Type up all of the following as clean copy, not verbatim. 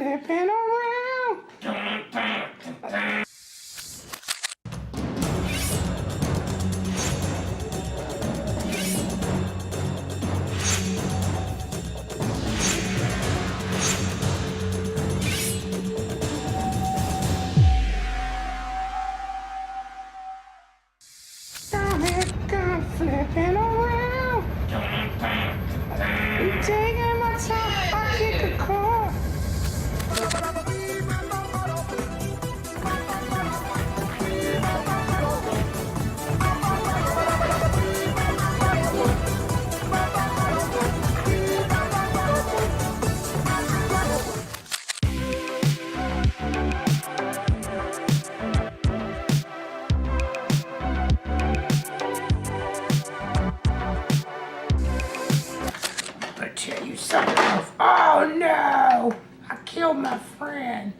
flipping around. America flipping around. I'm taking my time, I kick a car. Tell you something else. Oh no! I killed my friend.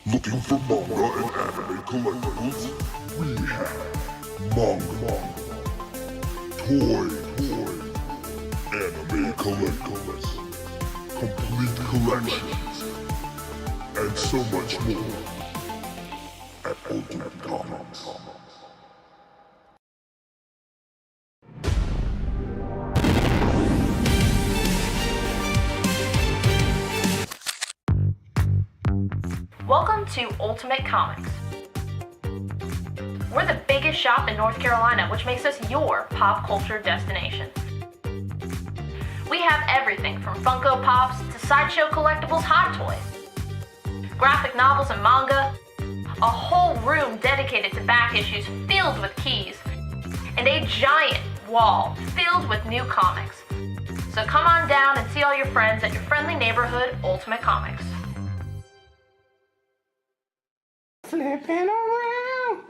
Looking for manga and anime collectibles? We have manga, toy, anime collectibles, complete collections, and so much more at Ultimate Comics. Welcome to Ultimate Comics. We're the biggest shop in North Carolina, which makes us your pop culture destination. We have everything from Funko Pops to sideshow collectibles, hot toys, graphic novels and manga, a whole room dedicated to back issues filled with keys, and a giant wall filled with new comics. So come on down and see all your friends at your friendly neighborhood Ultimate Comics. Flipping around.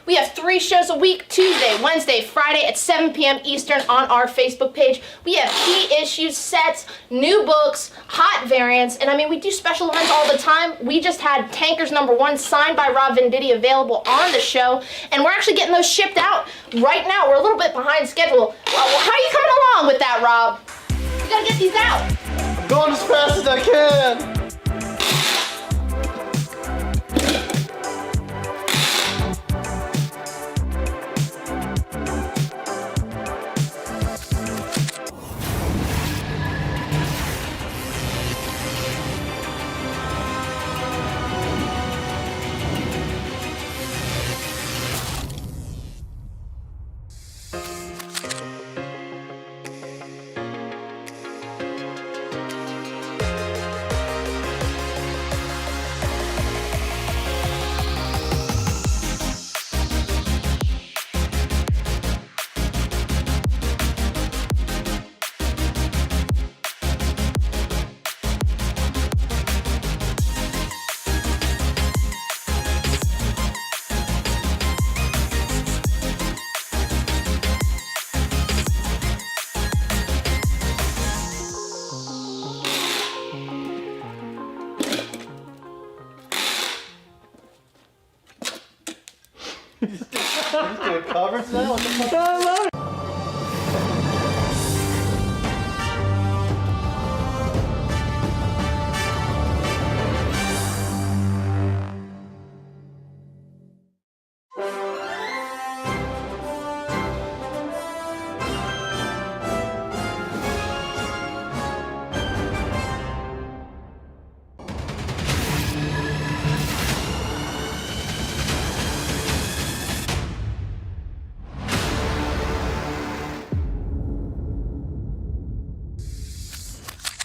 We have 3 shows a week, Tuesday, Wednesday, Friday at 7 p.m. Eastern on our Facebook page. We have key issues, sets, new books, hot variants, and I mean, we do special events all the time. We just had Tankers #1 signed by Rob Venditti available on the show, and we're actually getting those shipped out right now. We're a little bit behind schedule. Well, how are you coming along with that, Rob? We gotta get these out. I'm going as fast as I can. He's doing covers now? What the fuck? I love it.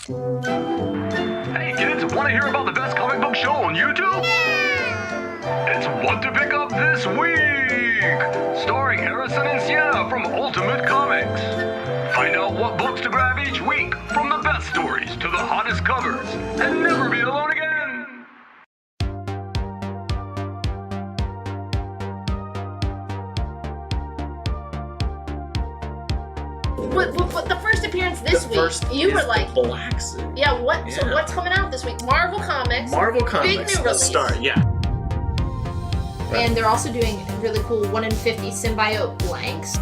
Hey kids, want to hear about the best comic book show on YouTube? It's What to Pick Up This Week! Starring Harrison and Sienna from Ultimate Comics. Find out what books to grab each week, from the best stories to the hottest covers, and never be alone again! What the first appearance this The week? first You were is like, the Black Suit. yeah. What? So Yeah. what's coming out this week? Marvel Comics. Marvel Comics. Big new the release. start, yeah. And they're also doing really cool 1 in 50 symbiote blanks.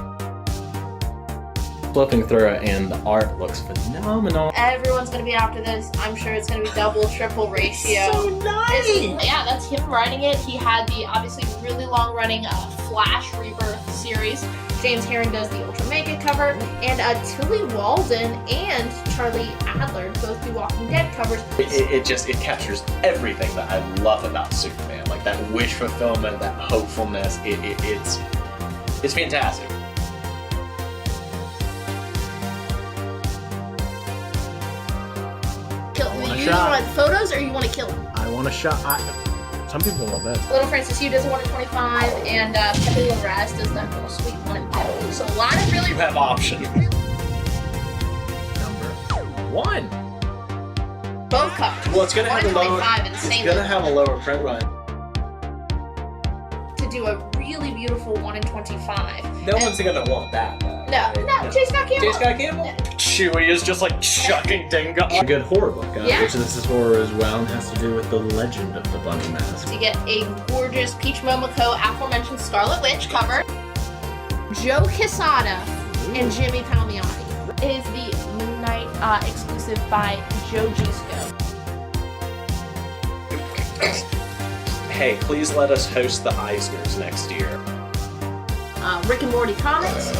Flipping through it, and the art looks phenomenal. Everyone's gonna be after this. I'm sure it's gonna be double, triple ratio. So nice! Yeah, that's him writing it. He had the obviously really long running Flash Rebirth series. James Herring does the Ultra Mega cover, and Tilly Walden and Charlie Adler both do Walking Dead covers. It captures everything that I love about Superman, like that wish fulfillment, that hopefulness. It's fantastic. You want photos or you want to kill him? I want a shot. Some people want that. Little Francis Yu does a 1 in 25, and Pepe Larraz does that little sweet 1 in 50. So a lot of really. You have options. Number 1. Both covers. Well, it's gonna 1 have in a lower. 25 and It's same gonna have a lower print run. to do a really beautiful 1 in 25. No one's gonna want that, though. No, J. Scott Campbell. J. Scott Campbell? Chewie is just like chucking Dingo. A good horror book, Yeah. which this is horror as well, and has to do with the legend of the Bunny Mask. You get a gorgeous Peach Momoko aforementioned Scarlet Witch cover. Joe Quesada and Jimmy Palmiotti is the Moon Knight exclusive by Joe Gisco. Hey, please let us host the Eisners next year. Rick and Morty comics.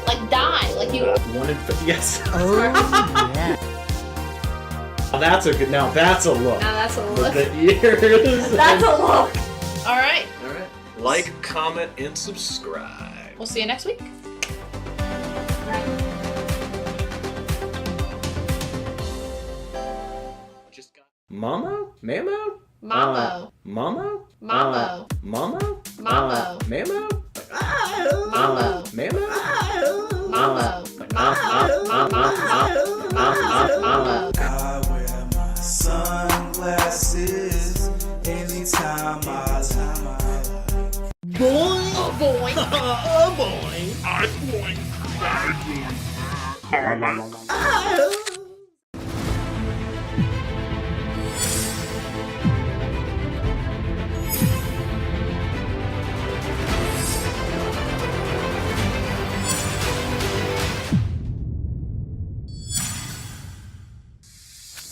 Like Die, like you. 1 in 50. Yes. Oh, yeah. That's a good. Now that's a look. Now that's a With look. the ears. That's a look. All right. Alright. Like, comment, and subscribe. We'll see you next week. Just got Mamo? Mamo? Mamo. Mamo? Mamo. Mamo? Mamo. Mamo? Mamo. Mamo? Mamo. Mamo. I wear my sunglasses anytime I Boy.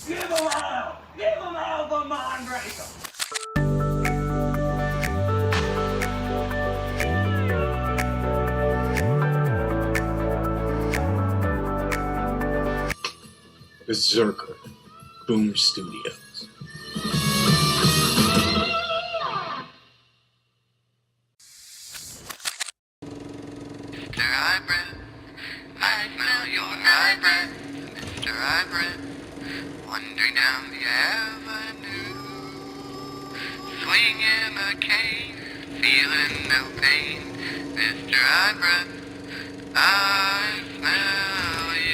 Give him out the Mindbreaker! Berserker, Boomer Studios. Mr. Hybrid, I smell your hybrid. Mr. Hybrid, wandering down the avenue, swinging a cane, feeling no pain. Mr. Hybrid, I smell you.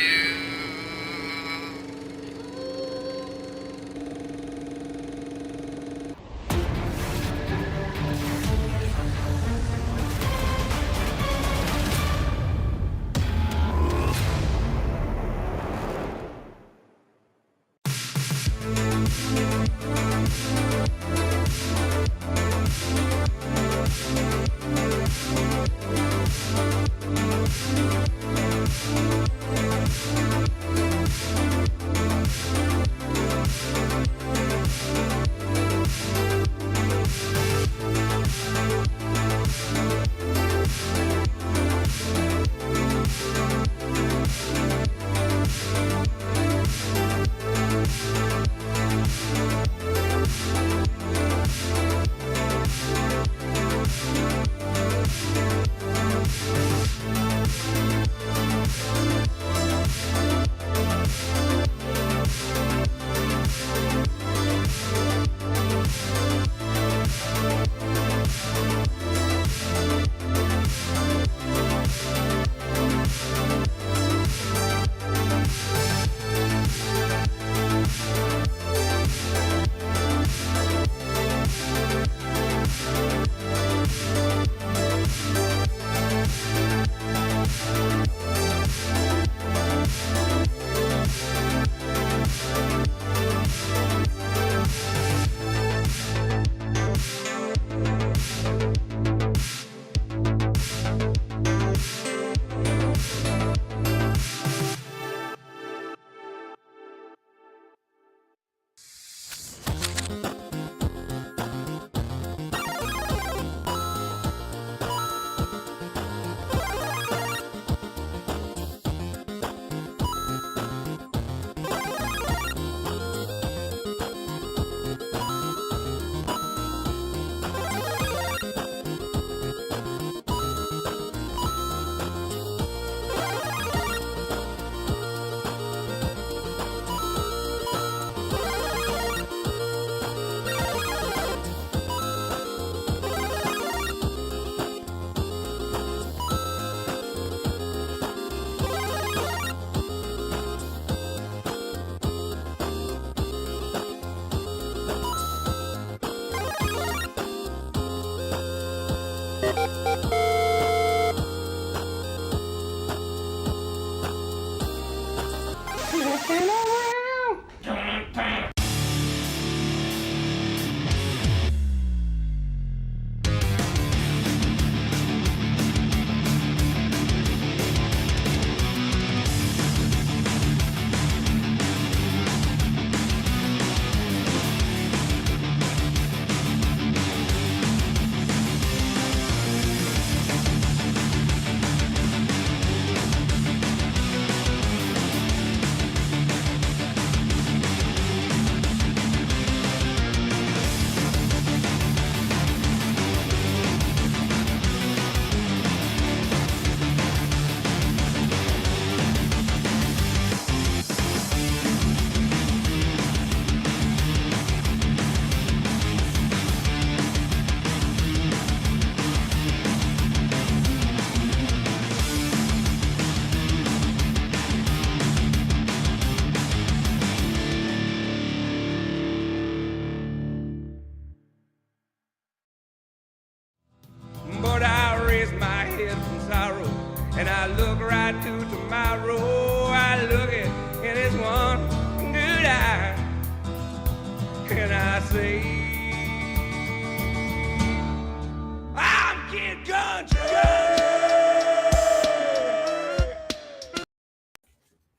Kid Country.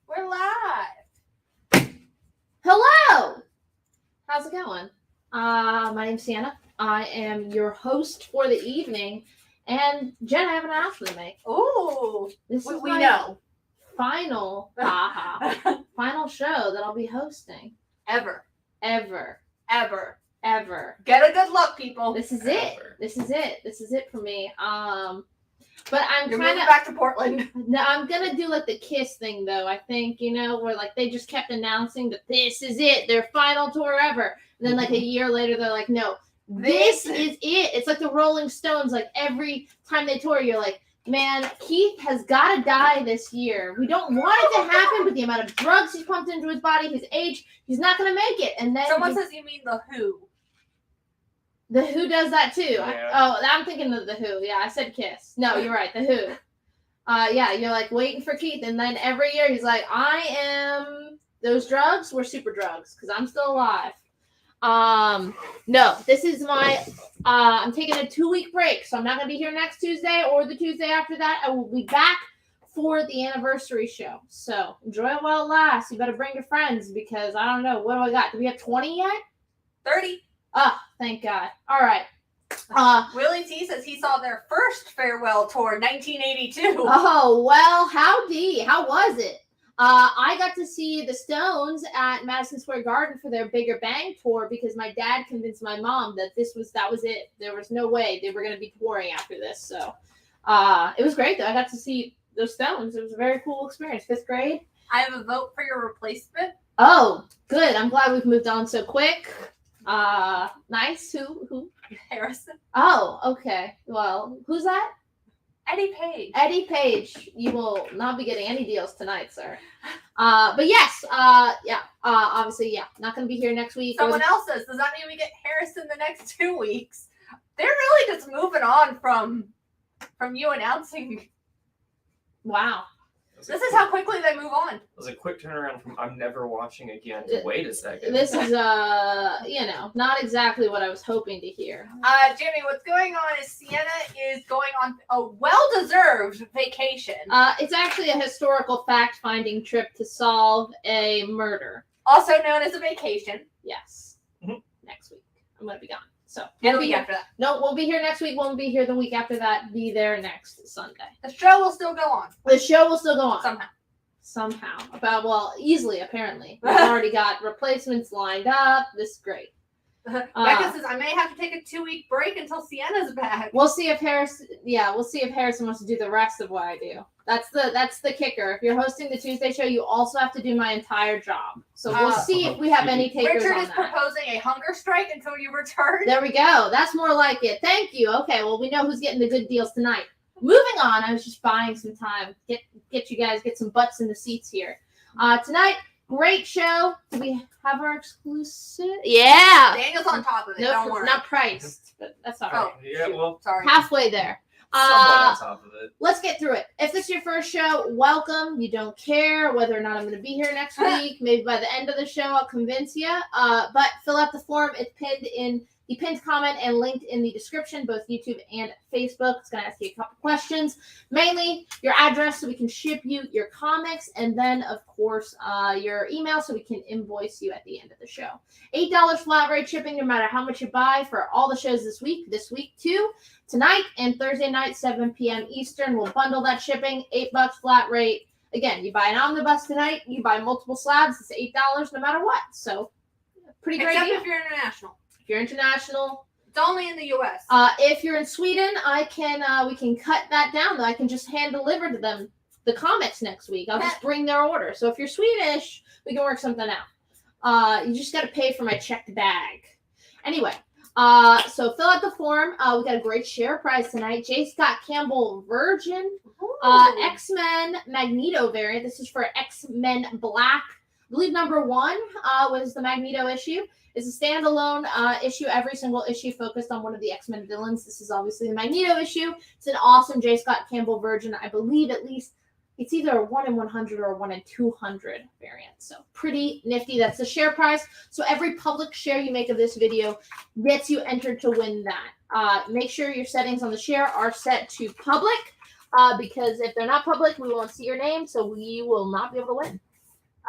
We're live. Hello. How's it going? My name's Sienna. I am your host for the evening. And Jen, I have an announcement to make. Ooh. This is we my know. final final show that I'll be hosting. Ever. Get a good look, people. This is it. This is it for me. But I'm You're kind moving of back to Portland. No, I'm gonna do like the Kiss thing though. I think where like they just kept announcing that this is it, their final tour ever. And then like a year later, they're like, no, this is it. It's like the Rolling Stones. Like every time they tour, you're like, man, Keith has got to die this year. We don't want it to happen, but the amount of drugs he's pumped into his body, his age, he's not going to make it. And then Someone says you mean the Who. The Who does that too. Yeah. I'm thinking of the Who. Yeah, I said Kiss. No, you're right. The Who. Yeah, you're like waiting for Keith, and then every year he's like, those drugs were super drugs because I'm still alive. No, this is my, I'm taking a 2-week break, so I'm not going to be here next Tuesday or the Tuesday after that. I will be back for the anniversary show. So enjoy it while it lasts. You better bring your friends because I don't know. What do I got? Do we have 20 yet? 30. Oh, thank God. All right. Willie T says he saw their first farewell tour, 1982. Oh, well, howdy. How was it? I got to see the Stones at Madison Square Garden for their Bigger Bang tour because my dad convinced my mom that that was it. There was no way they were going to be touring after this. So it was great, though. I got to see the Stones. It was a very cool experience. 5th grade. I have a vote for your replacement. Oh, good. I'm glad we've moved on so quick. Nice. Who? Harrison. Oh, okay. Well, who's that? Eddie Page. Eddie Page, you will not be getting any deals tonight, sir. But yes, obviously, not going to be here next week. Someone else says, does that mean we get Harrison the next 2 weeks? They're really just moving on from you announcing. Wow. This is how quickly they move on. It was a quick turnaround from I'm never watching again to wait a second. This is, not exactly what I was hoping to hear. Jimmy, what's going on is Sienna is going on a well-deserved vacation. It's actually a historical fact-finding trip to solve a murder. Also known as a vacation. Yes. Next week. I'm going to be gone. So And the week after that. No, we'll be here next week. Won't be here the week after that. Be there next Sunday. The show will still go on. The show will still go on. Somehow. Easily, apparently. We've already got replacements lined up. This is great. Becca says I may have to take a 2-week break until Sienna's back. We'll see if Harrison wants to do the rest of what I do. That's the kicker. If you're hosting the Tuesday show, you also have to do my entire job. So we'll see if we have any takers Richard on is that. proposing a hunger strike until you return. There we go. That's more like it. Thank you. Okay, well, we know who's getting the good deals tonight. Moving on, I was just buying some time. Get you guys, get some butts in the seats here. Tonight, great show. Do we have our exclusive? Yeah. Daniel's on top of it. No, Don't worry. not priced, but that's all right. Oh, yeah, well, sorry. Halfway there. somewhat on top of it. Let's get through it. If this is your first show, welcome. You don't care whether or not I'm going to be here next week. Maybe by the end of the show, I'll convince you. But fill out the form. It's pinned in the pinned comment and linked in the description, both YouTube and Facebook. It's going to ask you a couple questions. Mainly your address so we can ship you your comics, and then, of course, your email so we can invoice you at the end of the show. $8 flat rate shipping no matter how much you buy for all the shows this week too. Tonight and Thursday night, 7 p.m. Eastern, we'll bundle that shipping, $8 flat rate. Again, you buy an omnibus tonight, you buy multiple slabs, it's $8 no matter what. So, pretty great Except deal. if you're international. If you're international, it's only in the U.S. If you're in Sweden, we can cut that down. Though I can just hand deliver to them the comics next week. I'll just bring their order. So if you're Swedish, we can work something out. You just got to pay for my checked bag. Anyway, so fill out the form. We got a great share prize tonight. J. Scott Campbell Virgin, X-Men Magneto variant. This is for X-Men Black. I believe number 1 was the Magneto issue. It's a standalone issue. Every single issue focused on one of the X-Men villains. This is obviously the Magneto issue. It's an awesome J. Scott Campbell Virgin. I believe at least it's either a 1 in 100 or a 1 in 200 variant. So pretty nifty. That's the share prize. So every public share you make of this video gets you entered to win that. Make sure your settings on the share are set to public, because if they're not public, we won't see your name, so we will not be able to win.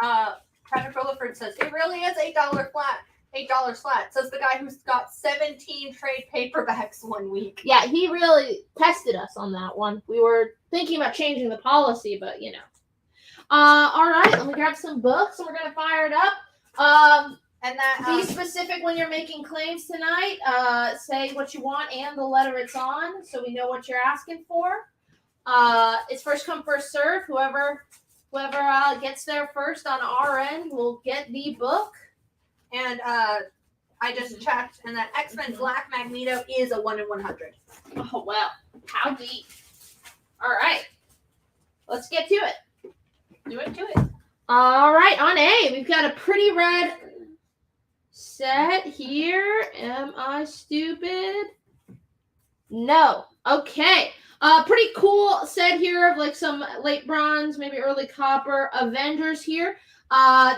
Patrick Rutherford says, it really is $8 flat. $8 flat, says the guy who's got 17 trade paperbacks 1 week. Yeah, he really tested us on that one. We were thinking about changing the policy, but you know. All right, let me grab some books and we're gonna fire it up. And that be specific when you're making claims tonight. Say what you want and the letter it's on, so we know what you're asking for. It's first come, first serve. Whoever gets there first on our end will get the book. And I just checked, and that X-Men Black Magneto is a 1 in 100. Oh well, how deep? All right, let's get to it. Do it. All right, on A, we've got a pretty red set here. Am I stupid? No. Okay. Pretty cool set here of like some late bronze, maybe early copper Avengers here.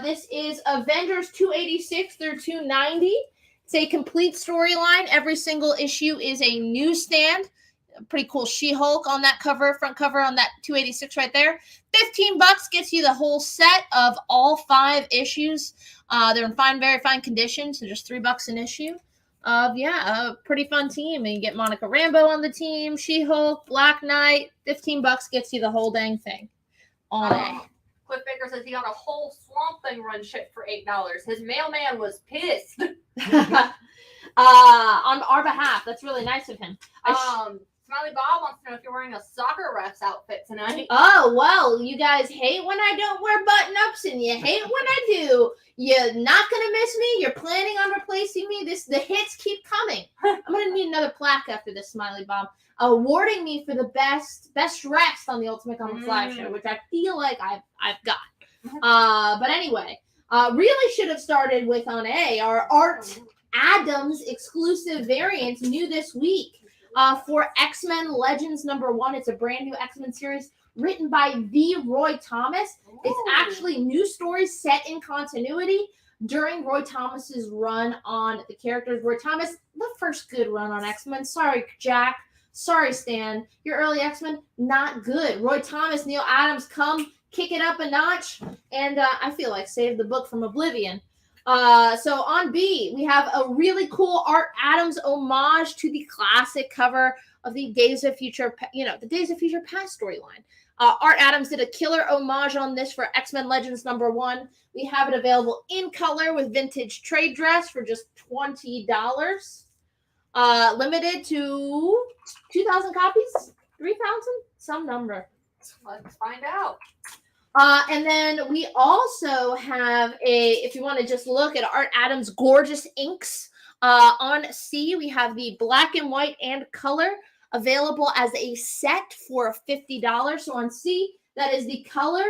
This is Avengers 286 through 290. It's a complete storyline. Every single issue is a newsstand. Pretty cool She-Hulk on that cover, front cover on that 286 right there. $15 gets you the whole set of all 5 issues. They're in very fine condition, so just $3 an issue. A pretty fun team. And you get Monica Rambeau on the team, She-Hulk, Black Knight. $15 gets you the whole dang thing. On A. Cliff Baker says he got a whole Swamp Thing run shipped for $8. His mailman was pissed. On our behalf. That's really nice of him. Smiley Bob wants to know if you're wearing a soccer ref's outfit tonight. Oh, well, you guys hate when I don't wear button-ups, and you hate when I do. You're not going to miss me. You're planning on replacing me. The hits keep coming. I'm going to need another plaque after this, Smiley Bob. Awarding me for the best dressed on the Ultimate Comics Live show, which I feel like I've got. But anyway, really should have started with on A, our Art Adams exclusive variants new this week. For X-Men Legends #1. It's a brand new X-Men series written by the Roy Thomas. It's actually new stories set in continuity during Roy Thomas's run on the characters. Roy Thomas, the first good run on X-Men. Sorry, Jack. Sorry, Stan. Your early X-Men, not good. Roy Thomas, Neil Adams, come kick it up a notch. And I feel like save the book from oblivion. So on B, we have a really cool Art Adams homage to the classic cover of the Days of Future, the Days of Future Past storyline. Art Adams did a killer homage on this for X-Men Legends #1. We have it available in color with vintage trade dress for just $20. Limited to 2,000 copies? 3,000? Some number. Let's find out. And then we also have if you want to just look at Art Adams' gorgeous inks, on C, we have the black and white and color available as a set for $50. So on C, that is the color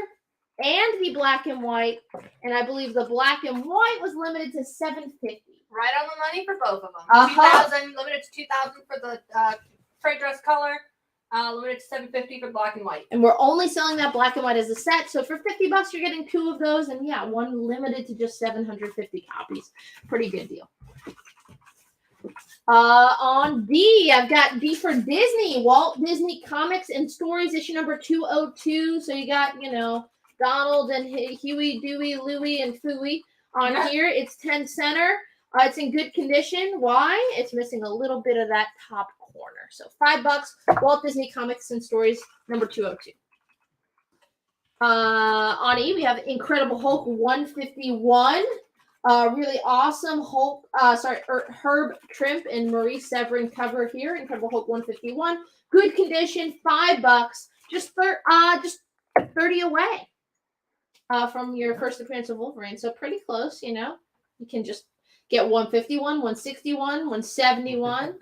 and the black and white. And I believe the black and white was limited to $750. Right on the money for both of them. 2,000, limited to 2,000 for the trade dress color. Limited to $750 for black and white. And we're only selling that black and white as a set. So for $50, you're getting 2 of those. And yeah, one limited to just 750 copies. Pretty good deal. On D, I've got D for Disney. Walt Disney Comics and Stories, issue number 202. So you got, Donald and Huey, Dewey, Louie, and Fooey on here. It's 10 center. It's in good condition. Why? It's missing a little bit of that top corner. So $5, Walt Disney Comics and Stories, number 202. On E, we have Incredible Hulk 151. Really awesome Hulk, Herb Trimp and Marie Severin cover here. Incredible Hulk 151. Good condition, $5. Just 30 away from your first appearance of Wolverine. So pretty close, You can just get 151, 161, 171.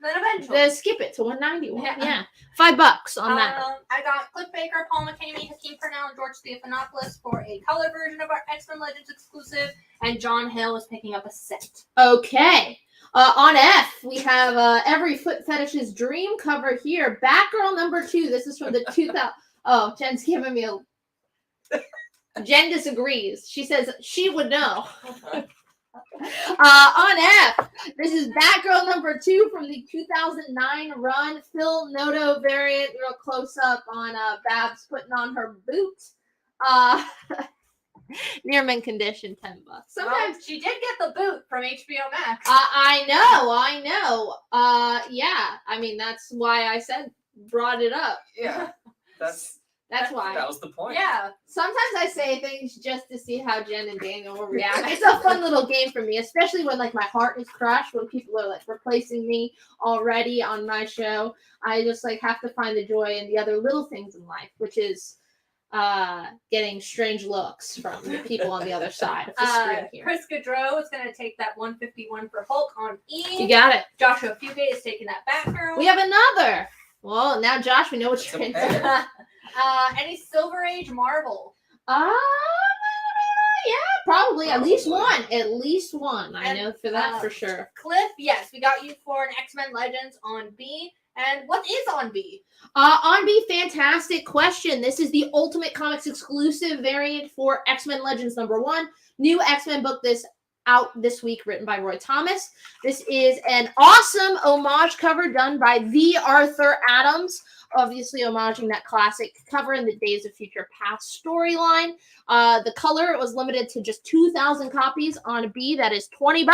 Then eventually. Skip it to 191. Yeah. $5 on that. I got Cliff Baker, Paul McCamey, Hakeem Purnell, and George Stephanopoulos for a color version of our X-Men Legends exclusive. And John Hill is picking up a set. Okay. On F, we have Every Foot Fetish's Dream cover here. Batgirl number 2. This is from the 2000. Oh, Jen's giving me a. Jen disagrees. She says she would know. On F, this is Batgirl number 2 from the 2009 run. Phil Noto variant, real close up on Babs putting on her boot. Near mint condition, $10. Sometimes well, she did get the boot from HBO Max. I know. Yeah, I mean that's why I brought it up. Yeah, That's why. That was the point. Yeah. Sometimes I say things just to see how Jen and Daniel will react. It's a fun little game for me, especially when like my heart is crushed, when people are like replacing me already on my show. I just like have to find the joy in the other little things in life, which is getting strange looks from the people on the other side of the screen here. Chris Gaudreau is going to take that 151 for Hulk on E. You got it. Joshua Fugate is taking that Batgirl. We have another. Well, now Josh, we know what you're into. Any Silver Age Marvel? Yeah, probably at least one. At least one. I know for that for sure. Cliff, yes, we got you for an X-Men Legends on B. And what is on B? On B, fantastic question. This is the Ultimate Comics exclusive variant for X-Men Legends number 1. New X-Men book out this week, written by Roy Thomas. This is an awesome homage cover done by the Arthur Adams, obviously homaging that classic cover in the Days of Future Past storyline. The color was limited to just 2,000 copies on B. That is $20.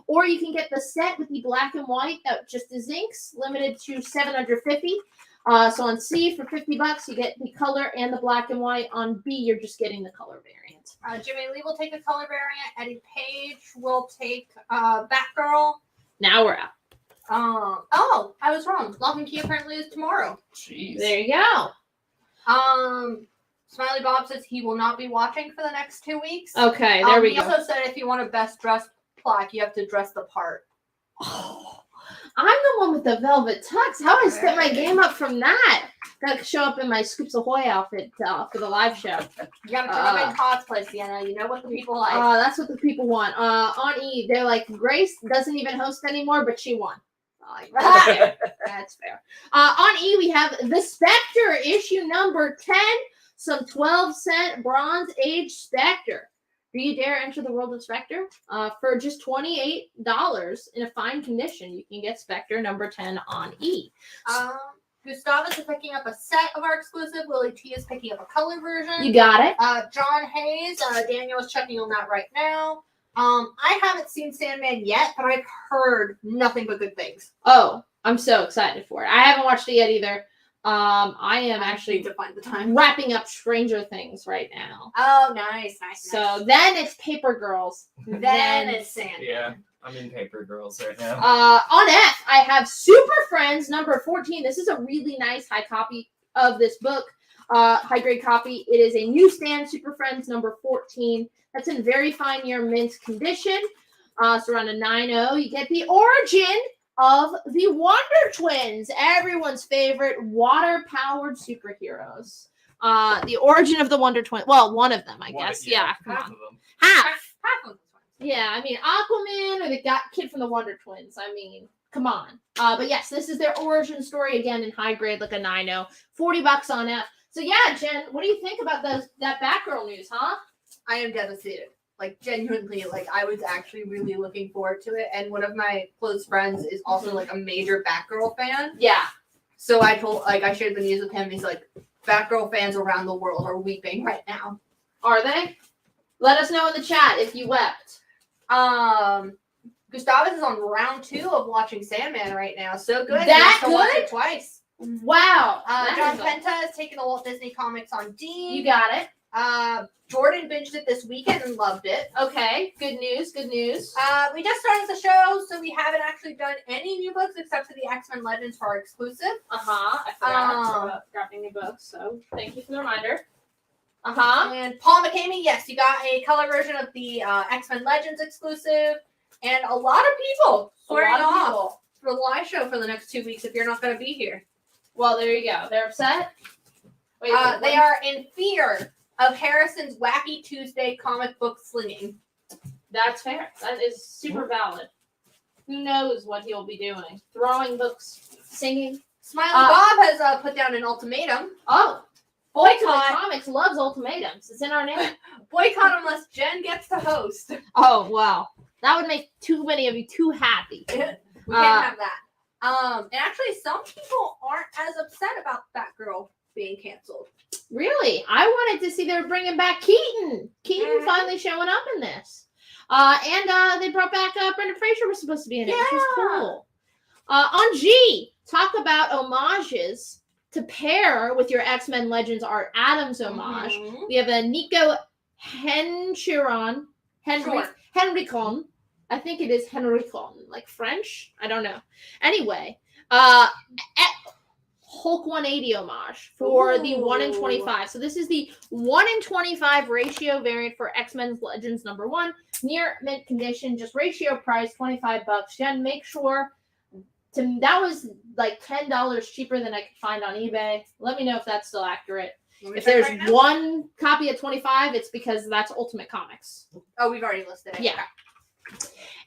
Or you can get the set with the black and white that just is inks, limited to $750. So on C for $50, you get the color and the black and white. On B, you're just getting the color variant. Jimmy Lee will take a color variant. Eddie Page will take Batgirl. Now we're out. Oh, I was wrong. Lock and Key apparently is tomorrow. Jeez. There you go. Smiley Bob says he will not be watching for the next 2 weeks. Okay, there we go. He also said if you want a best dressed plaque, you have to dress the part. Oh, I'm the one with the velvet tux. How do I step my game up from that? Gotta show up in my Scoops Ahoy outfit for the live show. You gotta turn up in cosplay, Sienna. You know what the people like. That's what the people want. On E, they're like, Grace doesn't even host anymore, but she won. That's fair. That's fair. On E, we have The Spectre, issue number 10. Some 12-cent Bronze Age Spectre. Do you dare enter the world of Spectre? For just $28 in a fine condition, you can get Spectre number 10 on E. Gustavus is picking up a set of our exclusive. Willie T is picking up a color version. You got it. John Hayes, Daniel is checking on that right now. I haven't seen Sandman yet, but I've heard nothing but good things. Oh, I'm so excited for it. I haven't watched it yet either. I am actually to find the time wrapping up Stranger Things right now. Oh, nice. So then it's Paper Girls. Then it's Sandman. Yeah, I'm in Paper Girls right now. On F, I have Super Friends number 14. This is a really nice high copy of this book. High grade copy. It is a newsstand Super Friends number 14. That's in very fine near mint condition. So around a 9.0. You get the origin of the Wonder Twins, everyone's favorite water-powered superheroes. The origin of the Wonder Twins. Well, one of them, I guess. Yeah, come on. Half of them. Yeah, I mean, Aquaman or the kid from the Wonder Twins. I mean, come on. But yes, this is their origin story, again, in high grade, like a 9.0. $40 on F. So yeah, Jen, what do you think about that Batgirl news, huh? I am devastated. Like, genuinely, like, I was actually really looking forward to it. And one of my close friends is also, like, a major Batgirl fan. Yeah. So I shared the news with him. He's like, Batgirl fans around the world are weeping right now. Are they? Let us know in the chat if you wept. Gustavus is on round 2 of watching Sandman right now. So good. That good? Watch it twice. Wow. John Penta is taking the Walt Disney Comics on D. You got it. Jordan binged it this weekend and loved it. Okay, good news. We just started the show, so we haven't actually done any new books except for the X-Men Legends for our exclusive. I forgot about dropping new books, so thank you for the reminder. And Paul McCamey, yes, you got a color version of the X-Men Legends exclusive, and a lot of people swearing off for the live show for the next 2 weeks if you're not going to be here. Well, there you go. They're upset? Wait, they are in fear of Harrison's Wacky Tuesday comic book slinging. That's fair. That is super valid. Who knows what he'll be doing? Throwing books, singing. Smiley Bob has put down an ultimatum. Oh. Ultimate Boycott. Comics loves ultimatums. It's in our name. Boycott unless Jen gets to host. Oh, wow. That would make too many of you too happy. We can't have that. And actually, some people aren't as upset about Batgirl being canceled. Really? I wanted to see they were bringing back Keaton. Keaton finally showing up in this. And they brought back Brendan Fraser was supposed to be in it, which was cool. On G, talk about homages to pair with your X-Men Legends Art Adams homage. We have a Nico Henchirón. Henricon. I think it is Henricon, like French. I don't know. Anyway, Hulk 180 homage for the 1 in 25. So this is the 1 in 25 ratio variant for X-Men Legends #1. Near mint condition, just ratio price, $25. Jen, make sure that was like $10 cheaper than I could find on eBay. Let me know if that's still accurate. If there's one copy at $25, it's because that's Ultimate Comics. Oh, we've already listed it. Yeah.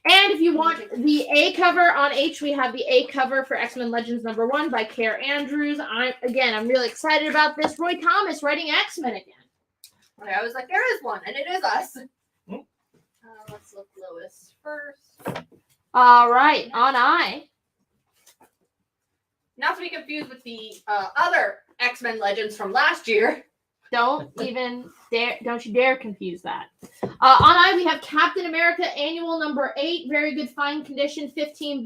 And if you want the A cover on H, we have the A cover for X-Men Legends #1 by Care Andrews. I'm really excited about this. Roy Thomas writing X-Men again. I was like, there is one, and it is us. Let's look Lois first. All right, on I. Not to be confused with the other X-Men Legends from last year. Don't you dare confuse that. On I, we have Captain America Annual #8, very good fine condition, $15.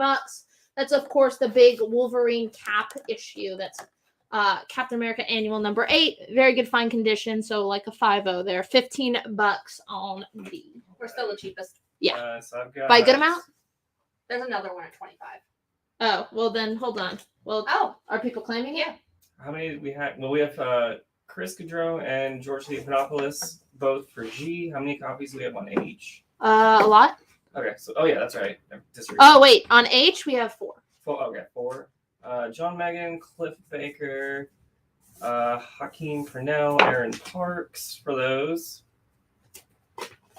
That's of course the big Wolverine cap issue. That's Captain America Annual #8, very good fine condition. So like a 5.0 there, $15 on D. We're still the cheapest. Yeah, So I've got by a good amount. There's another one at 25. Oh well, then hold on. Well, are people claiming it? Yeah. How many do we have? Well, we have Chris Gaudreau and George Stephanopoulos, both for G. How many copies do we have on H? A lot. Okay, so that's right. I disagreed. Oh wait, on H we have 4. Okay, 4. John Megan, Cliff Baker, Hakeem Purnell, Aaron Parks for those.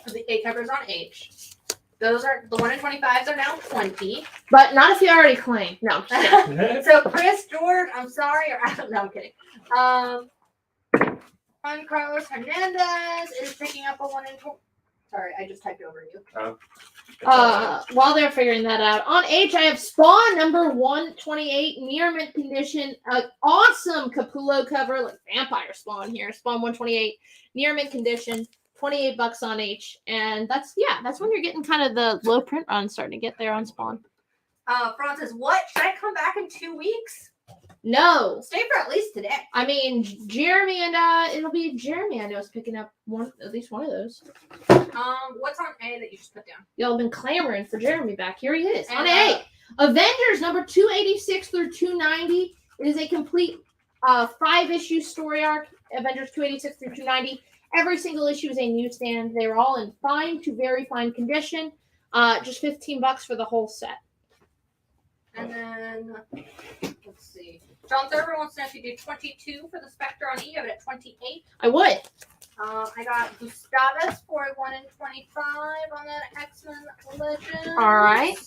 The A covers on H. Those are the 1 in 25s are now 20. But not if you already claimed. No. So Chris, George, I'm sorry, or no, I'm kidding. Juan Carlos Hernandez is picking up a 1 in 20. Sorry, I just typed over you. While they're figuring that out, on H I have Spawn #128, near mint condition, awesome Capullo cover, like Vampire Spawn here. Spawn 128, near mint condition, $28 on H, and that's when you're getting kind of the low print run starting to get there on Spawn. Franz says, what? Should I come back in 2 weeks? No. Stay for at least today. I mean, Jeremy and it'll be Jeremy I know is picking up at least one of those. What's on A that you just put down? Y'all have been clamoring for Jeremy back. Here he is. On A, Avengers #286 through 290. It is a complete 5-issue story arc. Avengers 286 through 290. Every single issue is a newsstand. They were all in fine to very fine condition. Just $15 for the whole set. And then, let's see. John Thurber wants to know if you do 22 for the Spectre on E. You have it at 28. I would. I got Gustavus for a 1 in 25 on that X-Men Legends. All right.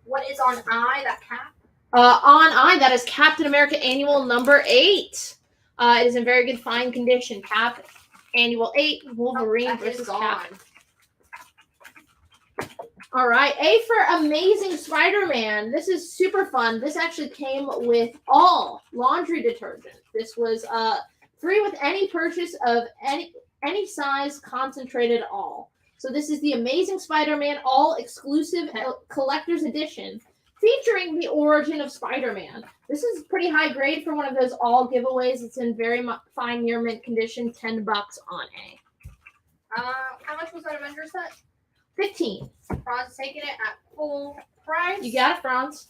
What is on I, that cap? On I, that is Captain America Annual #8. It is in very good fine condition. Cap Annual 8, Wolverine versus Cap. All right, A for Amazing Spider-Man. This is super fun. This actually came with all laundry detergent. This was free with any purchase of any size, concentrated all. So this is the Amazing Spider-Man all exclusive collector's edition featuring the origin of Spider-Man. This is pretty high grade for one of those all giveaways. It's in very fine near mint condition, $10 on A. How much was that Avengers set? 15. Franz is taking it at full price. You got it, Franz.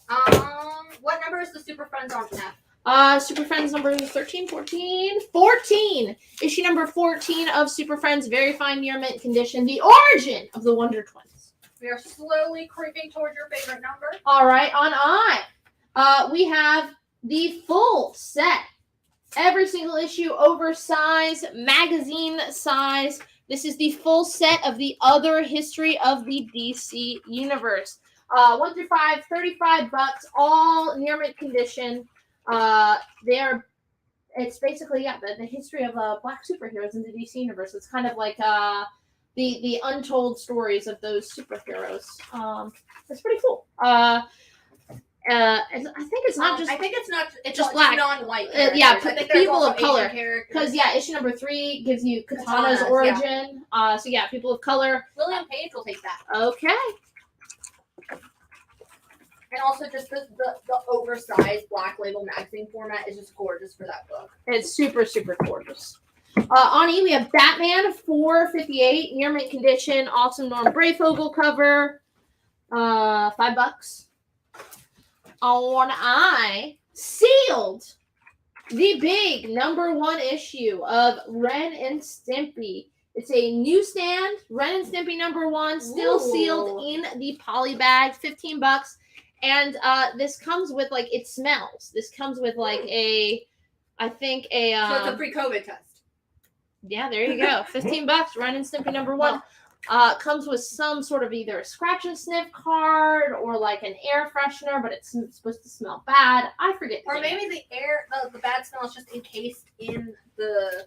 What number is the Super Friends on F? Super Friends number 13, 14. 14! Issue number 14 of Super Friends, very fine near mint condition. The origin of the Wonder Twins. We are slowly creeping toward your favorite number. All right, on I, we have the full set. Every single issue, oversized, magazine size. This is the full set of the other history of the DC universe. 1 through 5, $35, all near mint condition. They are it's basically the history of black superheroes in the DC universe. It's kind of like the untold stories of those superheroes. It's pretty cool. I think it's not just. I think it's just black. non-white. Yeah, I think people of Asian color. characters. Because issue number 3 gives you Katana's origin. So people of color. William Page will take that. Okay. And also just the oversized Black Label magazine format is just gorgeous for that book. It's super, super gorgeous. On E, we have Batman 458, near mint condition, awesome Norm Brayfogle cover, $5. On I, sealed, the big #1 issue of Ren and Stimpy. It's a newsstand, Ren and Stimpy #1, still sealed in the poly bag, $15. And this comes with it smells. This comes with So it's a free COVID test. Yeah, there you go. $15. Ren and Stimpy #1. Comes with some sort of either a scratch and sniff card or an air freshener, but it's supposed to smell bad. I forget. Or maybe the bad smell is just encased in the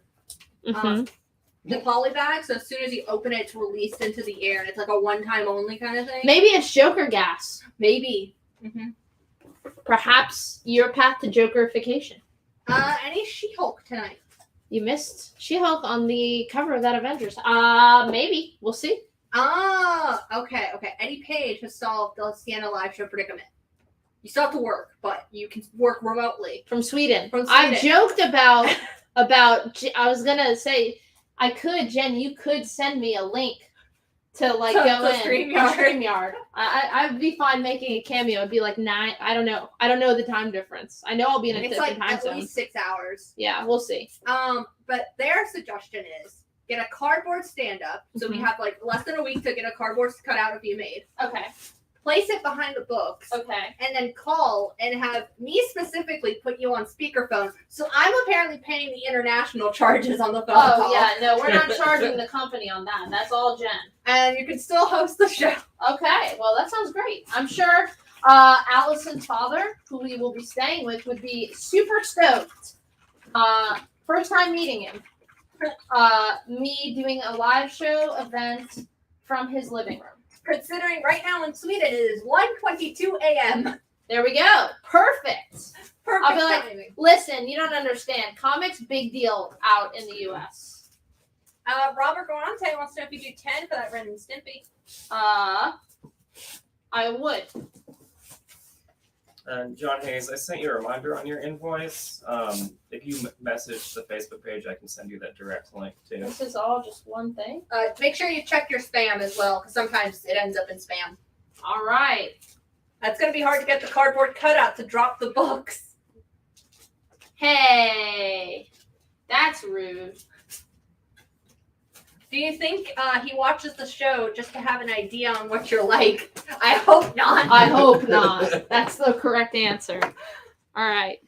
poly bag. So as soon as you open it, it's released into the air, and it's like a one-time only kind of thing. Maybe it's Joker gas. Maybe. Perhaps your path to Jokerification. Any She-Hulk tonight? You missed She-Hulk on the cover of that Avengers. Maybe. We'll see. Okay. Eddie Page has solved the Sienna live show predicament. You still have to work, but you can work remotely. From Sweden. I joked about I was going to say, Jen, you could send me a link to go in StreamYard. I'd be fine making a cameo. It'd be 9. I don't know. I don't know the time difference. I know I'll be in a different time zone. At least 6 hours. Yeah, we'll see. But their suggestion is get a cardboard stand-up. So we have less than a week to get a cardboard cutout to be made. Okay. Place it behind the books. Okay. And then call and have me specifically put you on speakerphone. So I'm apparently paying the international charges on the phone call. Yeah, no, we're not charging the company on that. That's all Jen. And you can still host the show. Okay, well, that sounds great. I'm sure Allison's father, who we will be staying with, would be super stoked. First time meeting him. Me doing a live show event from his living room. Considering right now in Sweden it is 1:22 a.m. There we go. Perfect. I'll be timing. Listen, you don't understand. Comics, big deal out in the U.S. Robert Galante wants to know if you do 10 for that Ren and Stimpy. I would. John Hayes, I sent you a reminder on your invoice. If you message the Facebook page, I can send you that direct link too. This is all just one thing? Make sure you check your spam as well, because sometimes it ends up in spam. All right. That's going to be hard to get the cardboard cutout to drop the books. Hey, that's rude. Do you think he watches the show just to have an idea on what you're like? I hope not. I hope not. That's the correct answer. All right.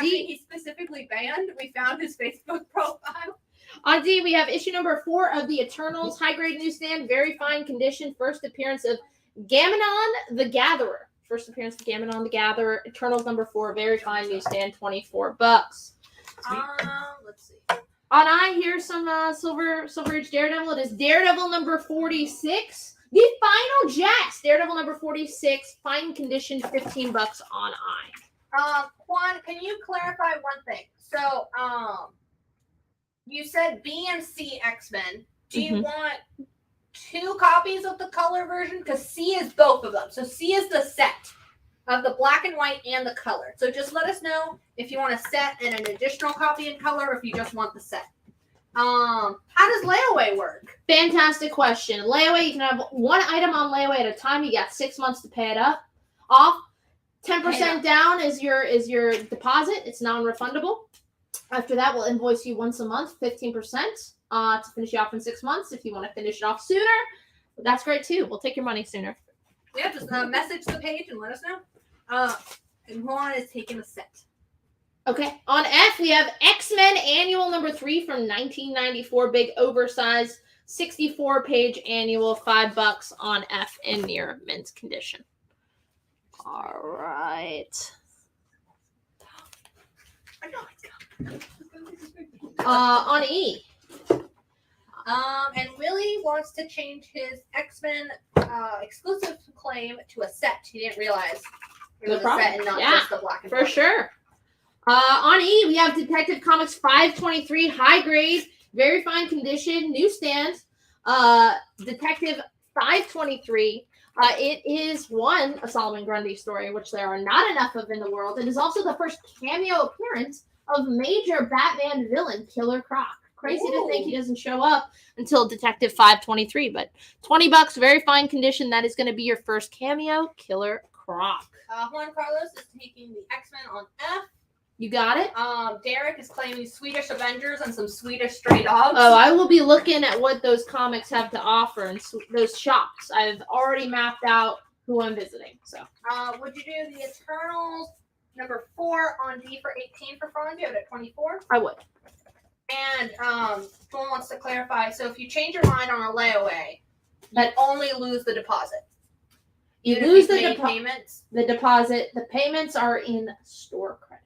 He's specifically banned. We found his Facebook profile. On D, we have issue number 4 of the Eternals high grade newsstand, very fine condition. First appearance of Gaminon the Gatherer. First appearance of Gaminon the Gatherer. Eternals number 4, very fine newsstand, $24. Let's see. On I, here's some Silver Age Daredevil. It is Daredevil number 46. The Final Jazz. Daredevil number 46. Fine condition, $15 on I. Juan, can you clarify one thing? So, you said B and C X-Men. Do you want 2 copies of the color version? Because C is both of them. So C is the set of the black and white and the color. So just let us know if you want a set and an additional copy in color, or if you just want the set. How does layaway work? Fantastic question. Layaway, you can have 1 item on layaway at a time. You got 6 months to pay it off. 10% down is your deposit. It's non-refundable. After that, we'll invoice you once a month, 15% to finish you off in 6 months. If you want to finish it off sooner, that's great too. We'll take your money sooner. Yeah, just message the page and let us know. And Juan is taking a set. Okay. On F, we have X-Men Annual number 3 from 1994. Big oversized 64-page annual, $5 on F in near mint condition. All right. I know it's coming. On E. And Willie wants to change his X-Men exclusive claim to a set. He didn't realize it was a set and not just the black and for white. sure. On E, we have Detective Comics 523, high grade, very fine condition, newsstand. Detective 523. It is a Solomon Grundy story, which there are not enough of in the world. It is also the first cameo appearance of major Batman villain Killer Croc. Crazy to think he doesn't show up until Detective 523, but $20, very fine condition. That is going to be your first cameo, Killer Croc. Juan Carlos is taking the X-Men on F. You got it? Derek is claiming Swedish Avengers and some Swedish stray dogs. Oh, I will be looking at what those comics have to offer and those shops. I've already mapped out who I'm visiting. So, would you do the Eternals number 4 on D for 18 for Franz? You have it at 24. I would. And someone wants to clarify. So if you change your mind on a layaway, you only lose the deposit. You lose the payments. The deposit. The payments are in store credit.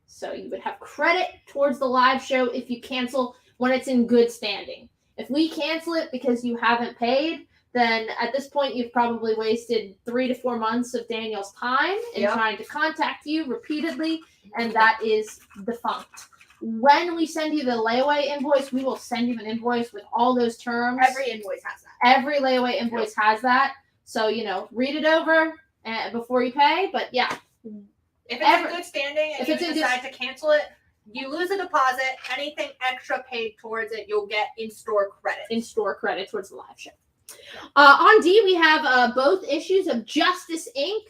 So you would have credit towards the live show if you cancel when it's in good standing. If we cancel it because you haven't paid, then at this point you've probably wasted 3 to 4 months of Daniel's time in trying to contact you repeatedly, and that is defunct. When we send you the layaway invoice, we will send you an invoice with all those terms. Every invoice has that. Every layaway invoice has that. So, read it over before you pay. But yeah. If it's in good standing and you decide to cancel it, you lose a deposit. Anything extra paid towards it, you'll get in-store credit. In-store credit towards the live show. On D, we have both issues of Justice Inc.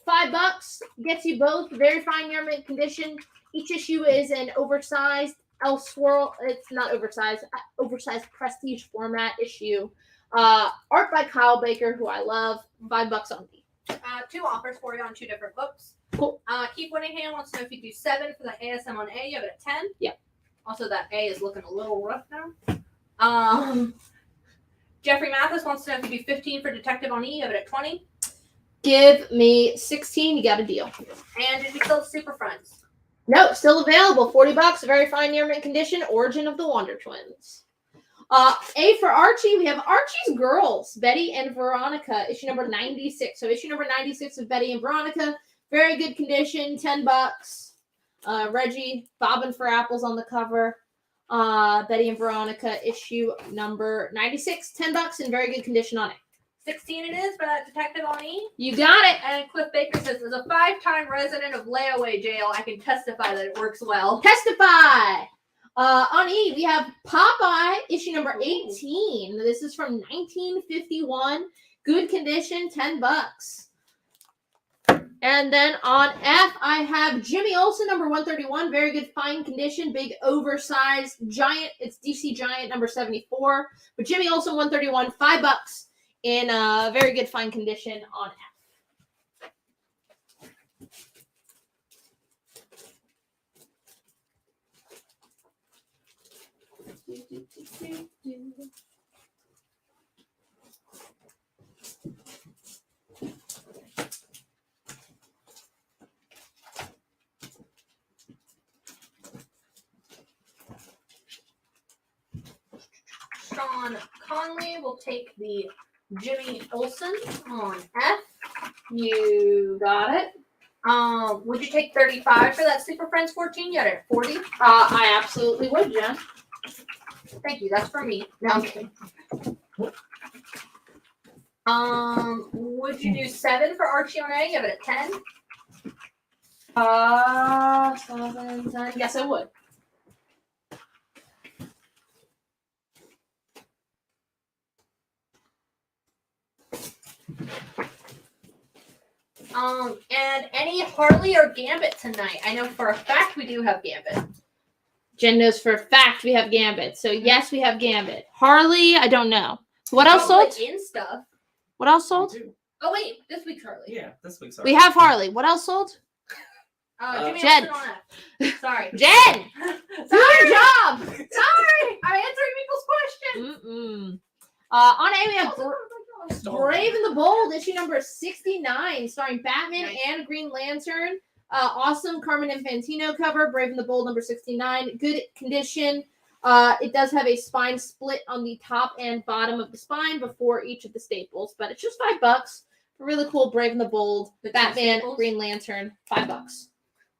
$5 gets you both. Very fine year mint condition. Each issue is an oversized Elseworld. It's not oversized. Oversized prestige format issue. Art by Kyle Baker, who I love. $5 on D. 2 offers for you on 2 different books. Cool. Keith Whittingham wants to know if you do 7 for the ASM on A. You have it at 10. Yep. Also, that A is looking a little rough now. Jeffrey Mathis wants to know if you do 15 for Detective on E. You have it at 20. Give me 16. You got a deal. And did you still have Super Friends? No, still available. $40. Very fine year mint condition. Origin of the Wonder Twins. A for Archie, we have Archie's Girls, Betty and Veronica, issue number 96. So issue number 96 of Betty and Veronica, very good condition, $10. Reggie bobbing for apples on the cover. Betty and Veronica, issue number 96, $10 in very good condition on it. 16 it is for that Detective on E. You got it. And Cliff Baker says, as a 5-time resident of layaway jail, I can testify that it works well. Testify. On E, we have Popeye, issue number 18. This is from 1951. Good condition, $10. And then on F, I have Jimmy Olsen, number 131. Very good, fine condition, big, oversized, giant. It's DC Giant, number 74. But Jimmy Olsen, 131, $5 in very good, fine condition on F. Sean Conley will take the Jimmy Olsen on F. You got it. Would you take 35 for that Super Friends 14? You had it at 40. I absolutely would, Jen. Thank you. That's for me. No, I'm kidding. Would you do 7 for Archie on A? You have it at 10. 7, 10. Yes, I would. And any Harley or Gambit tonight? I know for a fact we do have Gambit. Jen knows for a fact we have Gambit. So yes, we have Gambit. Harley, I don't know. What else sold? In stuff. What else sold? Oh wait, this week's Harley. Yeah, this week's Harley. We have Harley. What else sold? Jimmy Jen. Olsen on F. Sorry. Jen! Do your job! Sorry! I'm answering people's questions. On A, we have Brave and the Bold, issue number 69, starring Batman and Green Lantern. Awesome Carmen Infantino cover, Brave and the Bold number 69. Good condition. It does have a spine split on the top and bottom of the spine before each of the staples, but it's just $5. Really cool Brave and the Bold, Batman, Green Lantern, $5.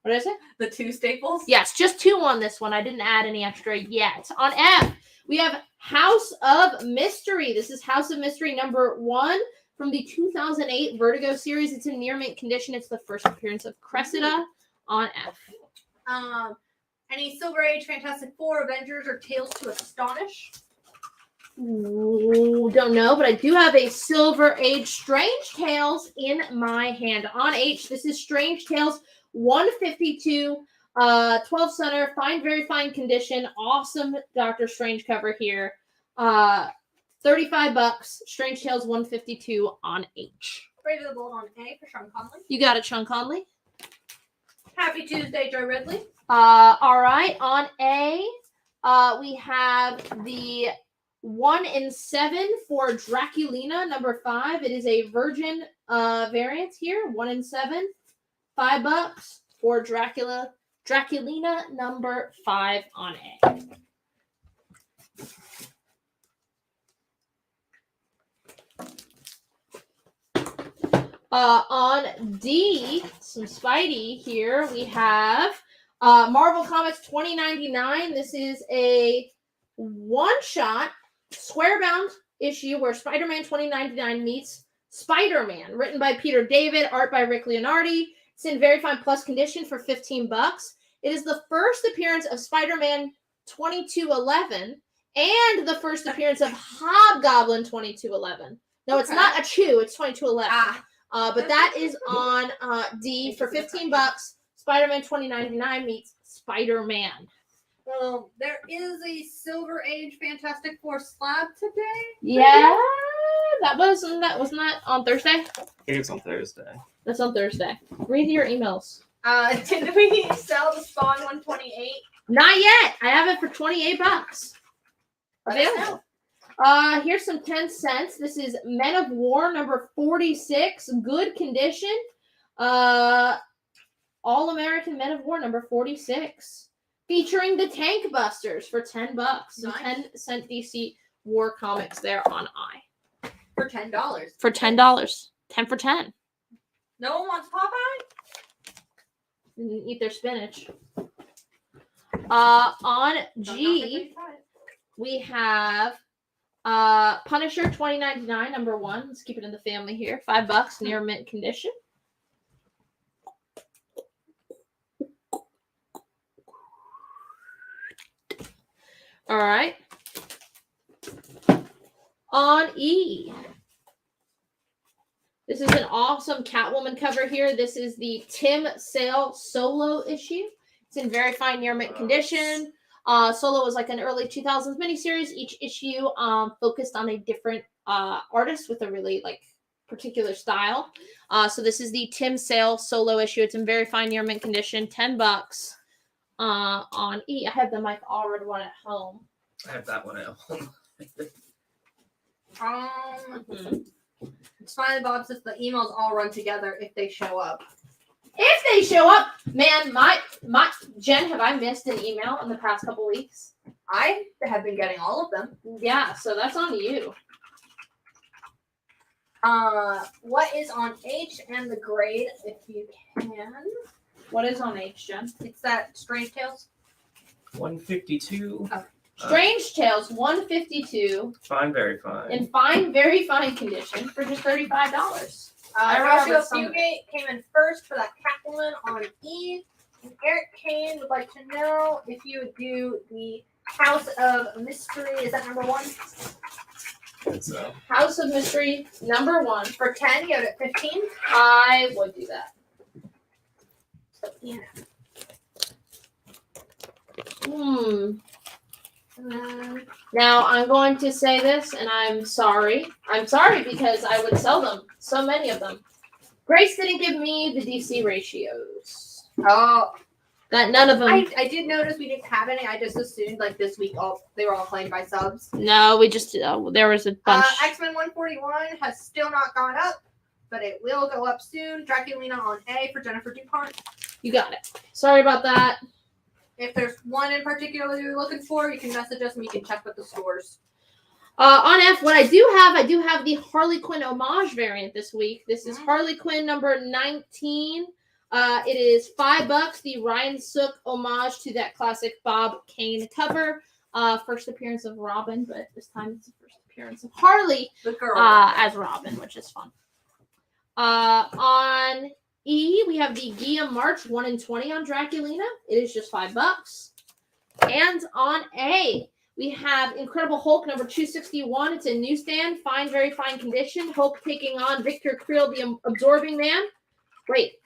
What did I say? The 2 staples? Yes, just 2 on this one. I didn't add any extra yet. On F, we have House of Mystery. This is House of Mystery number 1 from the 2008 Vertigo series. It's in near mint condition. It's the first appearance of Cressida on F. Any Silver Age, Fantastic Four, Avengers, or Tales to Astonish? Ooh, don't know, but I do have a Silver Age Strange Tales in my hand. On H, this is Strange Tales 152, 12 center, fine, very fine condition. Awesome Doctor Strange cover here. $35. Strange Tales 152 on H. Brave and the Bold on A for Sean Conley. You got it, Sean Conley. Happy Tuesday, Joe Ridley. All right. On A, we have the 1 in 7 for Draculina number 5. It is a Virgin variant here. 1 in 7, $5 for Draculina number 5 on A. On D, some Spidey here, we have Marvel Comics 2099. This is a one-shot square-bound issue where Spider-Man 2099 meets Spider-Man, written by Peter David, art by Rick Leonardi. It's in very fine plus condition for $15. It is the first appearance of Spider-Man 2211 and the first appearance of Hobgoblin 2211. No, it's not a chew, it's 2211. But that is on D for $15. Spider-Man 2099 meets Spider-Man. Well, there is a Silver Age Fantastic Four slab today. Yeah, wasn't that on Thursday? I think it's on Thursday. That's on Thursday. Read your emails. Did we sell the Spawn 128? Not yet. I have it for $28. Available. Here's some 10 cents. This is Men of War number 46. Good condition. All-American Men of War number 46. Featuring the Tank Busters for $10. Some 10-cent DC War comics there on I. For $10. For $10. 10 for 10. No one wants Popeye? Didn't eat their spinach. On G, we have Punisher 2099 number 1. Let's keep it in the family here. $5 near mint condition. All right. On E, this is an awesome Catwoman cover here. This is the Tim Sale solo issue. It's in very fine near mint condition. Solo was like an early 2000s miniseries. Each issue focused on a different artist with a really like particular style. So this is the Tim Sale solo issue. It's in very fine near mint condition. $10 on E. I have the Mike Allred one at home. I have that one at home. It's fine, Bob says the emails all run together if they show up. If they show up, man, my Jen, have I missed an email in the past couple weeks? I have been getting all of them. Yeah, so that's on you. What is on H and the grade, if you can? What is on H, Jen? It's that Strange Tales. 152. Okay. Strange Tales 152. Fine, very fine. In fine, very fine condition for just $35. Horatio Fugate came in first for that Catwoman on E. And Eric Kane would like to know if you would do the House of Mystery. Is that number 1? So. House of Mystery number 1 for 10. You have it at 15. I would do that. Yeah. Now I'm going to say this, and I'm sorry. I'm sorry because I would sell them. So many of them. Grace didn't give me the DC ratios. Oh, that none of them. I did notice we didn't have any. I just assumed like this week they were all claimed by subs. No, we just there was a bunch. X-Men 141 has still not gone up, but it will go up soon. Draculina on A for Jennifer DuPont. You got it. Sorry about that. If there's one in particular you're looking for, you can message us and we can check with the stores. On F, what I do have the Harley Quinn homage variant this week. This is Harley Quinn number 19. It is $5. The Ryan Sook homage to that classic Bob Kane cover. First appearance of Robin, but this time it's the first appearance of Harley The girl. as Robin, which is fun. On E, we have the Guillaume March 1 in 20 on Draculina. It is just $5. And on A, we have Incredible Hulk number 261. It's a newsstand, fine, very fine condition. Hulk taking on Victor Creel, the Absorbing Man. Wait,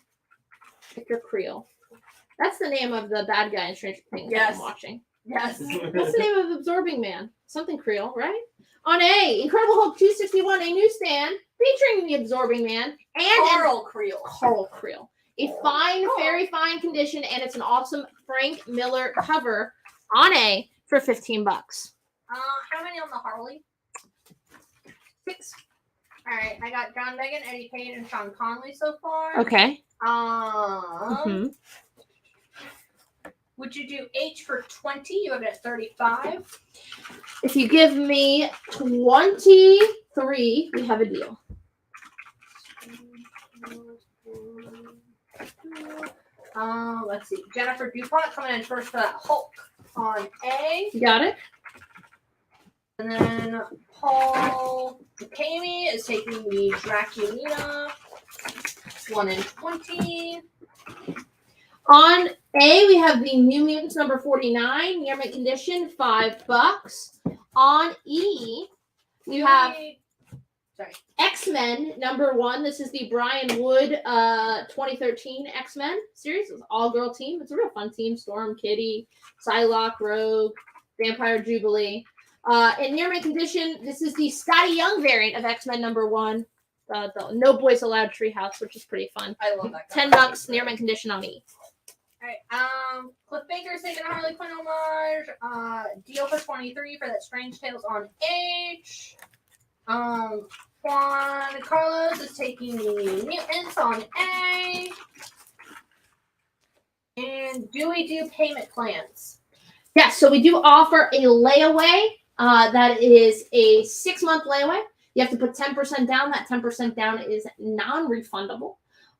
Victor Creel. That's the name of the bad guy in Stranger Things that I'm watching. Yes. What's the name of Absorbing Man? Something Creel, right? On A, Incredible Hulk 261, a newsstand featuring the Absorbing Man and Carl Creel. Carl Creel. A fine, very fine condition, and it's an awesome Frank Miller cover on A for $15. How many on the Harley? 6. All right, I got John Megan, Eddie Payne, and Sean Conley so far. Okay. Would you do H for 20? You have it at 35. If you give me 23, we have a deal. Let's see. Jennifer DuPont coming in first for that Hulk on A. You got it? And then Paul Kamey is taking the Draculina 1 in 20. On A, we have the New Mutants number 49, near mint condition, $5. On E, we have X-Men number 1. This is the Brian Wood 2013 X-Men series. It's an all-girl team. It's a real fun team. Storm, Kitty, Psylocke, Rogue, Vampire Jubilee. In near mint condition, this is the Scotty Young variant of X-Men number 1. The No Boys Allowed Treehouse, which is pretty fun. I love that. $10 near mint condition on E. Alright, Cliff Baker's taking a Harley Quinn homage. Deal for 23 for that Strange Tales on H. Juan Carlos is taking the Mutants on A. And do we do payment plans? Yes, so we do offer a layaway. That is a 6-month layaway. You have to put 10% down. That 10% down is non-refundable.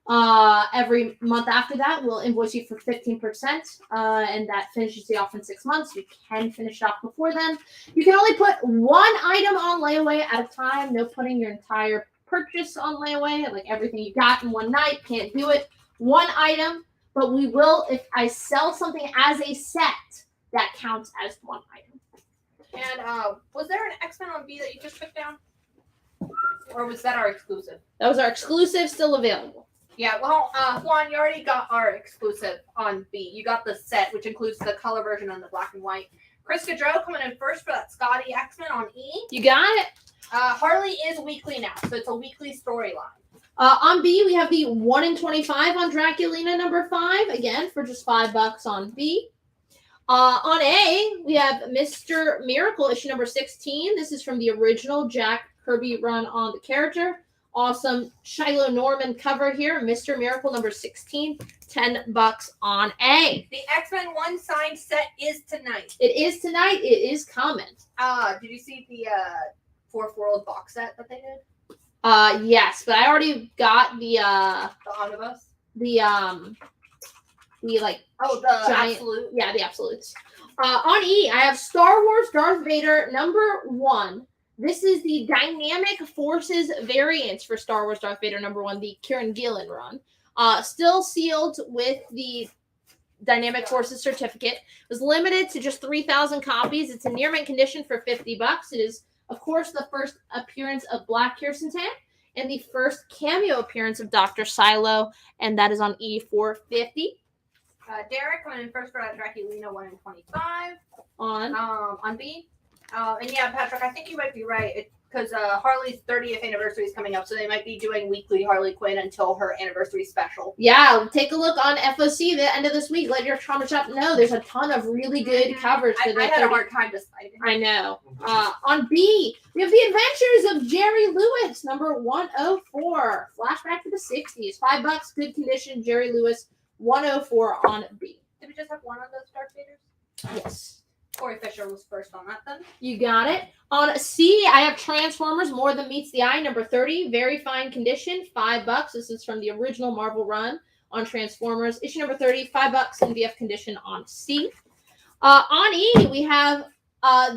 Every month after that, we'll invoice you for 15%, and that finishes the off in 6 months. You can finish it off before then. You can only put one item on layaway at a time. No putting your entire purchase on layaway, like everything you got in one night. Can't do it. One item, but we will, if I sell something as a set, that counts as one item. And was there an X-Men on B that you just took down? Or was that our exclusive? That was our exclusive, still available. Yeah, well, Juan, you already got our exclusive on B. You got the set, which includes the color version and the black and white. Chris Gaudreau coming in first for that Scotty X-Men on E. You got it. Harley is weekly now, so it's a weekly storyline. On B, we have the 1 in 25 on Draculina number 5, again, for just $5 on B. On A, we have Mr. Miracle, issue number 16. This is from the original Jack Kirby run on the character. Awesome Shiloh Norman cover here. Mr. Miracle number 16, $10 on A. The X-Men 1 signed set is tonight. It is tonight. It is coming. Did you see the Fourth World box set that they did? Yes, but I already got the omnibus. The like the giant, absolute. Yeah, the absolutes. On E, I have Star Wars Darth Vader number 1. This is the Dynamic Forces variants for Star Wars Darth Vader number 1, the Kieran Gillen run. Still sealed with the Dynamic Forces certificate. It was limited to just 3,000 copies. It's in near mint condition for $50. It is, of course, the first appearance of Black Kirsten Tan and the first cameo appearance of Dr. Silo, and that is on E for $50. Derek coming in first for Draculina 1 in 25. On B. And yeah, Patrick, I think you might be right because Harley's 30th anniversary is coming up, so they might be doing weekly Harley Quinn until her anniversary special. Yeah, take a look on FOC the end of this week. Let your comic shop know. There's a ton of really good covers for I had a hard time deciding. I know. On B, we have the Adventures of Jerry Lewis, number 104. Flashback to the 60s. $5, good condition. Jerry Lewis 104 on B. Did we just have one of those Darth Vaders? Yes. Corey Fisher was first on that then. You got it. On C, I have Transformers More Than Meets the Eye, number 30. Very fine condition, $5. This is from the original Marvel run on Transformers. Issue number 30, $5 in VF condition on C. On E, we have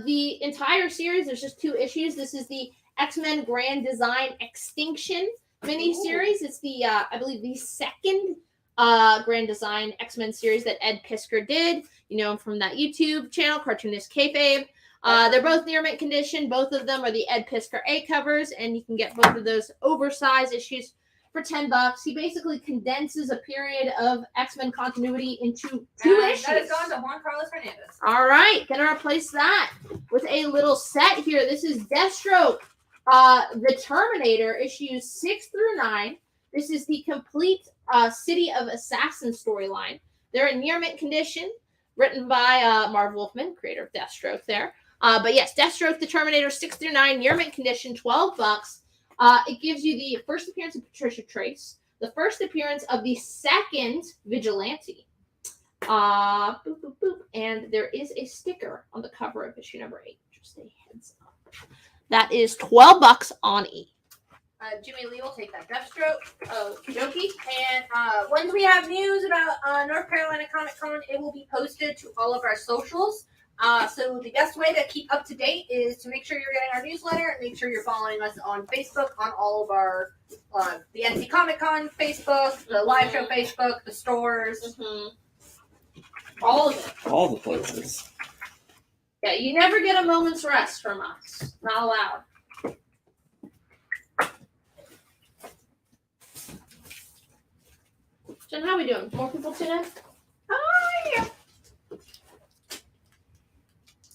the entire series. There's just 2 issues. This is the X-Men Grand Design Extinction mini-series. It's the, I believe, the second Grand Design X-Men series that Ed Piskor did. You know him from that YouTube channel, Cartoonist Kayfabe. They're both near mint condition. Both of them are the Ed Piskor A covers, and you can get both of those oversized issues for $10. He basically condenses a period of X-Men continuity into 2 issues. That has gone to Juan Carlos Hernandez. All right, gonna replace that with a little set here. This is Deathstroke, the Terminator, issues 6 through 9. This is the complete City of Assassins storyline. They're in near mint condition, written by Marv Wolfman, creator of Deathstroke there. But yes, Deathstroke, the Terminator, 6 through 9, near mint condition, $12. It gives you the first appearance of Patricia Trace, the first appearance of the second Vigilante. Boop, boop, boop. And there is a sticker on the cover of issue number 8. Just a heads up. That is $12 on E. Jimmy Lee will take that Deathstroke. Jokey. And once we have news about North Carolina Comic Con, it will be posted to all of our socials. So the best way to keep up to date is to make sure you're getting our newsletter and make sure you're following us on Facebook, on all of our, the NC Comic Con Facebook, the live show Facebook, the stores, all of it. All the places. Yeah, you never get a moment's rest from us. Not allowed. Jen, how are we doing? More people tune in? Oh, yeah.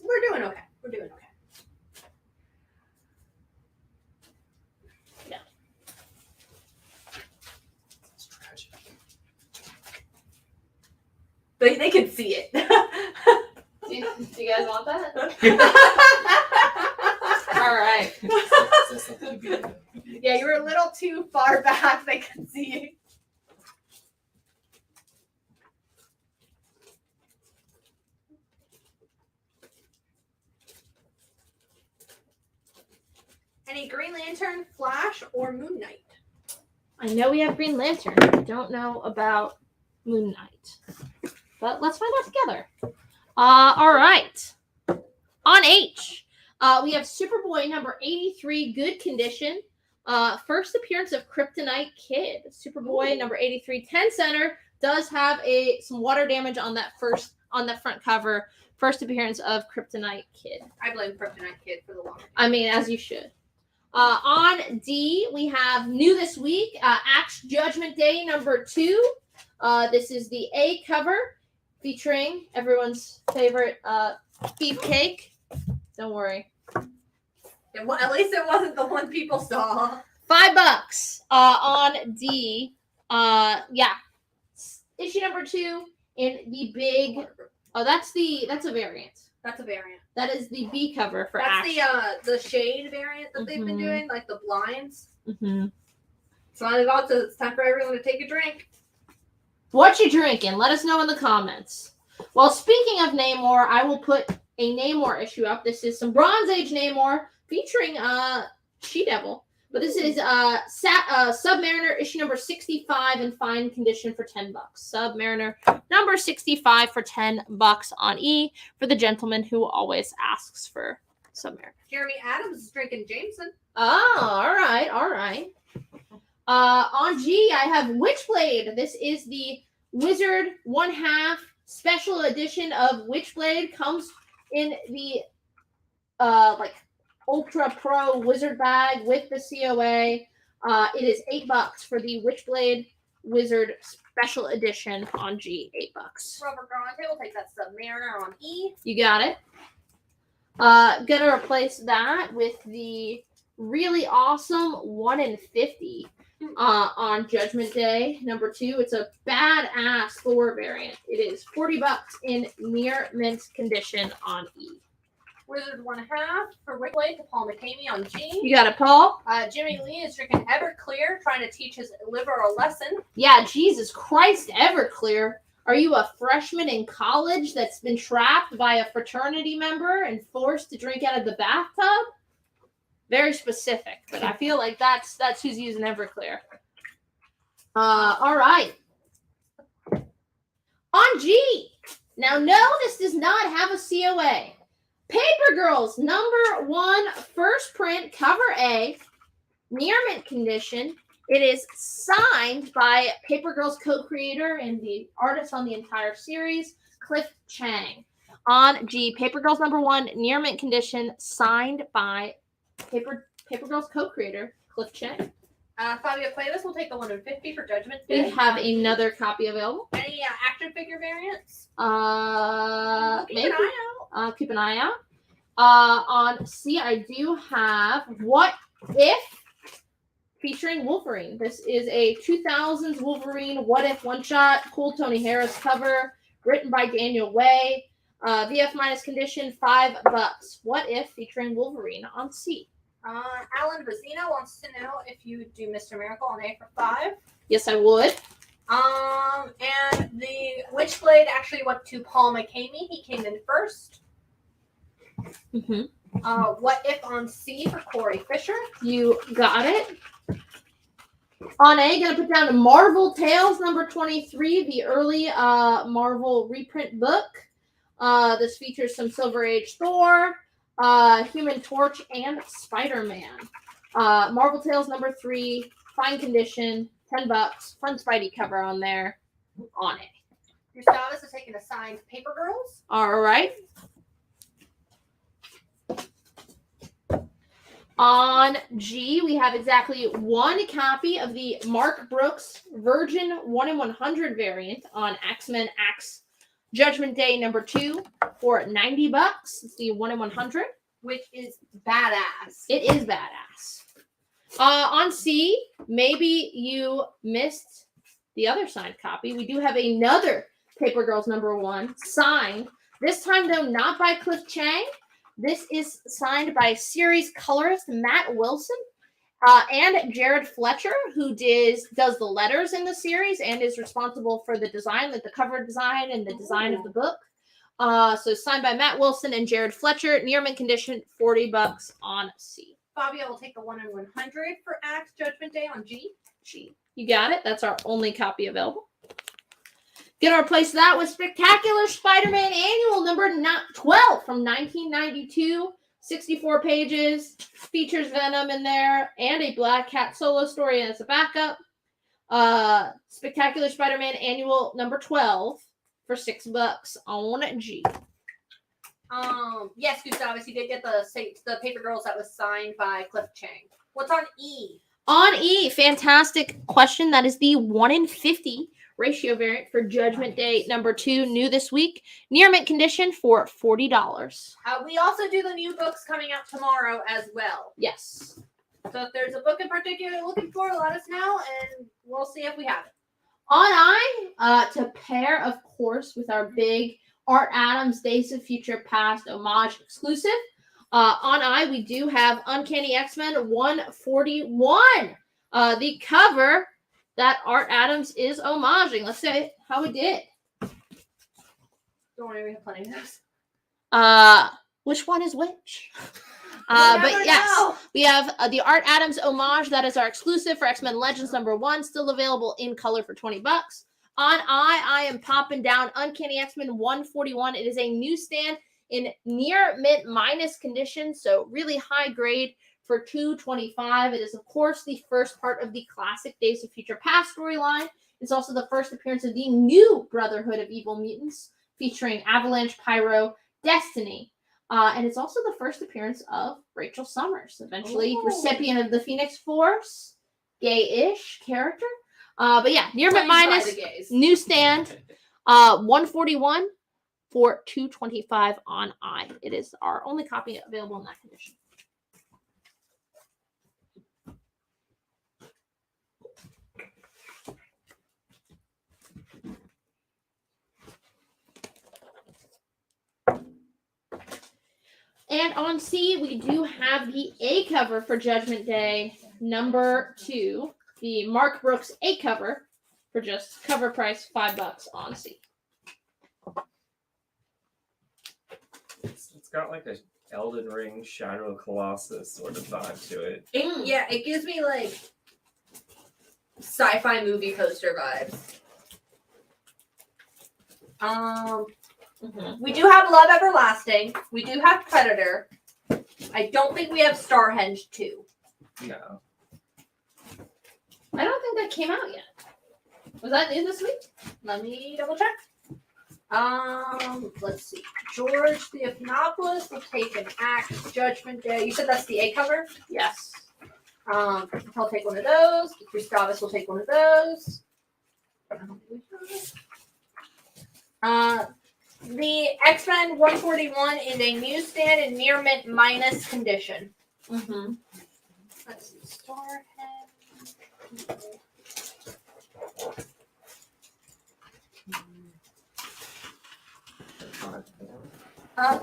We're doing okay. We're doing okay. Yeah. It's tragic. They can see it. Do you guys want that? All right. Yeah, you were a little too far back. They could see you. Any Green Lantern, Flash, or Moon Knight? I know we have Green Lantern. I don't know about Moon Knight. But let's find out together. All right. On H, we have Superboy number 83, good condition. First appearance of Kryptonite Kid. Superboy number 83, 10 center, does have some water damage on that front cover. First appearance of Kryptonite Kid. I blame Kryptonite Kid for the long. I mean, as you should. On D, we have new this week, Axe Judgment Day number 2. This is the A cover featuring everyone's favorite beefcake. Don't worry. At least it wasn't the one people saw. $5 on D. Yeah. Issue number 2 in the big. Oh, that's a variant. That's a variant. That is the B cover for That's Axe. the shade variant that they've been doing, like the blinds. Mm-hmm. So it's time for everyone to take a drink. What you drinking? Let us know in the comments. Well, speaking of Namor, I will put a Namor issue up. This is some Bronze Age Namor featuring She-Devil. But this is Submariner issue number 65 in fine condition for $10. Submariner number 65 for $10 on E for the gentleman who always asks for Submariner. Jeremy Adams is drinking Jameson. Oh, all right, all right. On G, I have Witchblade. This is the Wizard 1/2 special edition of Witchblade. Comes in the Ultra Pro Wizard bag with the COA. It is $8 for the Witchblade Wizard Special Edition on G. $8. Robert Garante will take that Submariner on E. You got it. Gonna replace that with the really awesome 1 in 50 on Judgment Day number 2. It's a badass Thor variant. It is $40 in near mint condition on E. Wizard 1/2 for Wicklade to Paul McCamey on G. You got it, Paul? Jimmy Lee is drinking Everclear, trying to teach his liver a lesson. Yeah, Jesus Christ, Everclear. Are you a freshman in college that's been trapped by a fraternity member and forced to drink out of the bathtub? Very specific, but I feel like that's who's using Everclear. All right. On G. Now, no, this does not have a COA. Paper Girls #1, first print, cover A, near mint condition. It is signed by Paper Girls co-creator and the artist on the entire series, Cliff Chang. On G, Paper Girls #1, near mint condition, signed by Paper Girls co-creator, Cliff Chang. Fabio Cuevas will take the 150 for Judgment We Day. have another copy available. Any action figure variants? Maybe. Keep an eye out. Keep an eye out. On C, I do have What If featuring Wolverine. This is a 2000s Wolverine What If one-shot. Cool Tony Harris cover. Written by Daniel Way. VF minus condition, $5. What If featuring Wolverine on C. Alan Vazino wants to know if you do Mr. Miracle on A for 5. Yes, I would. And the Witchblade actually went to Paul McCamey. He came in first. What If on C for Corey Fisher. You got it. On A, gonna put down Marvel Tales #23, the early Marvel reprint book. This features some Silver Age Thor, Human Torch, and Spider-Man. Marvel Tales #3, fine condition, $10. Fun Spidey cover on there. On A. Gustavus is taking a signed Paper Girls. All right. On G, we have exactly one copy of the Mark Brooks Virgin 1/100 variant on X-Men X Judgment Day #2 for $90. It's the 1/100, which is badass. It is badass. On C, maybe you missed the other signed copy. We do have another Paper Girls #1 signed. This time, though, not by Cliff Chang. This is signed by series colorist Matt Wilson and Jared Fletcher, who does the letters in the series and is responsible for the design, like the cover design and the design of the book. So signed by Matt Wilson and Jared Fletcher, near mint condition, $40 on C. Fabio will take the 1/100 for Axe Judgment Day on G. G. You got it. That's our only copy available. Gonna replace that with Spectacular Spider-Man Annual #12 from 1992. 64 pages. Features Venom in there and a Black Cat solo story as a backup. Spectacular Spider-Man Annual #12 for $6 on G. Yes, Gustavus, you did get the Paper Girls that was signed by Cliff Chang. What's on E? On E, fantastic question. That is the 1/50 ratio variant for Judgment Day #2, new this week. Near mint condition for $40. We also do the new books coming out tomorrow as well. Yes. So if there's a book in particular you're looking for, let us know, and we'll see if we have it. On I, to pair, of course, with our big Art Adams Days of Future Past homage exclusive. On I, we do have Uncanny X-Men 141. The cover that Art Adams is homaging. Let's say how we did. Don't worry, we have plenty of those. Which one is which? But yes, we have the Art Adams homage. That is our exclusive for X-Men Legends #1, still available in color for $20. On I am popping down Uncanny X-Men 141. It is a newsstand in near mint minus condition, so really high grade for $225. It is, of course, the first part of the classic Days of Future Past storyline. It's also the first appearance of the new Brotherhood of Evil Mutants, featuring Avalanche, Pyro, Destiny. And it's also the first appearance of Rachel Summers, eventually recipient of the Phoenix Force, gay-ish character. But yeah, near mint minus, newsstand, 141 for $225 on I. It is our only copy available in that condition. And on C, we do have the A cover for Judgment Day number 2. The Mark Brooks A cover for just cover price $5 on C. It's got like a Elden Ring Shadow of Colossus sort of vibe to it. Yeah, it gives me like sci-fi movie poster vibes. We do have Love Everlasting. We do have Predator. I don't think we have Starhenge 2. No. I don't think that came out yet. Was that in this week? Let me double check. Let's see. George Theophanopoulos will take an axe. Judgment Day. You said that's the A cover? Yes. I'll take one of those. Gustavus will take one of those. The X-Men 141 is a newsstand in near mint minus condition. Mm-hmm. Let's see. Starhead.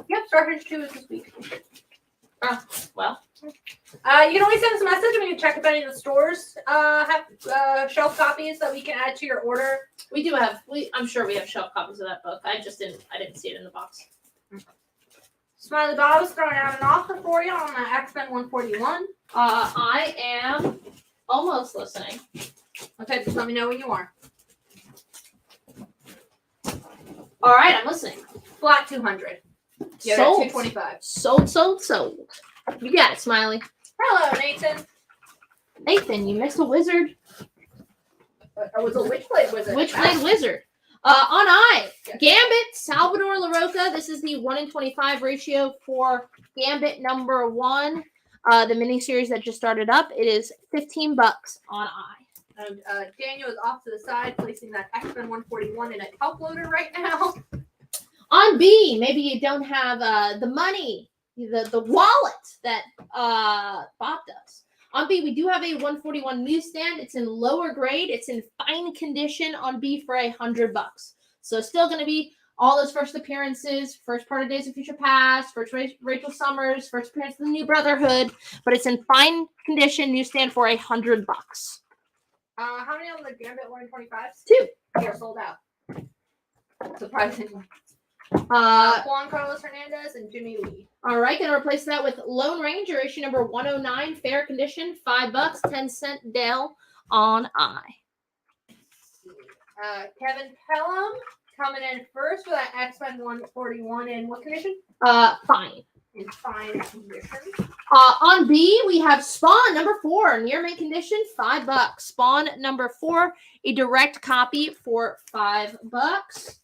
Yep, Starhenge 2 is this week. Well. You can always send us a message and we can check if any of the stores have shelf copies that we can add to your order. We do have. I'm sure we have shelf copies of that book. I didn't see it in the box. Smiley Bob is throwing out an offer for you on the X-Men 141. I am almost listening. Okay, just let me know when you are. All right, I'm listening. Flat 200. Yeah, Sold. 225. Sold. You got it, Smiley. Hello, Nathan. Nathan, you missed a wizard. I was a Witchblade Wizard. Witchblade Wizard. On I, Gambit, Salvador LaRocca. This is the 1-in-25 ratio for Gambit number 1. The miniseries that just started up. It is $15 on I. And Daniel is off to the side, placing that X-Men 141 in a top loader right now. On B, maybe you don't have the money, the wallet that Bob does. On B, we do have a 141 newsstand. It's in lower grade. It's in fine condition on B for $100. So still going to be all those first appearances, first part of Days of Future Past, first Rachel Summers, first appearance of the New Brotherhood, but it's in fine condition newsstand for $100. How many on the Gambit 125s? 2. They are sold out. Surprisingly. Juan Carlos Hernandez and Jimmy Lee. All right, going to replace that with Lone Ranger, issue number 109, fair condition, $5, 10-cent Dale on I. Kevin Pelham coming in first for that X-Men 141 in what condition? Fine. In fine condition. On B, we have Spawn number 4, near mint condition, $5. Spawn number 4, a direct copy for $5.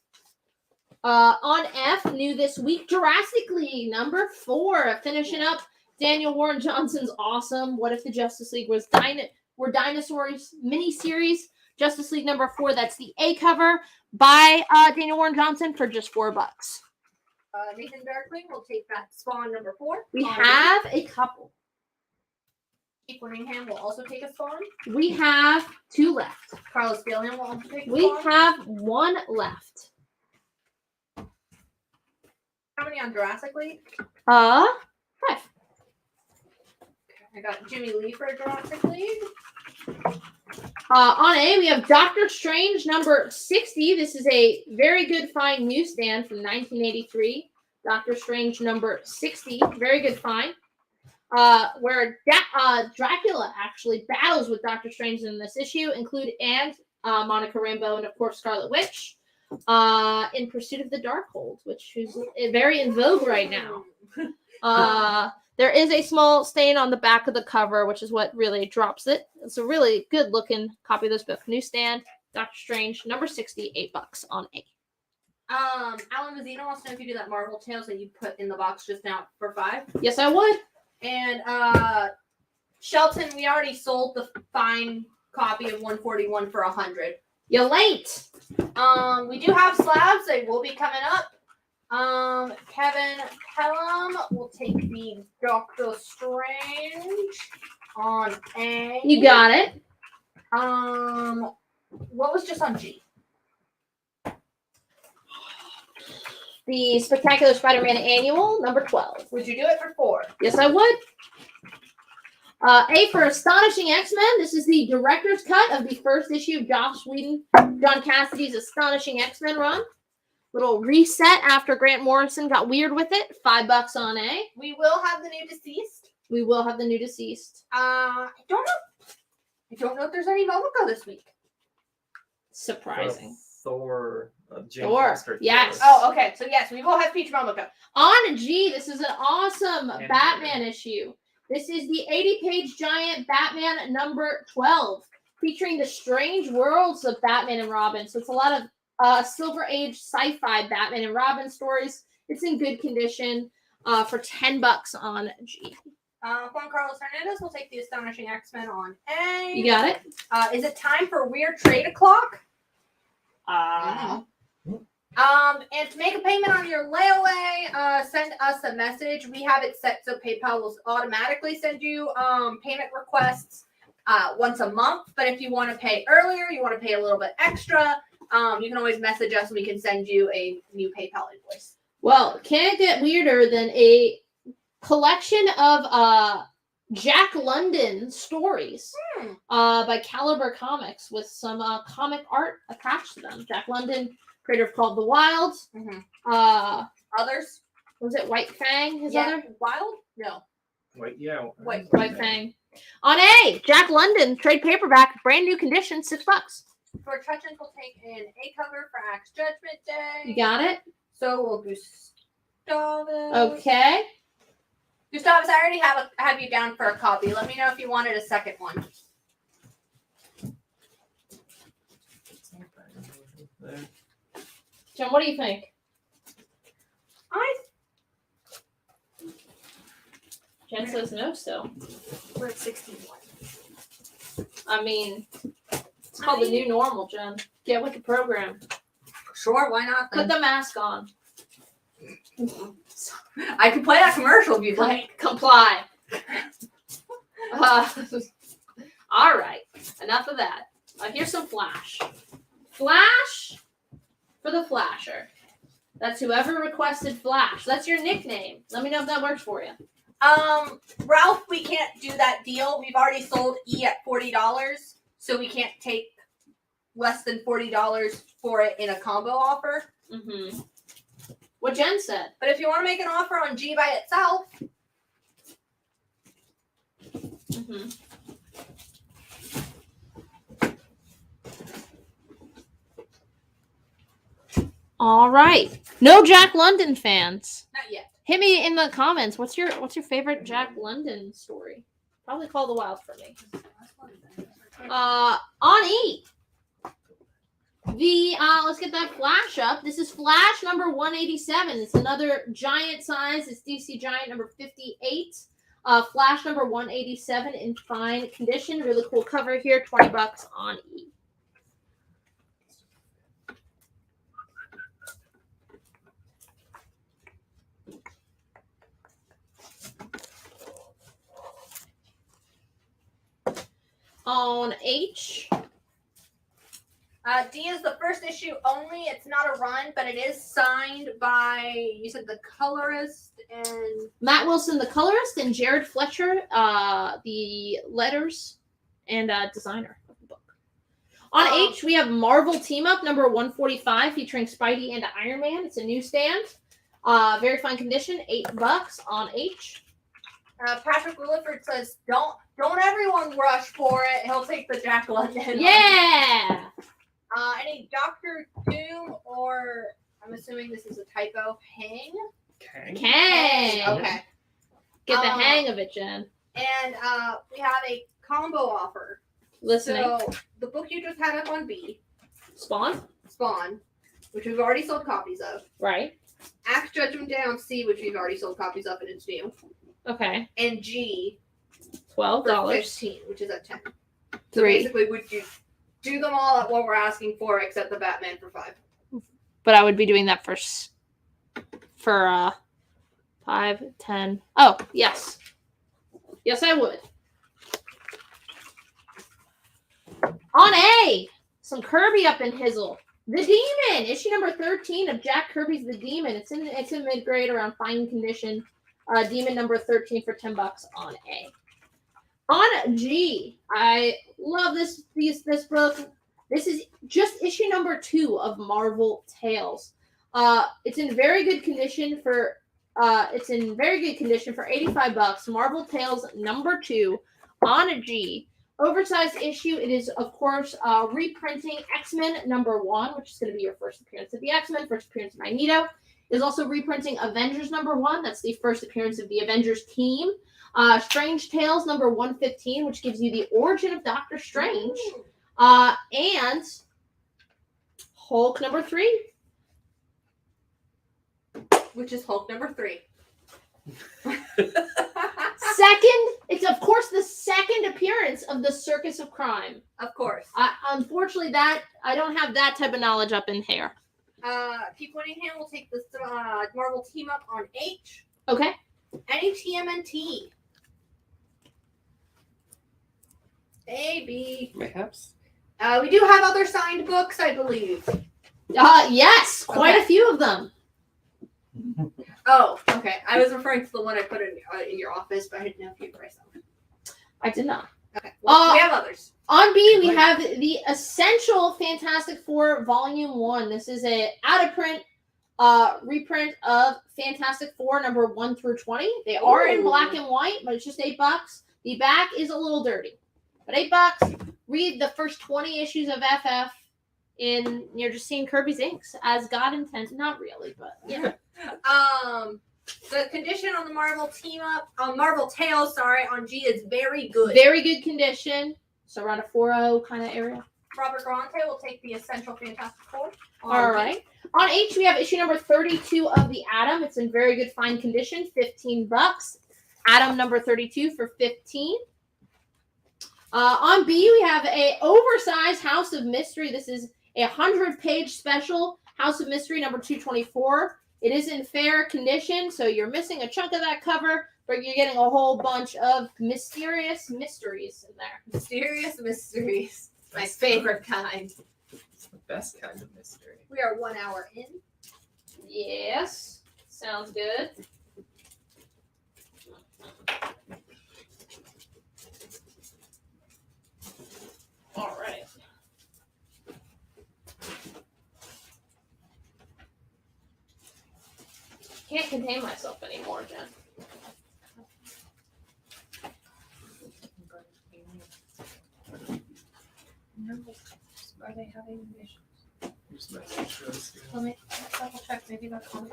On F, new this week, Jurassic League number 4, finishing up Daniel Warren Johnson's awesome What If the Justice League were Dinosaurs miniseries. Justice League number 4, that's the A cover by Daniel Warren Johnson for just $4. Nathan Berkling will take that Spawn number 4. We have a couple. Keith Winningham will also take a Spawn. We have 2 left. Carlos Gilliam will also take a We Spawn. have 1 left. How many on Jurassic League? 5. I got Jimmy Lee for Jurassic League. On A, we have Doctor Strange number 60. This is a very good find newsstand from 1983. Doctor Strange number 60. Very good find. Where Dracula actually battles with Doctor Strange in this issue, include Monica Rambeau and, of course, Scarlet Witch in Pursuit of the Darkhold, which is very in vogue right now. There is a small stain on the back of the cover, which is what really drops it. It's a really good looking copy of this book. Newsstand, Doctor Strange, number 60, $8 on A. Alan Mazzino wants to know if you do that Marvel Tales that you put in the box just now for $5. Yes, I would. And Shelton, we already sold the fine copy of 141 for $100. You're late. We do have slabs. They will be coming up. Kevin Pelham will take the Doctor Strange on A. You got it. What was just on G? the Spectacular Spider-Man Annual, number 12. Would you do it for 4? Yes, I would. A for Astonishing X-Men. This is the director's cut of the first issue of Joss Whedon, John Cassidy's Astonishing X-Men run. Little reset after Grant Morrison got weird with it. $5 on A. We will have the new Deceased. We will have the new Deceased. I don't know if there's any Momoko this week. Surprising. Thor. Jane Thor. Foster Yes. Thor. Oh, okay. So yes, we will have Peach Momoko. On G, this is an awesome Batman issue. This is the 80-page giant Batman number 12, featuring the strange worlds of Batman and Robin. So it's a lot of Silver Age sci-fi Batman and Robin stories. It's in good condition for $10 on G. Juan Carlos Hernandez will take the Astonishing X-Men on A. You got it? Is it time for Weird Trade O'Clock? And to make a payment on your layaway, send us a message. We have it set so PayPal will automatically send you payment requests once a month. But if you want to pay earlier, you want to pay a little bit extra, you can always message us and we can send you a new PayPal invoice. Well, can't get weirder than a collection of Jack London stories by Caliber Comics with some comic art attached to them. Jack London, creator of Called the Wild. Others? Was it White Fang? His Yeah, other? Wild? No. Wait, yeah. White Fang. On A, Jack London, trade paperback, brand new condition, $6. For Trutchins, we'll take an A cover for Axe Judgment Day. You got it? So we'll Gustavus. Okay. Gustavus, I already have you down for a copy. Let me know if you wanted a second one. Jen, what do you think? Jen says no still. We're at 61. I mean, it's called the new normal, Jen. Get with the program. Sure, why not then? Put the mask on. I can play that commercial if you'd like. Comply. All right. Enough of that. Here's some Flash. Flash for the Flasher. That's whoever requested Flash. That's your nickname. Let me know if that works for you. Ralph, we can't do that deal. We've already sold E at $40, so we can't take less than $40 for it in a combo offer. Mm-hmm. What Jen said. But if you want to make an offer on G by itself, mm-hmm. All right. No Jack London fans. not yet. Hit me in the comments. What's your favorite Jack London story? Probably Call the Wild for me. On E. Let's get that Flash up. This is Flash number 187. It's another giant size. It's DC Giant number 58. Flash number 187 in fine condition. Really cool cover here. $20 on E. On H. D is the first issue only. It's not a run, but it is signed by, you said the colorist and... Matt Wilson, the colorist, and Jared Fletcher, the letters and designer of the book. On H, we have Marvel Team Up number 145 featuring Spidey and Iron Man. It's a newsstand. Very fine condition, $8 on H. Patrick Williford says, don't everyone rush for it. He'll take the Jack London. Yeah! Any Doctor Doom or, I'm assuming this is a typo, Hang? Kang. Okay. Get the hang of it, Jen. And we have a combo offer. Listening. So the book you just had up on B. Spawn, which we've already sold copies of. right? Axe Judgment Day on C, which we've already sold copies of and it's new. Okay. And G, $12. for 15, which is at 10. So 3. basically, would you do them all at what we're asking for, except the Batman for 5? But I would be doing that for 5, 10. Oh, yes. Yes, I would. On A, some Kirby up in Hizzle. The Demon, issue number 13 of Jack Kirby's The Demon. It's in mid-grade, around fine condition. Demon number 13 for $10 on A. On G, I love this book. This is just issue number 2 of Marvel Tales. It's in very good condition for $85. Marvel Tales number 2 on a G. Oversized issue. It is, of course, reprinting X-Men number 1, which is going to be your first appearance of the X-Men, first appearance of Magneto. It is also reprinting Avengers number 1. That's the first appearance of the Avengers team. Strange Tales number 115, which gives you the origin of Doctor Strange. And Hulk number 3. Which is Hulk number 3. It's of course the second appearance of the Circus of Crime. Of course. Unfortunately, that I don't have that type of knowledge up in here. Pete Whittingham will take the Marvel team up on H. Okay. Any TMNT. A, B. Perhaps. We do have other signed books, I believe. Yes, quite a few of them. Oh, okay. I was referring to the one I put in your office, but I didn't know if you priced them. I did not. Okay. Well, we have others. On B, we have the Essential Fantastic Four Volume 1. This is a out-of-print reprint of Fantastic Four number 1 through 20. They are in black and white, but it's just $8. The back is a little dirty. But $8. Read the first 20 issues of FF in you're just seeing Kirby's inks as God intended. Not really, but yeah. The condition on the Marvel team up on Marvel Tales, on G is very good. Very good condition. So around a 4.0 kind of area. Robert Grante will take the Essential Fantastic Four. All right. On H, we have issue number 32 of the Atom. It's in very good fine condition, $15. Atom number 32 for $15. On B, we have a oversized House of Mystery. This is a 100-page special House of Mystery number 224. It is in fair condition, so you're missing a chunk of that cover, but you're getting a whole bunch of mysterious mysteries in there. Mysterious mysteries. My favorite kind. It's the best kind of mystery. We are 1 hour in. Yes. Sounds good. All right. Can't contain myself anymore, Jen. No. Are they having issues? Just message those. Let me double check. Maybe that's on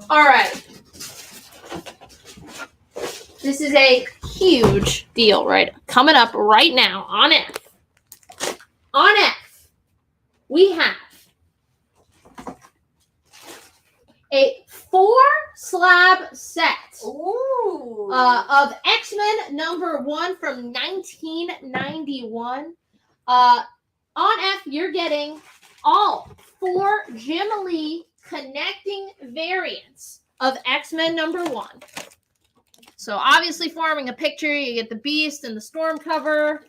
All right. This is a huge deal, right? Coming up right now on F. On F, we have a 4-slab set of X-Men number 1 from 1991. On F, you're getting all 4 Jim Lee connecting variants of X-Men number 1. So obviously forming a picture, you get the Beast and the Storm cover,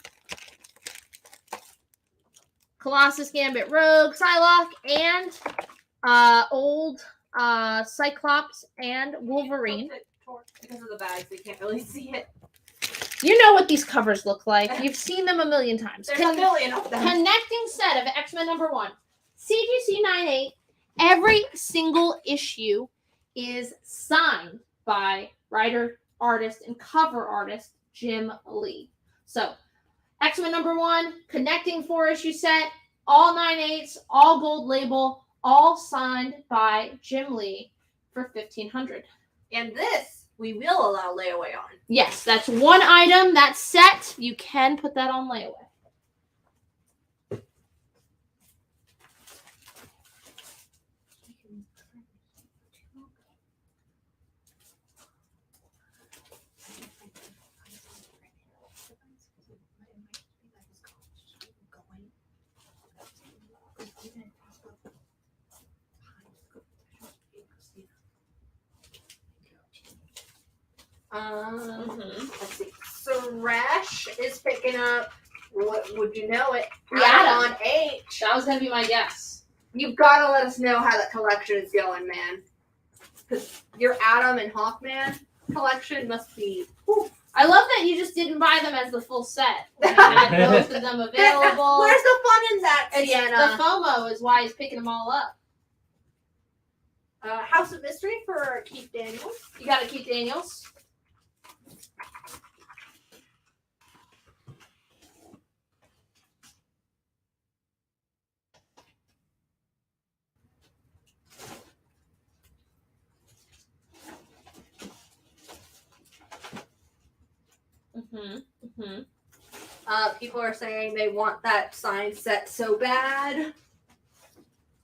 Colossus, Gambit, Rogue, Psylocke, and old Cyclops and Wolverine. Because of the bags, they can't really see it. You know what these covers look like. You've seen them a million times. There's a million of them. Connecting set of X-Men number 1. CGC 98. Every single issue is signed by writer, artist, and cover artist Jim Lee. So, X-Men number 1, connecting 4-issue set, all 9/8, all gold label, all signed by Jim Lee for $1,500. And this we will allow layaway on. Yes, that's one item. That set, you can put that on layaway. Let's see. Suresh is picking up Would you know it? The Atom. On H. That was gonna be my guess. You've got to let us know how that collection is going, man. Because your Atom and Hawkman collection must be. Whew. I love that you just didn't buy them as the full set. You had both of them available. Where's the fun in that, It's Sienna? the FOMO is why he's picking them all up. House of Mystery for Keith Daniels. You got to keep Daniels. People are saying they want that sign set so bad.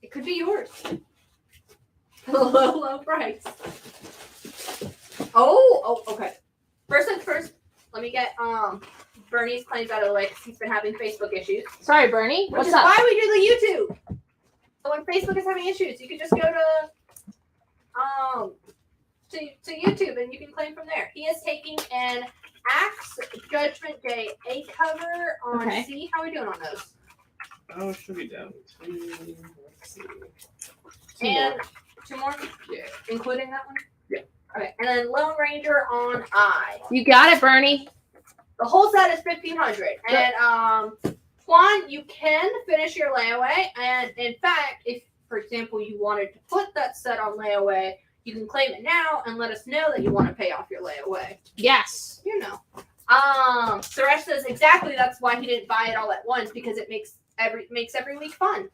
It could be yours. Low price. Oh, okay. First things first, let me get Bernie's claims out of the way because he's been having Facebook issues. Sorry, Bernie. Which What's is up? why we do the YouTube. So when Facebook is having issues, you can just go to YouTube and you can claim from there. He is taking an Axe Judgment Day A cover on C. How are we doing on those? Oh, should be down to, let's see. And two more? Yeah. Including that one? Yeah. Okay. And then Lone Ranger on I. You got it, Bernie. The whole set is $1,500. And Juan, you can finish your layaway. And in fact, if, for example, you wanted to put that set on layaway, you can claim it now and let us know that you want to pay off your layaway. Yes. You know. Suresh says exactly that's why he didn't buy it all at once, because it makes every week fun.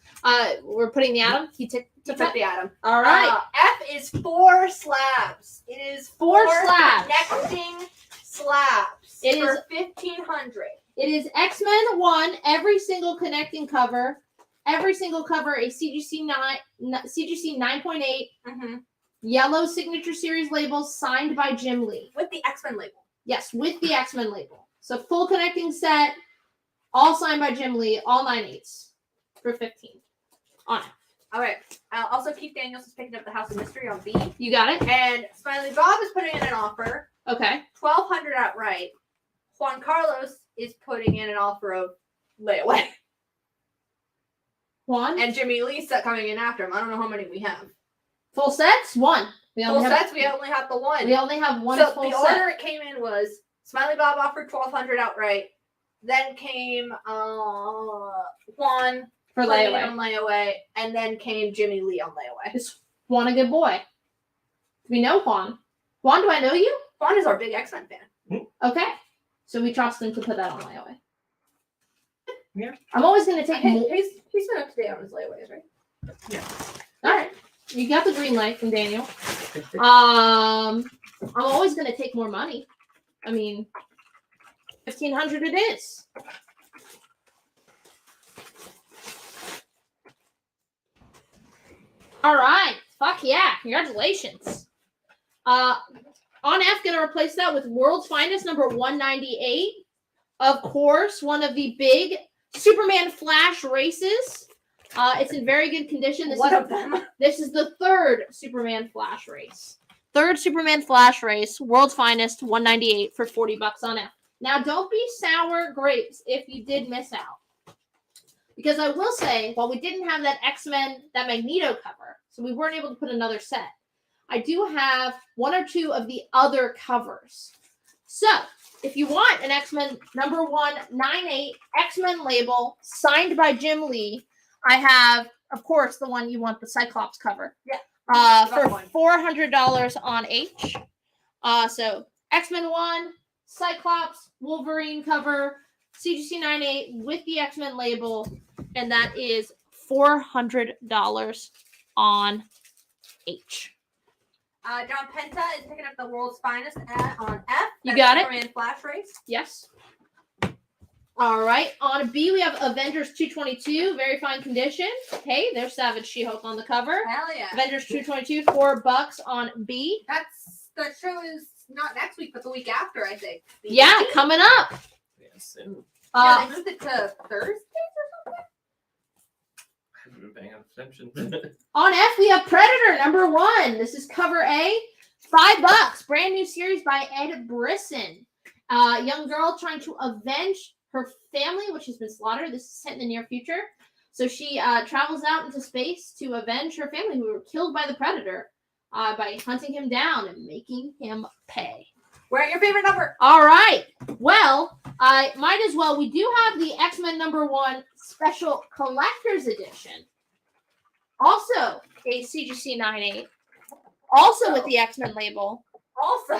We're putting the Atom. He took the Atom. All right. F is 4 slabs. It is 4 slabs. Connecting slabs. It for is $1,500. It is X-Men 1, every single connecting cover, every single cover, a CGC 9.8, yellow signature series labels signed by Jim Lee. With the X-Men label. Yes, with the X-Men label. So full connecting set, all signed by Jim Lee, all 9/8 for $15 on it. All right. Also, Keith Daniels is picking up the House of Mystery on B. You got it. And Smiley Bob is putting in an offer. Okay. $1,200 outright. Juan Carlos is putting in an offer of layaway. One. And Jimmy Lee's coming in after him. I don't know how many we have. Full sets? One. We Full sets? We only have the one. We only have one so full the set. order it came in was Smiley Bob offered $1,200 outright. Then came Juan for layaway. On layaway, and then came Jimmy Lee on layaway. Is Juan a good boy? We know Juan. Juan, do I know you? Juan is our big X-Men fan. Okay. So we trust him to put that on layaway. Yeah. I'm always going to take more. He's been up to date on his layaways, right? Yeah. All right. You got the green light from Daniel. I'm always going to take more money. I mean, $1,500 it is. All right. Fuck yeah. Congratulations. On F, going to replace that with World's Finest number 198. Of course, one of the big Superman Flash races. It's in very good condition. This is the third Superman Flash race. Third Superman Flash race, World's Finest, 198 for $40 on F. Now, don't be sour grapes if you did miss out. Because I will say, while we didn't have that X-Men, that Magneto cover, so we weren't able to put another set, I do have one or two of the other covers. So, if you want an X-Men number 198 X-Men label signed by Jim Lee, I have, of course, the one you want, the Cyclops cover. Yeah. For $400 on H. So X-Men 1, Cyclops, Wolverine cover, CGC 98 with the X-Men label, and that is $400 on H. John Penta is picking up the World's Finest on F. You got it? Superman Flash race. Yes. All right. On B, we have Avengers 222. Very fine condition. Hey, there's Savage She-Hulk on the cover. Hell yeah. Avengers 222, $4 on B. The show is not next week, but the week after, I think. Yeah, coming up. Yeah, soon. Yeah, they moved it to Thursdays or something? I haven't been paying attention. On F, we have Predator number 1. This is cover A. $5. Brand new series by Ed Brisson. Young girl trying to avenge her family, which has been slaughtered. This is set in the near future. So she travels out into space to avenge her family who were killed by the Predator by hunting him down and making him pay. We're at your favorite number. All right. Well, I might as well. We do have the X-Men #1 Special Collector's Edition. Also a CGC 98. Also with the X-Men label.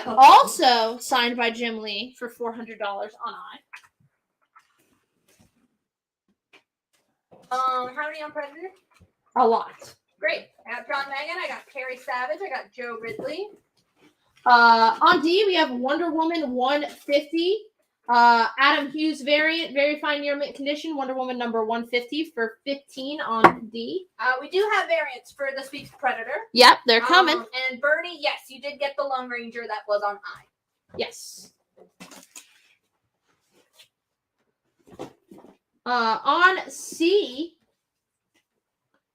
Also signed by Jim Lee for $400 on How many on Predator? a lot. Great. I got John Megan. I got Carrie Savage. I got Joe Ridley. On D, we have Wonder Woman 150. Adam Hughes variant, very fine near mint condition. Wonder Woman number 150 for $15 on D. We do have variants for this week's Predator. Yep, they're coming. And Bernie, yes, you did get the Lone Ranger that was on I. Yes. On C,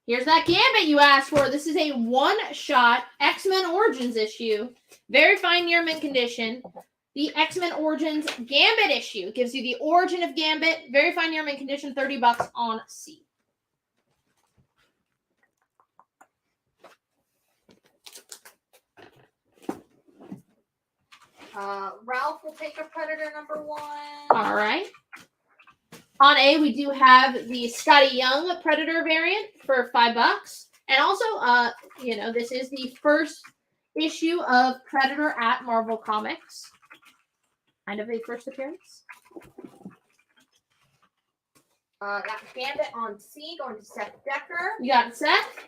here's that Gambit you asked for. This is a one-shot X-Men Origins issue. Very fine near mint condition. The X-Men Origins Gambit issue gives you the origin of Gambit. Very fine near mint condition, $30 on C. Ralph will take a Predator #1. All right. On A, we do have the Scotty Young Predator variant for $5. And also, this is the first issue of Predator at Marvel Comics. Kind of a first appearance. Got Gambit on C, going to Seth Decker. You got it, Seth?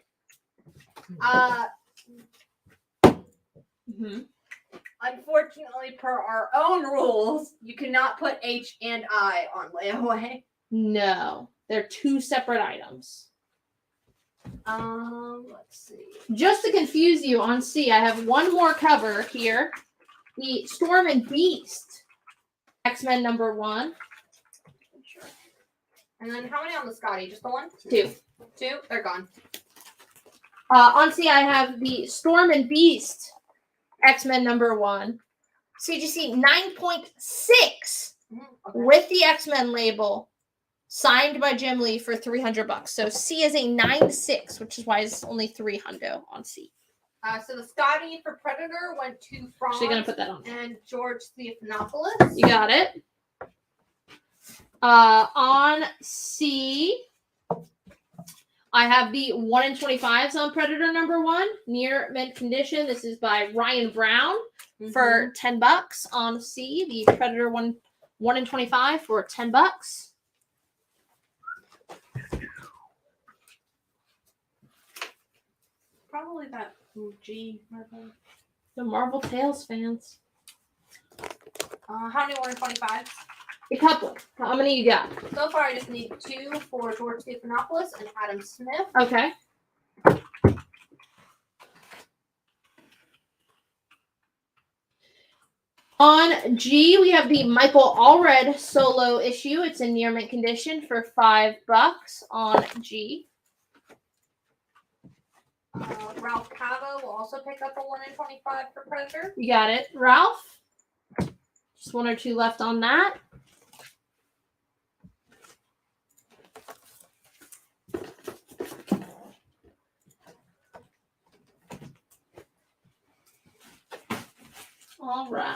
Unfortunately, per our own rules, you cannot put H and I on layaway. No, they're two separate items. Let's see. Just to confuse you, on C, I have one more cover here. The Storm and Beast X-Men #1. And then how many on the Scotty? Just the one? Two. Two? They're gone. On C, I have the Storm and Beast X-Men #1. CGC 9.6 with the X-Men label, signed by Jim Lee for $300. So C is a 9.6, which is why it's only $300 on C. So the Scotty for Predator went to Franz. Actually, gonna put that on. And George Stephanopoulos. You got it. On C, I have the 1 in 25s on Predator #1, near mint condition. This is by Ryan Brown for $10 on C. The Predator 1 in 25 for $10. Probably that G. The Marvel Tales fans. How many 1 in 25s? A couple. How many you got? So far, I just need 2 for George Stephanopoulos and Adam Smith. Okay. On G, we have the Michael Allred solo issue. It's in near mint condition for $5 on G. Ralph Cavo will also pick up a 1 in 25 for Predator. You got it. Ralph? Just 1 or 2 left on that. All right.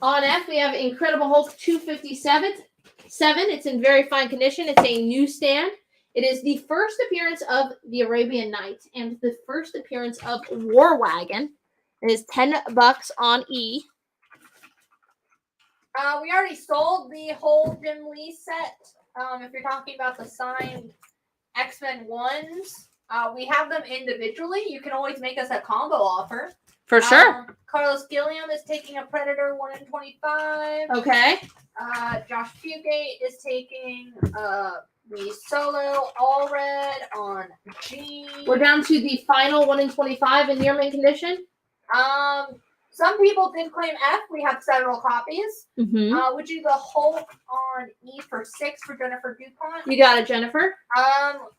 On F, we have Incredible Hulk 257. It's in very fine condition. It's a newsstand. It is the first appearance of the Arabian Night and the first appearance of War Wagon. It is $10 on E. We already sold the whole Jim Lee set. If you're talking about the signed X-Men 1s, we have them individually. You can always make us a combo offer. For sure. Carlos Gilliam is taking a Predator 1 in 25. Okay. Josh Fugate is taking the solo all red on G. We're down to the final 1 in 25 in near mint condition. Some people did claim F. We have several copies. Mm-hmm. Would you go Hulk on E for 6 for Jennifer DuPont? You got it, Jennifer.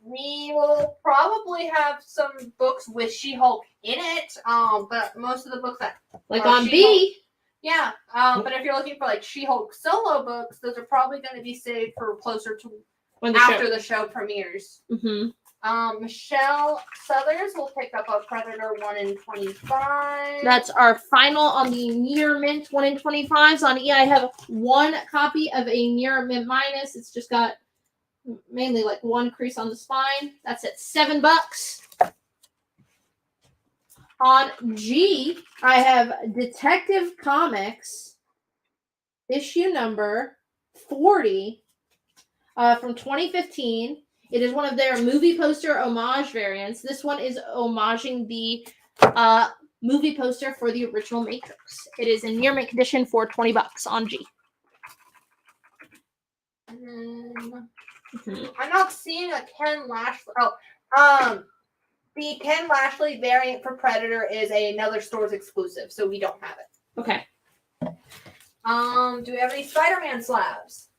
We will probably have some books with She-Hulk in it. But most of the books that on B. Yeah, but if you're looking for like She-Hulk solo books, those are probably going to be saved for closer to after the show premieres. Mm-hmm. Michelle Southers will pick up a Predator 1 in 25. That's our final on the Near Mint 1 in 25s. On E, I have one copy of a Near Mint minus. It's just got mainly like one crease on the spine. That's at $7. On G, I have Detective Comics issue number 40 from 2015. It is one of their movie poster homage variants. This one is homaging the movie poster for the original Matrix. It is in near mint condition for $20 on G. I'm not seeing a Ken Lashley. The Ken Lashley variant for Predator is another store's exclusive, so we don't have it. Okay. Do we have any Spider-Man slabs?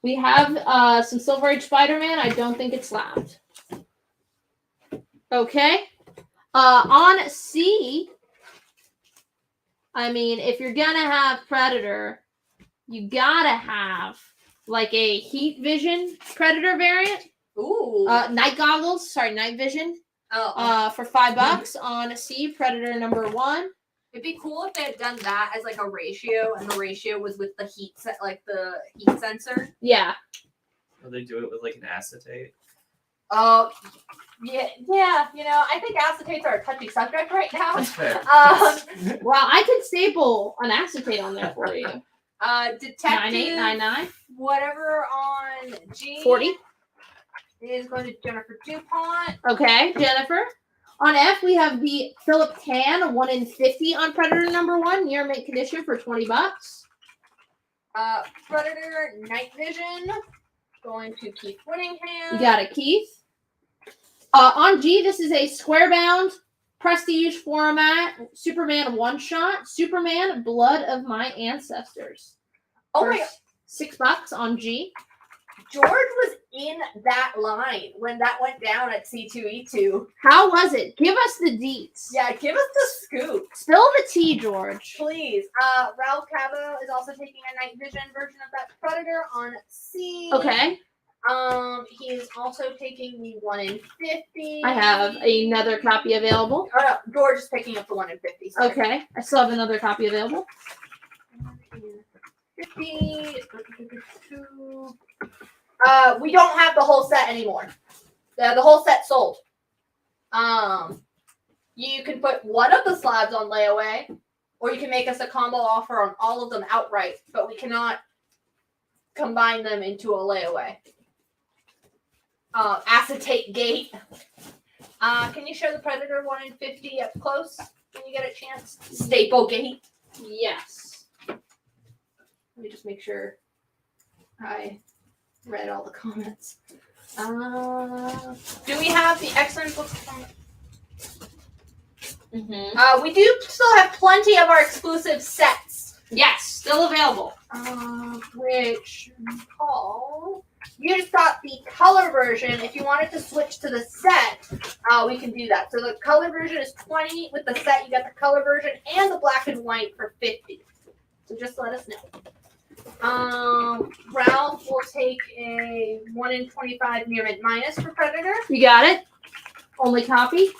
We have some Silver Age Spider-Man. I don't think it's slabbed. Okay. On C, I mean, if you're going to have Predator, you got to have like a Heat Vision Predator variant. Ooh. Night goggles. Sorry, night vision. For $5 on C, Predator number 1. It'd be cool if they had done that as like a ratio, and the ratio was with the heat set, like the heat sensor. Yeah. Or they do it with like an acetate. Oh, yeah. You know, I think acetates are a touchy subject right now. That's fair. Well, I could staple an acetate on there for you. Detective 9899. whatever on G 40 is going to Jennifer DuPont. Okay, Jennifer. On F, we have the Philip Tan 1 in 50 on Predator number 1, near mint condition for $20. Predator Night Vision going to Keith Whittingham. You got it, Keith. On G, this is a square bound prestige format Superman one shot. Superman Blood of My Ancestors. Oh my God. $6 on G. George was in that line when that went down at C2E2. How was it? Give us the deets. Yeah, give us the scoop. Spill the tea, George. Please. Ralph Cabo is also taking a night vision version of that Predator on C. Okay. He is also taking the 1 in 50. I have another copy available. Oh, no, George is picking up the 1 in 50. Sorry. Okay. I still have another copy available. 50. We don't have the whole set anymore. The whole set sold. You can put one of the slabs on layaway, or you can make us a combo offer on all of them outright, but we cannot combine them into a layaway. Acetate gate. Can you show the Predator 1 in 50 up close when you get a chance? Staple gate. Yes. Let me just make sure I read all the comments. Do we have the X-Men books from? We do still have plenty of our exclusive sets. Yes, still available. Which, Paul, you just got the color version. If you wanted to switch to the set, we can do that. So the color version is 20. With the set, you got the color version and the black and white for 50. So just let us know. Ralph will take a 1 in 25 near mint minus for Predator. You got it. Only copy.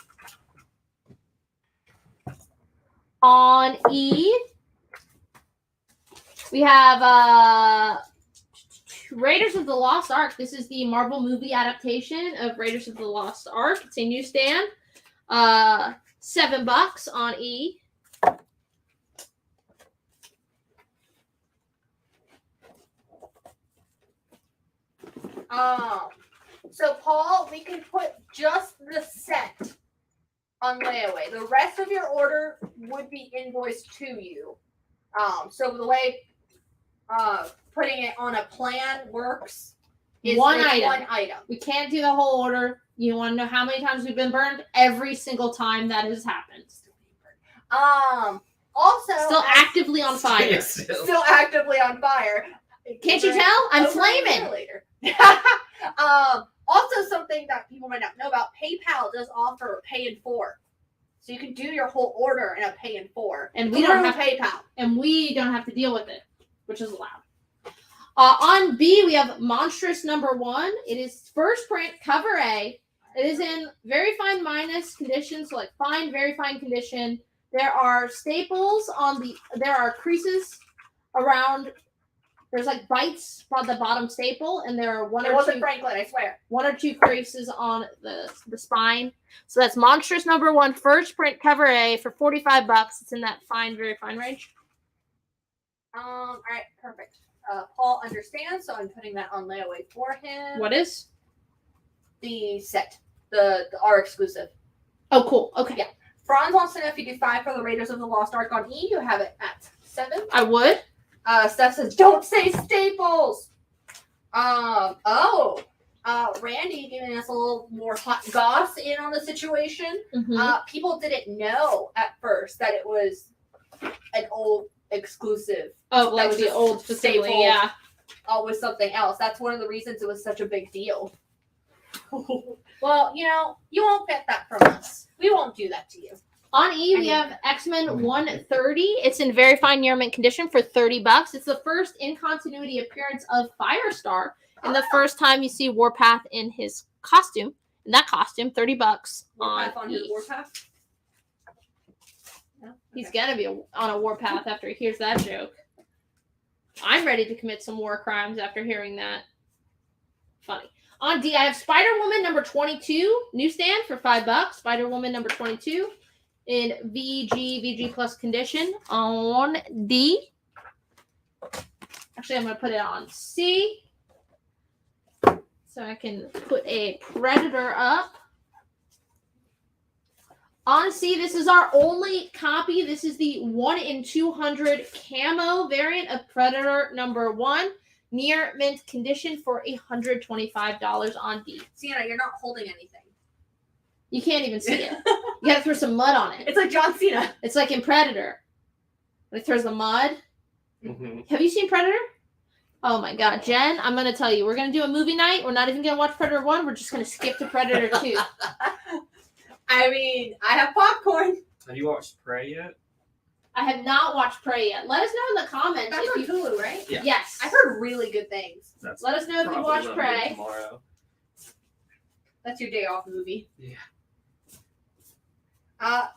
On E, we have Raiders of the Lost Ark. This is the Marvel movie adaptation of Raiders of the Lost Ark. It's a newsstand. $7 on E. So Paul, we can put just the set on layaway. The rest of your order would be invoiced to you. So the way putting it on a plan works is one item. item. We can't do the whole order. You want to know how many times we've been burned? Every single time that has happened. Also still actively on fire. Still actively on fire. Can't you tell? I'm flaming. Later. Also, something that people might not know about, PayPal does offer pay in 4. So you can do your whole order in a pay in 4. And we don't have PayPal. And we don't have to deal with it, which is allowed. On B, we have Monstrous #1. It is first print, cover A. It is in very fine minus condition, so like fine, very fine condition. There are staples there are creases around. There's like bites on the bottom staple, and there are It wasn't Franklin, I swear. 1 or 2 creases on the spine. So that's Monstrous #1, first print, cover A for $45. It's in that fine, very fine range. All right, perfect. Paul understands, so I'm putting that on layaway for him. What is? The set, the R exclusive. Oh, cool. Okay. Yeah. Franz wants to know if you do 5 for the Raiders of the Lost Ark on E. You have it at 7. I would. Steph says, "Don't say staples." Randy giving us a little more hot goss in on the situation. Mhm. People didn't know at first that it was an old exclusive. Oh, That like was the just old facility, stapled, yeah. With something else. That's one of the reasons it was such a big deal. Well, you won't get that from us. We won't do that to you. On E, we have X-Men 130. It's in very fine near mint condition for $30. It's the first in continuity appearance of Firestar, and the first time you see Warpath in his costume. In that costume, $30 Warpath on his E. Warpath? No? He's gonna be on a warpath after he hears that joke. I'm ready to commit some war crimes after hearing that. Funny. On D, I have Spider-Woman #22, newsstand for $5. Spider-Woman #22 in VG plus condition on D. Actually, I'm going to put it on C. So I can put a Predator up. On C, this is our only copy. This is the 1 in 200 camo variant of Predator #1. Near mint condition for $125 on D. Sienna, you're not holding anything. You can't even see it. You gotta throw some mud on it. It's like John Cena. It's like in Predator. When he throws the mud. Mm-hmm. Have you seen Predator? Oh my god, Jen, I'm gonna tell you, we're gonna do a movie night. We're not even gonna watch Predator 1, we're just gonna skip to Predator 2. I mean, I have popcorn. Have you watched Prey yet? I have not watched Prey yet. Let us know in the comments That's on if you Hulu, right? Yeah. Yes. I've heard really good things. That's Let us know if you probably watch what I'm doing Prey. tomorrow. That's your day off movie. Yeah.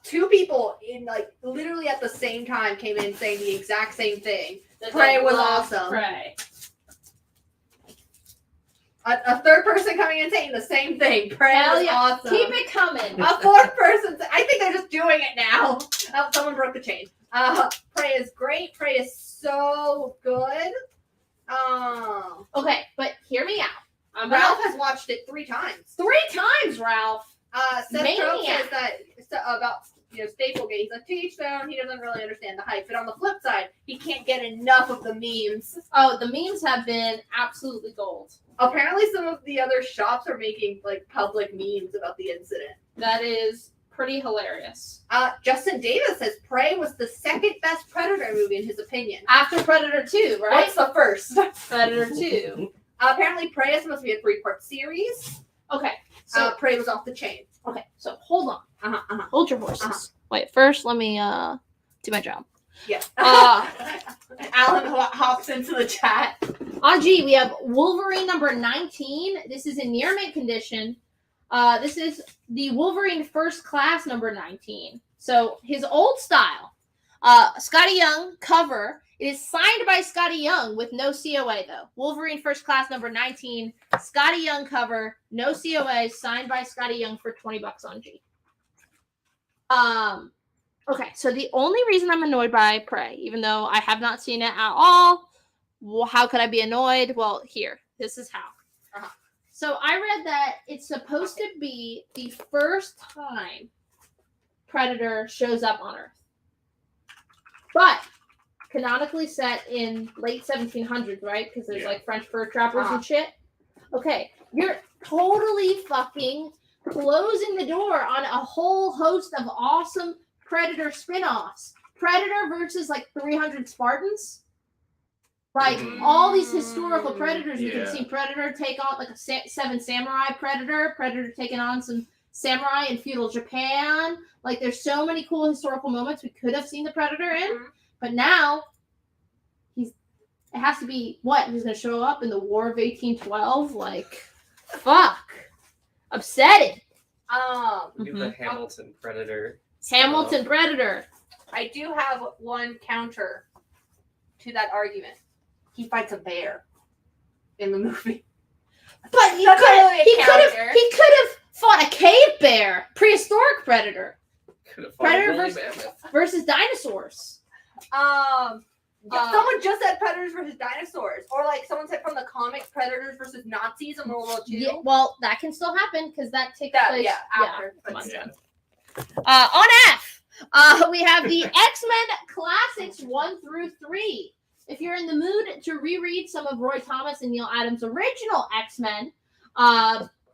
2 people in literally at the same time came in saying the exact same thing. That Prey they was love awesome. Prey. A third person coming in saying the same thing. Prey Hell was yeah. awesome. Keep it coming. A 4th person. I think they're just doing it now. Oh, someone broke the chain. Prey is great. Prey is so good. Okay, but hear me out. Ralph has watched it 3 times. 3 times, Ralph. Seth Trope Maniac. says that about Staplegate. He's like, to each their own. He doesn't really understand the hype. But on the flip side, he can't get enough of the memes. Oh, the memes have been absolutely gold. Apparently, some of the other shops are making public memes about the incident. That is pretty hilarious. Justin Davis says Prey was the 2nd best Predator movie in his opinion. After Predator 2, right? What's the first? Predator 2. Apparently, Prey is supposed to be a 3-part series. Okay, so Prey was off the chain. okay, so hold on. Hold your horses. Uh-huh. Wait, first let me do my job. Yeah. Uh, Alan hops into the chat. On G, we have Wolverine #19. This is in near mint condition. This is the Wolverine First Class #19. So his old style. Scotty Young cover. It is signed by Scotty Young with no COA though. Wolverine First Class #19. Scotty Young cover, no COA, signed by Scotty Young for $20 on G. Okay, so the only reason I'm annoyed by Prey, even though I have not seen it at all, well, how could I be annoyed? Well, here, this is how. So I read that it's supposed to be the first time Predator shows up on Earth. But canonically set in late 1700s, right? Because there's French fur trappers and shit. Okay, you're totally fucking closing the door on a whole host of awesome Predator spin-offs. Predator versus 300 Spartans. All these historical Predators. You can see Predator take on a 7 Samurai Predator. Predator taking on some samurai in feudal Japan. Like, there's so many cool historical moments we could have seen the Predator in, but now it has to be what? He's gonna show up in the War of 1812? Like, fuck. Upsetting. Give the Hamilton Predator. Hamilton Predator. I do have one counter to that argument. He fights a bear in the movie. But he That's could not really a have counter. fought a cave bear, prehistoric predator. Could have Predator woolly versus, mammoth. versus dinosaurs. Someone just said predators versus dinosaurs, or like someone said from the comics, predators versus Nazis in World War II. Yeah, well, that can still happen because that takes place. After. Come on, Yeah. on F, we have the X-Men Classics 1 through 3. If you're in the mood to reread some of Roy Thomas and Neil Adams' original X-Men,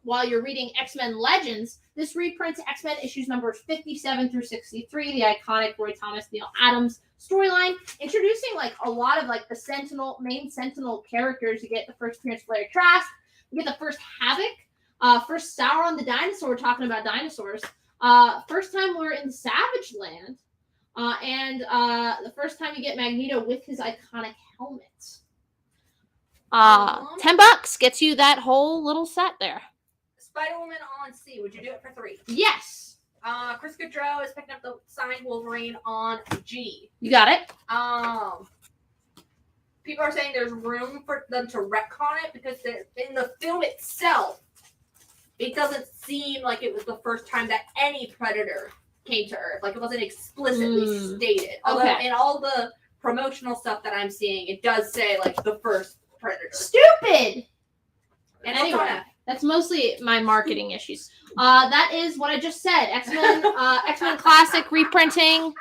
while you're reading X-Men Legends, this reprints X-Men issues numbers 57 through 63, the iconic Roy Thomas, Neil Adams storyline, introducing like a lot of like the main Sentinel characters. You get the first appearance of Larry Trask, you get the first Havoc, first Sauron the dinosaur. We're talking about dinosaurs. First time we're in Savage Land, and the first time you get Magneto with his iconic helmet. $10 gets you that whole little set there. Spider-Woman on C. Would you do it for 3? Yes. Chris Goodrow is picking up the signed Wolverine on G. You got it. People are saying there's room for them to retcon it because in the film itself, it doesn't seem like it was the first time that any Predator came to Earth. Like, it wasn't explicitly stated. Although in all the promotional stuff that I'm seeing, it does say like the first Predator. Stupid. And Anyway, that's mostly my marketing issues. That is what I just said. X-Men Classic reprinting.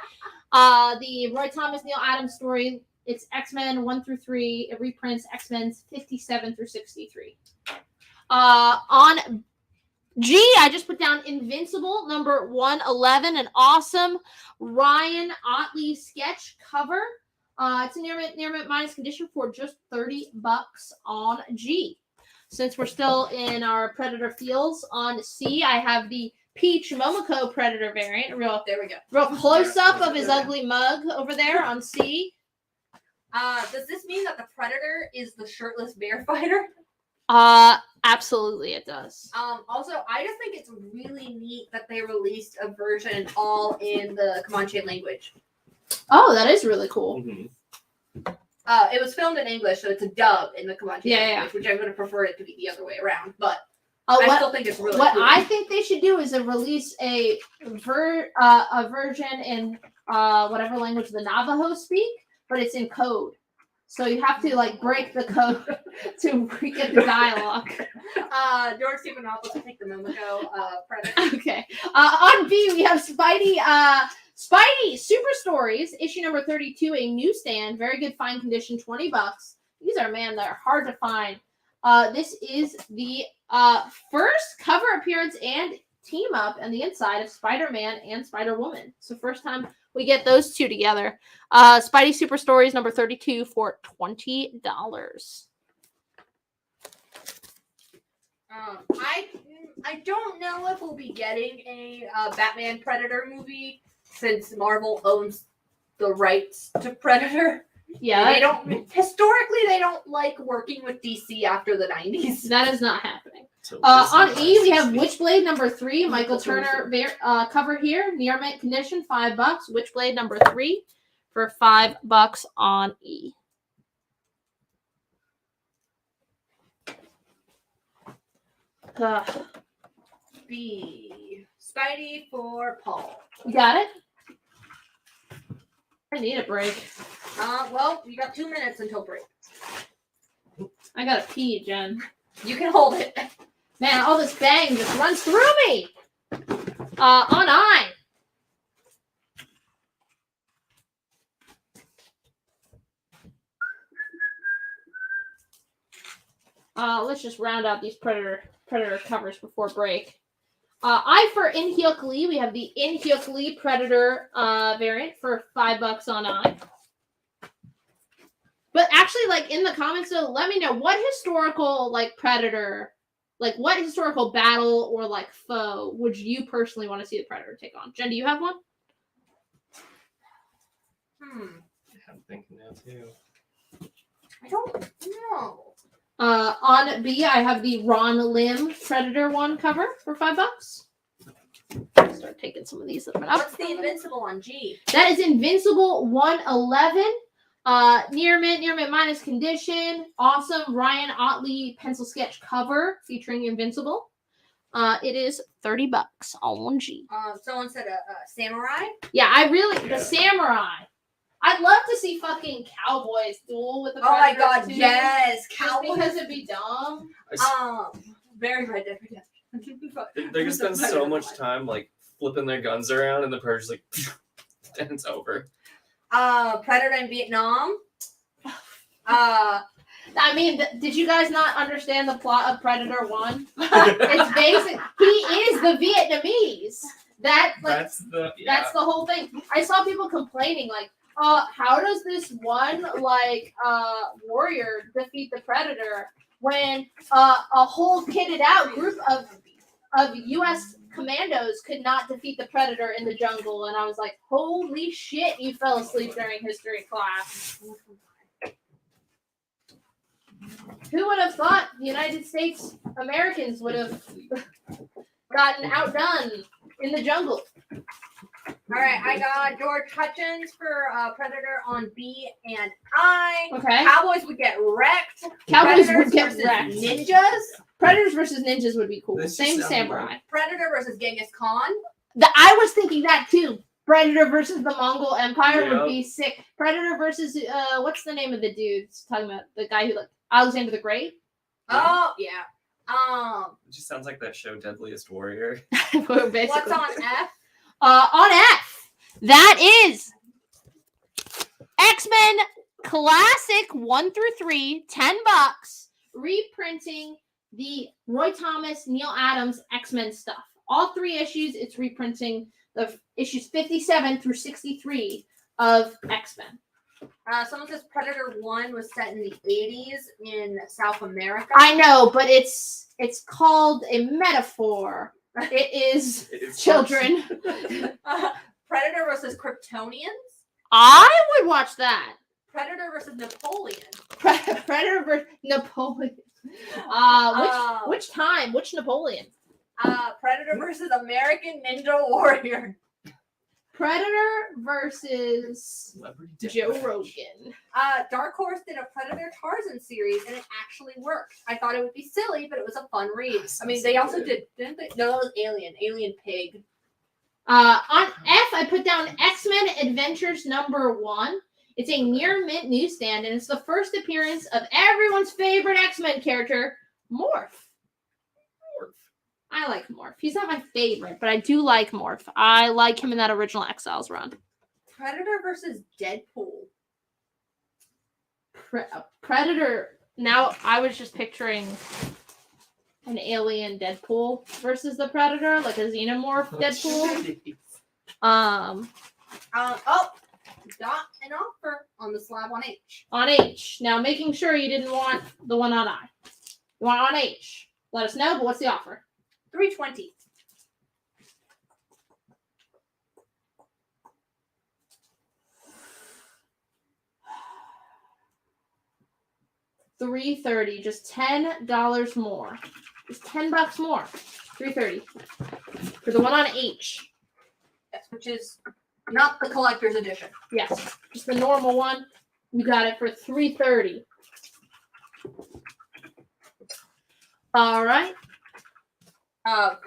The Roy Thomas, Neil Adams story. It's X-Men 1 through 3. It reprints X-Men's 57 through 63. On G, I just put down Invincible number 111, an awesome Ryan Otley sketch cover. It's a near mint minus condition for just $30 on G. Since we're still in our Predator feels, on C, I have the Peach Momoko Predator variant. There we go. Real close up of his ugly mug over there on C. Does this mean that the Predator is the shirtless bear fighter? Absolutely it does. Also, I just think it's really neat that they released a version all in the Comanche language. Oh, that is really cool. Mm-hmm. It was filmed in English, so it's a dub in the Comanche Yeah, language, which I would have preferred it to be the other way around. But I still think it's really what cool. I think they should do is release a version in whatever language the Navajo speak, but it's in code. So you have to like break the code to get the dialogue. George Stephanopoulos will take the Momoko Predator. Okay. On B, we have Spidey Super Stories, issue number 32, a newsstand, very good fine condition, $20. These are, man, they're hard to find. This is the first cover appearance and team up on the inside of Spider-Man and Spider-Woman. So first time we get those two together. Spidey Super Stories number 32 for $20. I don't know if we'll be getting a Batman Predator movie since Marvel owns the rights to Predator. Yeah, they don't like working with DC after the 90s. That is not happening. On E, we have Witchblade number 3, Michael Turner cover here, near mint condition, $5. Witchblade number 3 for $5 on E. B. Spidey for Paul. You got it? I need a break. Well, you got 2 minutes until break. I gotta pee, Jen. You can hold it. Man, all this bang just runs through me. On I. Let's just round out these Predator covers before break. I for In-Hyuk Lee, we have the In-Hyuk Lee Predator variant for $5 on I. But actually, like in the comments, though, let me know what historical like Predator Like, what historical battle or like foe would you personally want to see the Predator take on? Jen, do you have one? I'm thinking now too. I don't know. On B, I have the Ron Lim Predator 1 cover for $5. Start taking some of these that went up. What's the Invincible on G? That is Invincible 111. Near mint minus condition. Awesome Ryan Otley pencil sketch cover featuring Invincible. It is $30 on G. Someone said a samurai. Yeah, the samurai. I'd love to see fucking cowboys duel with the Oh my Predators, god, too. yes, Just cowboys. because it'd be dumb. Very Red Dead Redemption. They just spend so much time like flipping their guns around, and the Predator's like, and it's over. Predator in Vietnam. I mean, did you guys not understand the plot of Predator 1? It's basic. He is the Vietnamese. That's the whole thing. I saw people complaining like, how does this one warrior defeat the Predator when a whole kitted out group of U.S. commandos could not defeat the Predator in the jungle? And I was like, holy shit, you fell asleep during history class. Who would have thought the United States Americans would have gotten outdone in the jungle? All right, I got George Hutchins for Predator on B and I. Okay. Cowboys would get wrecked. Cowboys Predators would get versus wrecked. Ninjas. Predators versus ninjas would be cool. This Same sounds samurai. Predator versus Genghis Khan. I was thinking that too. Predator versus the Mongol Empire would Yep. be sick. Predator versus what's the name of the dude? Talking about the guy who Alexander the Great. Oh yeah. It just sounds like that show Deadliest Warrior. Basically. What's on F? On F, that is X-Men Classic 1 through 3, $10, reprinting the Roy Thomas, Neil Adams X-Men stuff. All 3 issues, it's reprinting the issues 57 through 63 of X-Men. Someone says Predator 1 was set in the 80s in South America. I know, but it's called a metaphor. It is children. Predator versus Kryptonians. I would watch that. Predator versus Napoleon. Predator versus Napoleon. Which time? Which Napoleon? Predator versus American Ninja Warrior. Predator versus Joe Rogan. Dark Horse did a Predator Tarzan series, and it actually worked. I thought it would be silly, but it was a fun read. I mean, they also did, didn't they? No, that was Alien Pig. On F, I put down X-Men Adventures #1. It's a near mint newsstand, and it's the first appearance of everyone's favorite X-Men character, Morph. I like Morph. He's not my favorite, but I do like Morph. I like him in that original Exiles run. Predator versus Deadpool. Predator. Now, I was just picturing an alien Deadpool versus the Predator, like a xenomorph Deadpool. Got an offer on the slab on H. On H. Now, making sure you didn't want the one on I. You want on H. Let us know, but what's the offer? $320. $330. Just $10 more. Just $10 more. $330 for the one on H. Yes, which is not the collector's edition. Yes, just the normal one. You got it for $330. All right.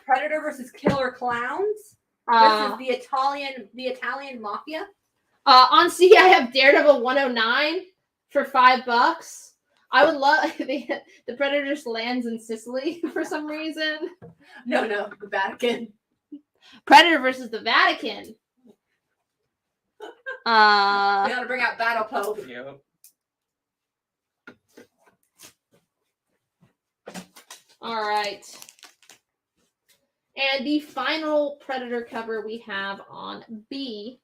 Predator versus Killer Clowns versus the Italian Mafia. On C, I have Daredevil 109 for $5. I would love the Predator just lands in Sicily for some reason. No, the Vatican. Predator versus the Vatican. We gotta bring out Battle Pope. Yep. All right. And the final Predator cover we have on B.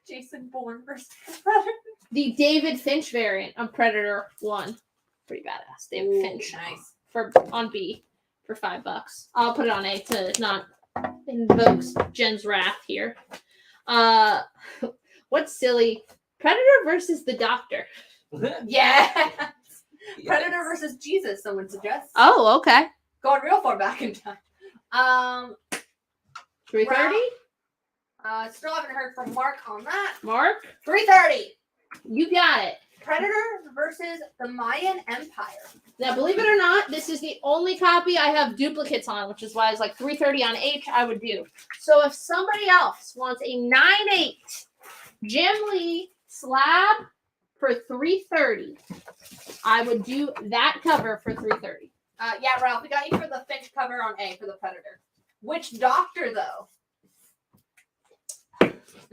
Jason Bourne versus Predator. The David Finch variant of Predator 1. Pretty badass. David Finch. Nice. On B. for $5. I'll put it on A to not invoke Jen's wrath here. What's silly? Predator versus the Doctor. Yeah. Predator versus Jesus, someone suggests. Oh, okay. Going real far back in time. 3:30? Still haven't heard from Mark on that. Mark? 3:30. You got it. Predator versus the Mayan Empire. Now, believe it or not, this is the only copy I have duplicates on, which is why it's like 3:30 on H, I would do. So if somebody else wants a 9/8 Jim Lee slab for 3:30, I would do that cover for 3:30. Yeah, Ralph, we got you for the Finch cover on A for the Predator. Which Doctor, though?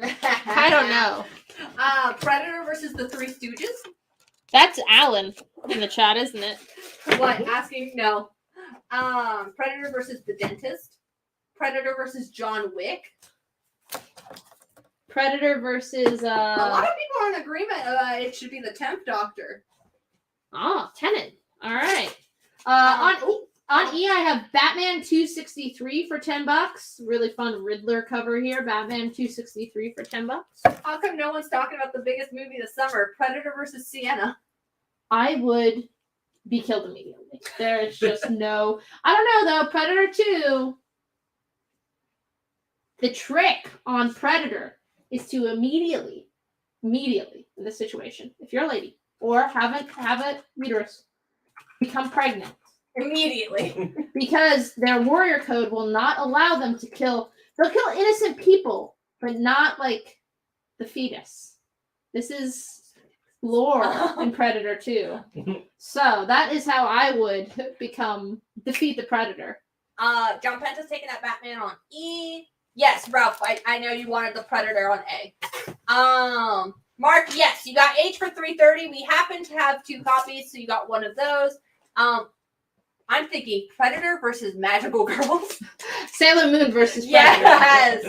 I don't know. Predator versus the Three Stooges? That's Alan in the chat, isn't it? What? Asking? No. Predator versus the Dentist? Predator versus John Wick? Predator versus... A lot of people are in agreement it should be the 10th Doctor. Oh, Tenet. All right. On E, I have Batman 263 for $10. Really fun Riddler cover here. Batman 263 for $10. How come no one's talking about the biggest movie this summer? Predator versus Sienna. I would be killed immediately. There's just no... I don't know, though. Predator 2. The trick on Predator is to immediately, in this situation, if you're a lady, or have a uterus, become pregnant. Immediately. Because their warrior code will not allow them to kill. They'll kill innocent people, but not like the fetus. This is lore in Predator 2. So that is how I would defeat the Predator. John Penta's taking that Batman on E. Yes, Ralph, I know you wanted the Predator on A. Mark, yes, you got H for 3:30. We happen to have 2 copies, so you got one of those. I'm thinking Predator versus Magical Girls. Sailor Moon versus Predator. Yes.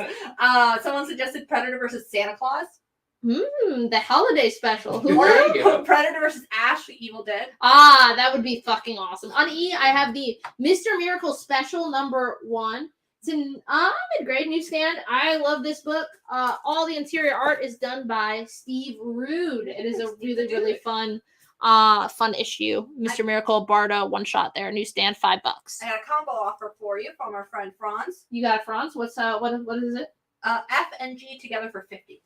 Someone suggested Predator versus Santa Claus. The holiday special. Predator versus Ash, the Evil Dead. That would be fucking awesome. On E, I have the Mr. Miracle special #1. It's in mid-grade newsstand. I love this book. All the interior art is done by Steve Rude. It is a really, really fun issue. Mr. Miracle Barda one shot there. Newsstand, $5. I got a combo offer for you from our friend Franz. You got Franz? What is it? F and G together for 50.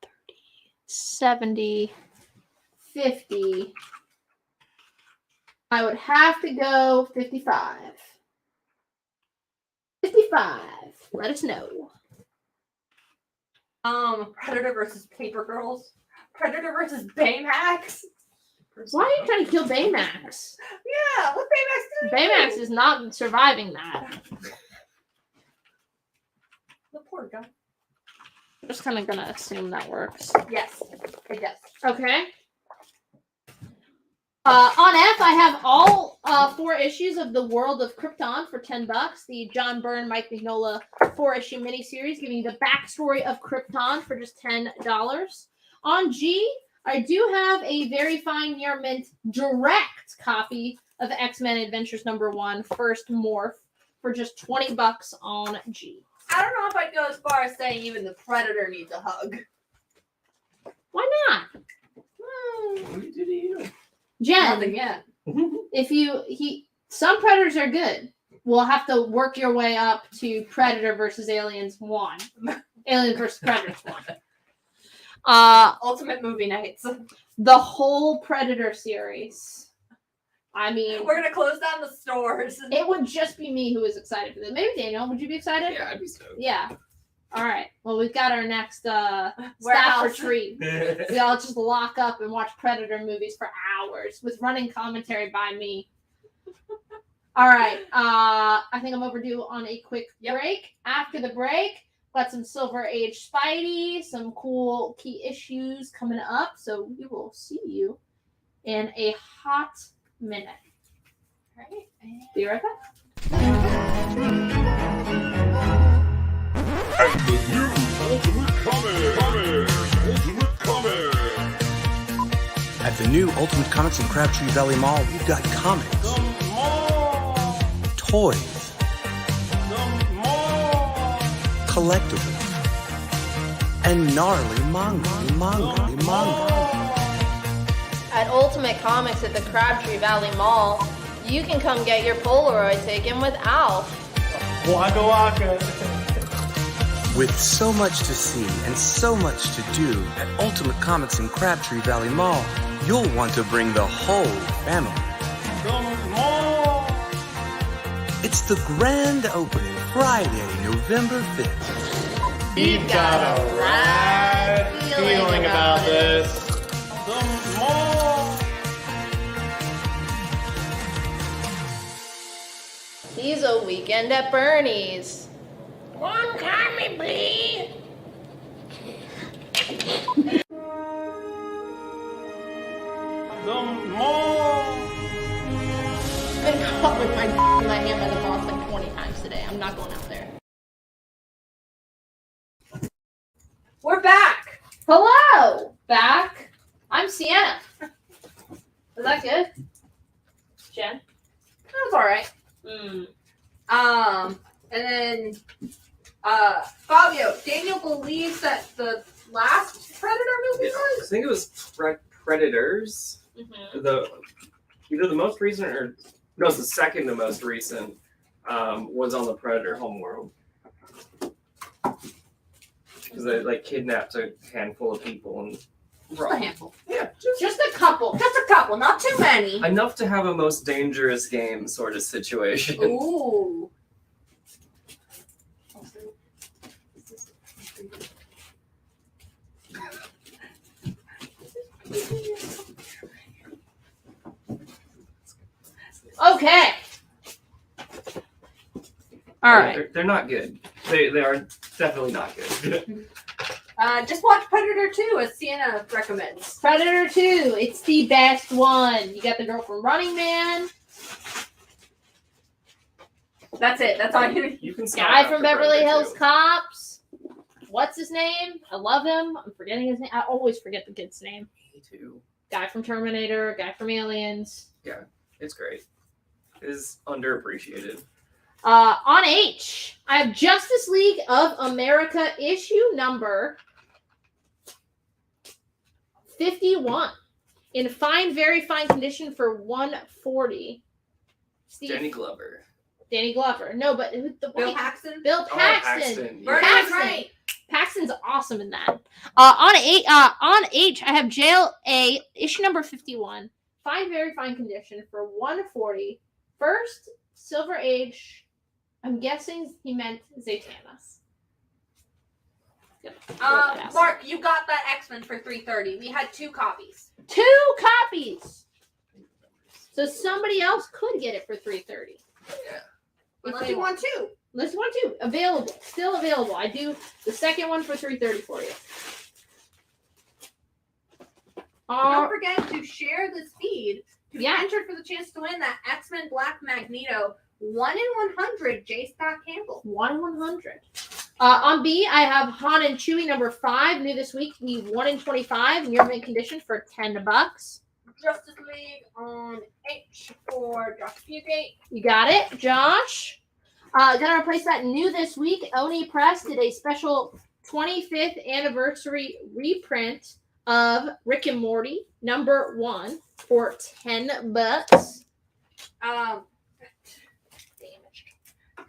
30, 70, 50. I would have to go 55. 55. Let us know. Predator versus Paper Girls. Predator versus Baymax. Why are you trying to kill Baymax? Yeah, what Baymax did Baymax is not surviving that. The poor guy. I'm just kind of gonna assume that works. Yes, it does. Okay. On F, I have all 4 issues of The World of Krypton for $10. The John Byrne, Mike Mignola 4-issue miniseries, giving you the backstory of Krypton for just $10. On G, I do have a very fine near mint direct copy of X-Men Adventures #1, First Morph, for just $20 on G. I don't know if I'd go as far as saying even the Predator needs a hug. Why not? What do you do to you? Jen, Nothing yet. some Predators are good. We'll have to work your way up to Predator versus Aliens 1. Aliens versus Predators 1. Ultimate movie nights. The whole Predator series. I mean, we're gonna close down the stores. It would just be me who is excited for this. Maybe Daniel, would you be excited? Yeah, I'd be stoked. Yeah. All right. Well, we've got our next staff Warehouse. retreat. We all just lock up and watch Predator movies for hours with running commentary by me. All right. I think I'm overdue on a quick break. After the break, got some Silver Age Spidey, some cool key issues coming up. So we will see you in a hot minute. All right. Be right back. And the new Ultimate Comics. At the new Ultimate Comics in Crabtree Valley Mall, we've got comics. Come on! toys, collectibles, and gnarly manga. At Ultimate Comics at the Crabtree Valley Mall, you can come get your Polaroid taken with Alf. Waka waka. With so much to see and so much to do at Ultimate Comics in Crabtree Valley Mall, you'll want to bring the whole family. It's the grand opening Friday, November 5th. We've got a rad feeling about this. He's a weekend at Bernie's. One commie, please. I've been caught with my in my hand by the boss like 20 times today. I'm not going out there. We're back. Hello! Back. I'm Sienna. Is that good? Jen? That was alright. And then Fabio, Daniel believes that the last Predator movie I was? think it was Predators. Either the most recent or no, it's the second to most recent was on the Predator homeworld. Because they like kidnapped a handful of people and Just a handful. Yeah, Just a couple. Just a couple, not too many. enough to have a most dangerous game sort of situation. Ooh. Okay. All right. They're not good. They are definitely not good. Just watch Predator 2 as Sienna recommends. Predator 2. It's the best one. You got the girl from Running Man. That's it. That's all you can Guy from Beverly Hills Cops. What's his name? I love him. I'm forgetting his name. I always forget the kid's name. Me too. Guy from Terminator. Guy from Aliens. Yeah, it's great. It's underappreciated. On H, I have Justice League of America issue number 51 in fine, very fine condition for $140. Steve, Danny Glover. Danny Glover. No, but the Bill Paxton. Bill Oh, Paxton. Paxton, yeah. Paxton. Right. Paxton's awesome in that. On H, I have JLA issue number 51, fine, very fine condition for $140. First Silver Age. I'm guessing he meant Zatannas. Mark, you got that X-Men for $330. We had 2 copies. 2 copies. So somebody else could get it for $330. Yeah. Unless you want 2. Unless you want 2. Available. Still available. I do the second one for $330 for you. Don't forget to share this feed to enter for the chance to win that X-Men Black Magneto 1 in 100 J. Scott Campbell. 1 in 100. On B, I have Han and Chewie number 5, new this week, the 1 in 25, near mint condition for $10. Justice League on H for Josh Fugate. You got it, Josh. Gonna replace that new this week. Oni Press did a special 25th anniversary reprint of Rick and Morty number 1 for $10.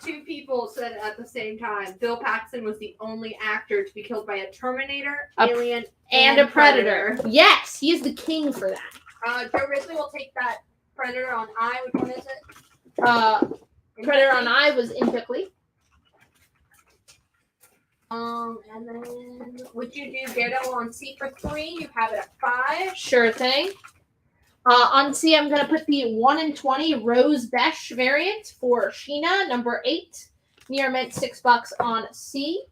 Two people said at the same time, Bill Paxton was the only actor to be killed by a Terminator, alien, and a Predator. Yes, he is the king for that. Joe Ridley will take that Predator on I. Which one is it? Predator on I was in Bickley. And then would you do Daredevil on C for 3? You have it at 5. Sure thing. On C, I'm going to put the 1 in 20 Rose Besh variant for Sheena, number 8. Near mint $6 on C.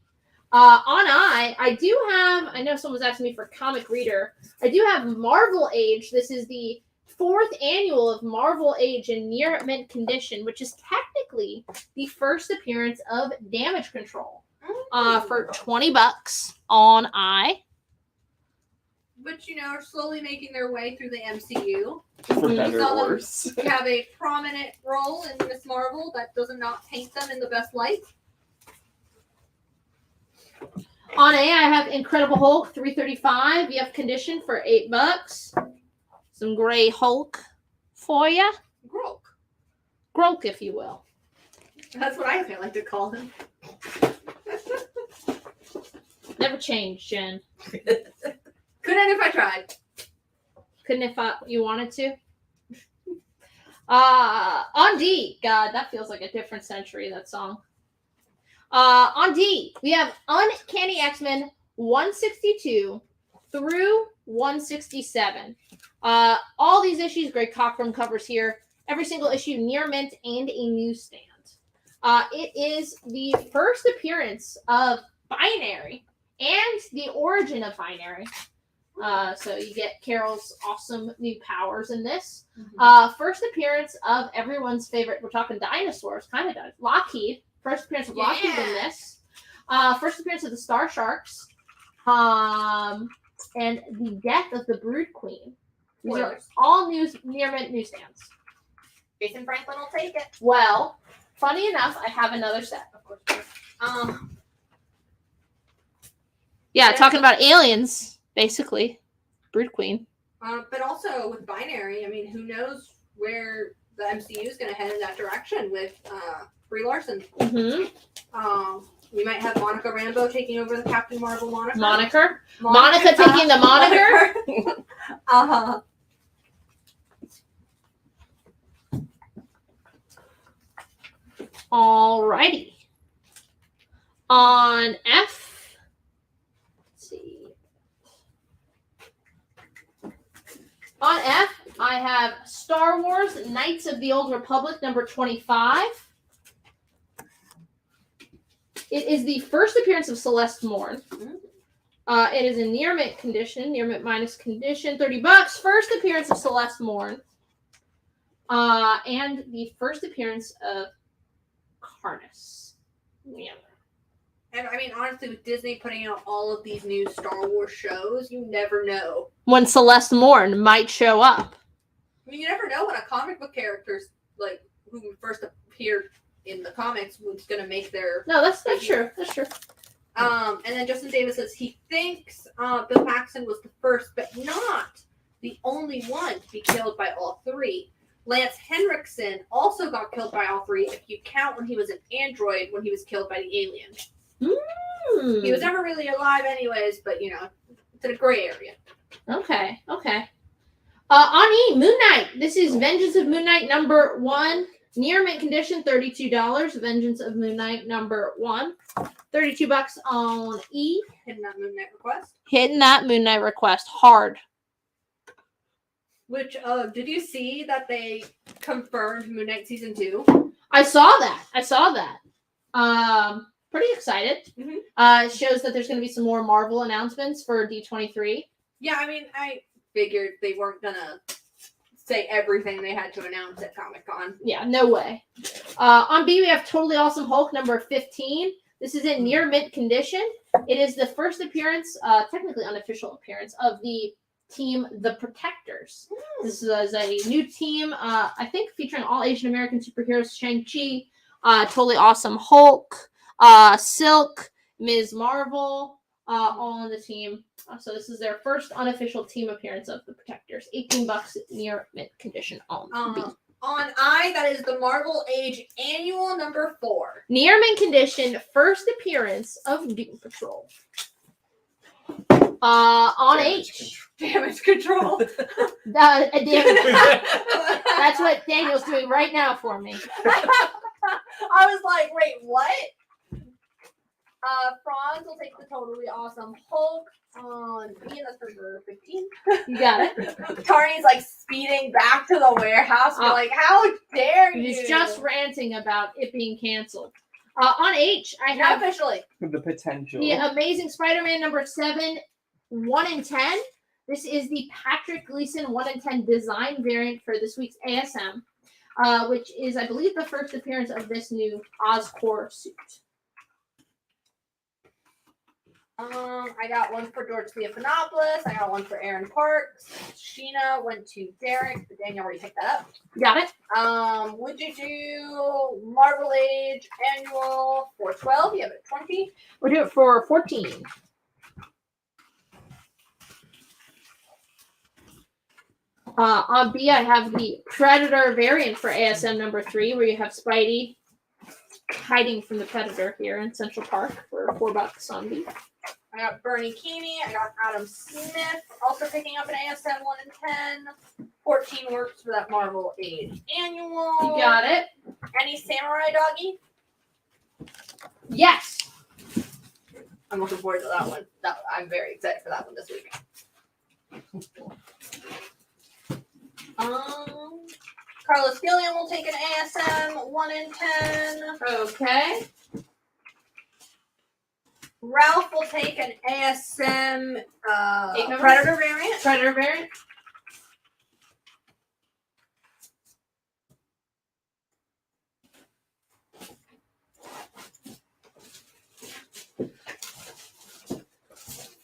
On I do have, I know someone's asking me for Comic Reader. I do have Marvel Age. This is the 4th annual of Marvel Age in near mint condition, which is technically the first appearance of Damage Control. For $20 on I. which are slowly making their way through the MCU. For better Some or of worse. them have a prominent role in Miss Marvel that does not paint them in the best light. On A, I have Incredible Hulk 335. You have condition for $8. Some gray Hulk for you. Grok. Grok, if you will. That's what I like to call him. Never change, Jen. Couldn't if I tried. Couldn't if you wanted to. On D, God, that feels like a different century, that song. On D, we have Uncanny X-Men 162 through 167. All these issues, Greg Cockrum covers here. Every single issue near mint and a newsstand. It is the first appearance of Binary and the origin of Binary. So you get Carol's awesome new powers in this. First appearance of everyone's favorite, we're talking dinosaurs, kind of Lockheed. First appearance of Lockheed in this. First appearance of the Star Sharks. And the death of the Brood Queen. These are all near mint newsstands. Jason Franklin will take it. Well, funny enough, I have another set, of course. Yeah, talking about aliens, basically. Brood Queen. But also with Binary, I mean, who knows where the MCU is going to head in that direction with Brie Larson. Mm-hmm. We might have Monica Rambeau taking over the Captain Marvel moniker. Monica taking the moniker. Alrighty. On F, let's see. On F, I have Star Wars Knights of the Old Republic number 25. It is the first appearance of Celeste Morn. It is in near mint condition, near mint minus condition, $30. First appearance of Celeste Morn. And the first appearance of Carnus. Yeah. And I mean, honestly, with Disney putting out all of these new Star Wars shows, you never know when Celeste Morn might show up. I mean, you never know when a comic book character's like who first appeared in the comics was going to make their. No, that's true. That's true. And then Justin Davis says he thinks Bill Paxton was the first, but not the only one to be killed by all three. Lance Henriksen also got killed by all three if you count when he was an android when he was killed by the alien. He was never really alive anyways, but it's in a gray area. Okay. On E, Moon Knight. This is Vengeance of Moon Knight number 1. Near mint condition, $32. Vengeance of Moon Knight number 1. $32 on E. Hitting that Moon Knight request. Hitting that Moon Knight request hard. Which, did you see that they confirmed Moon Knight season 2? I saw that. Pretty excited. It shows that there's going to be some more Marvel announcements for D23. Yeah, I mean, I figured they weren't going to say everything they had to announce at Comic-Con. Yeah, no way. On B, we have Totally Awesome Hulk number 15. This is in near mint condition. It is the first appearance, technically unofficial appearance, of the team The Protectors. This is a new team, I think featuring all Asian American superheroes, Shang-Chi, Totally Awesome Hulk, Silk, Ms. Marvel, all on the team. So this is their first unofficial team appearance of The Protectors. $18 near mint condition on B. On I, that is the Marvel Age Annual number 4. Near mint condition, first appearance of Doom Patrol. On H. Damage control. That's what Daniel's doing right now for me. I was like, wait, what? Franz will take the Totally Awesome Hulk on B, that's number 15. You got it. Carney's like speeding back to the warehouse. We're like, how dare you? He's just ranting about it being canceled. On H, I have officially the potential. The Amazing Spider-Man number 7, 1 in 10. This is the Patrick Gleason 1 in 10 design variant for this week's ASM, which is, I believe, the first appearance of this new Oscorp suit. I got one for George Theophanopoulos. I got one for Aaron Parks. Sheena went to Derek, but Daniel already picked that up. Got it. Would you do Marvel Age Annual for 12? You have it 20. We'll do it for 14. On B, I have the Predator variant for ASM number 3, where you have Spidey hiding from the Predator here in Central Park for $4 on B. I got Bernie Keeney. I got Adam Smith also picking up an ASM 1 in 10. 14 works for that Marvel Age Annual. You got it. Any Samurai Doggy? Yes. I'm looking forward to that one. I'm very excited for that one this week. Carlos Gilliam will take an ASM 1 in 10. Okay. Ralph will take an ASM Predator variant. Predator variant.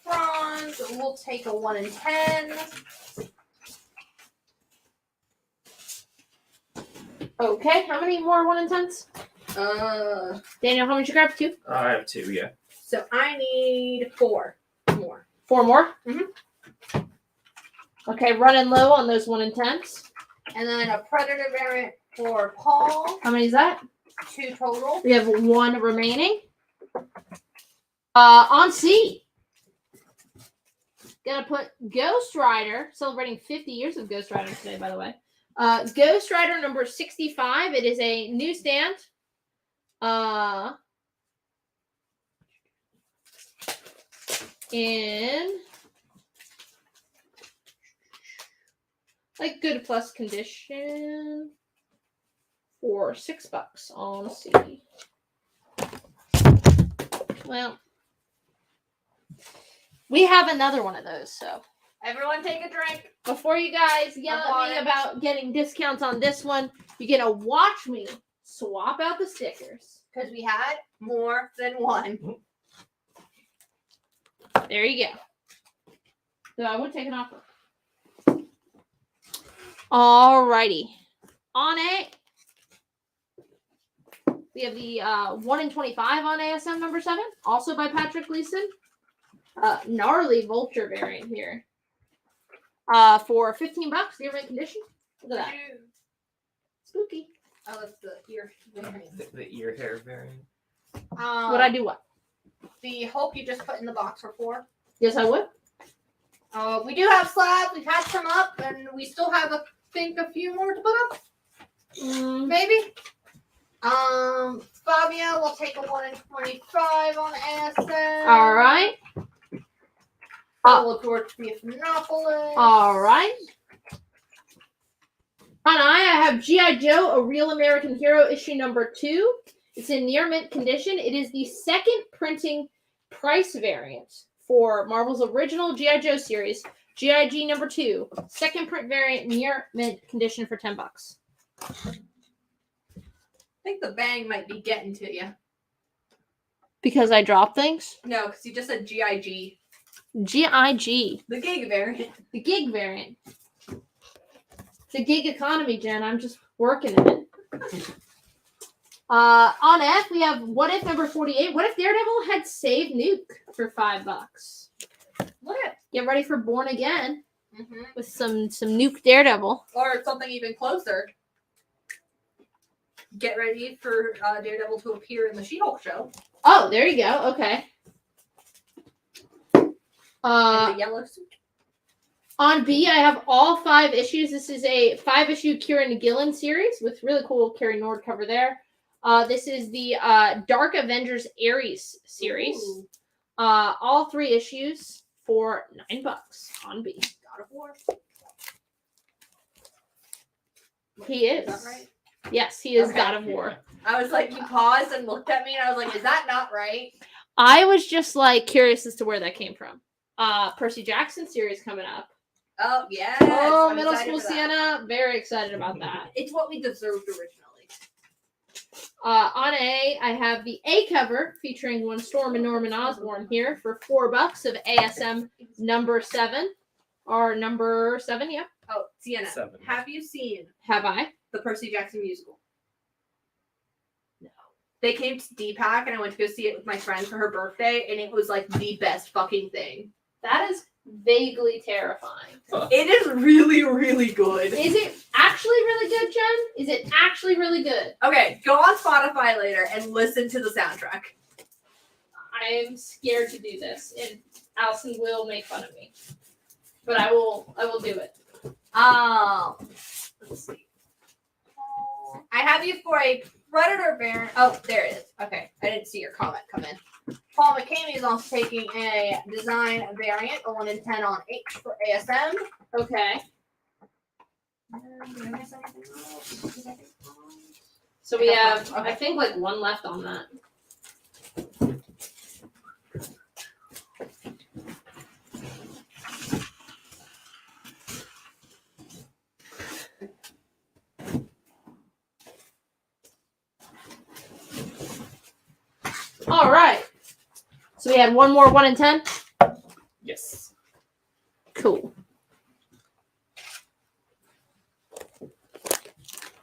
Franz will take a 1 in 10. Okay, how many more 1 in 10s? Daniel, how many did you grab? 2? I have 2, yeah. So I need 4 more. 4 more? Mm-hmm. Okay, running low on those 1 in 10s. And then a Predator variant for Paul. How many is that? 2 total. We have 1 remaining. On C. Gonna put Ghost Rider, celebrating 50 years of Ghost Rider today, by the way. Ghost Rider number 65. It is a newsstand. In like good plus condition for $6 on C. Well, we have another one of those, so everyone take a drink. Before you guys yell at me about getting discounts on this one, you're gonna watch me swap out the stickers. Because we had more than 1. There you go. So I would take an offer. Alrighty. On A, we have the 1 in 25 on ASM number 7, also by Patrick Gleason. Gnarly Vulture variant here. For $15, the mint condition. Look at that. Spooky. Oh, that's the ear variant. The ear hair variant. Would I do what? The Hulk you just put in the box for 4. Yes, I would. We do have slabs. We've had some up, and we still have, I think, a few more to put up. Maybe. Fabio will take a 1 in 25 on ASM. All right. I'll look towards Theophanopoulos. All right. On I have G.I. Joe, A Real American Hero, issue number 2. It's in near mint condition. It is the second printing price variant for Marvel's original G.I. Joe series, G.I.G. number 2. Second print variant, near mint condition for $10. I think the bang might be getting to you. Because I dropped things? No, because you just said G.I.G. G.I.G. The gig variant. The gig variant. The gig economy, Jen. I'm just working in it. On F, we have What If number 48. What if Daredevil had saved Nuke for $5? What if? Get ready for Born Again with some Nuke Daredevil. Or something even closer. Get ready for Daredevil to appear in the She-Hulk show. Oh, there you go. Okay. In the yellow suit. On B, I have all 5 issues. This is a 5-issue Kieran Gillen series with really cool Carrie Nord cover there. This is the Dark Avengers Ares series. All 3 issues for $9 on B. God of War. He is. Is that right? Yes, he is Okay. God of War. I was like, you paused and looked at me, and I was like, is that not right? I was just like curious as to where that came from. Percy Jackson series coming up. Oh, yes. Oh, I'm Middle excited School for that. Sienna. Very excited about that. It's what we deserved originally. On A, I have the A cover featuring one Storm and Norman Osborn here for $4 of ASM number 7. Or number 7, yeah. Oh, Sienna. 7. Have you seen Have I? the Percy Jackson musical? No. They came to D-Pack and I went to go see it with my friend for her birthday, and it was like the best fucking thing. That is vaguely terrifying. It is really, really good. Is it actually really good, Jen? Is it actually really good? Okay, go on Spotify later and listen to the soundtrack. I am scared to do this, and Allison will make fun of me. But I will do it. Let's see. I have you for a Predator variant. Oh, there it is. Okay, I didn't see your comment come in. Paul McCamey is also taking a design variant, a 1 in 10 on H for ASM. Okay. So we have, I think, like one left on that. All right. So we had one more 1 in 10? Yes. Cool.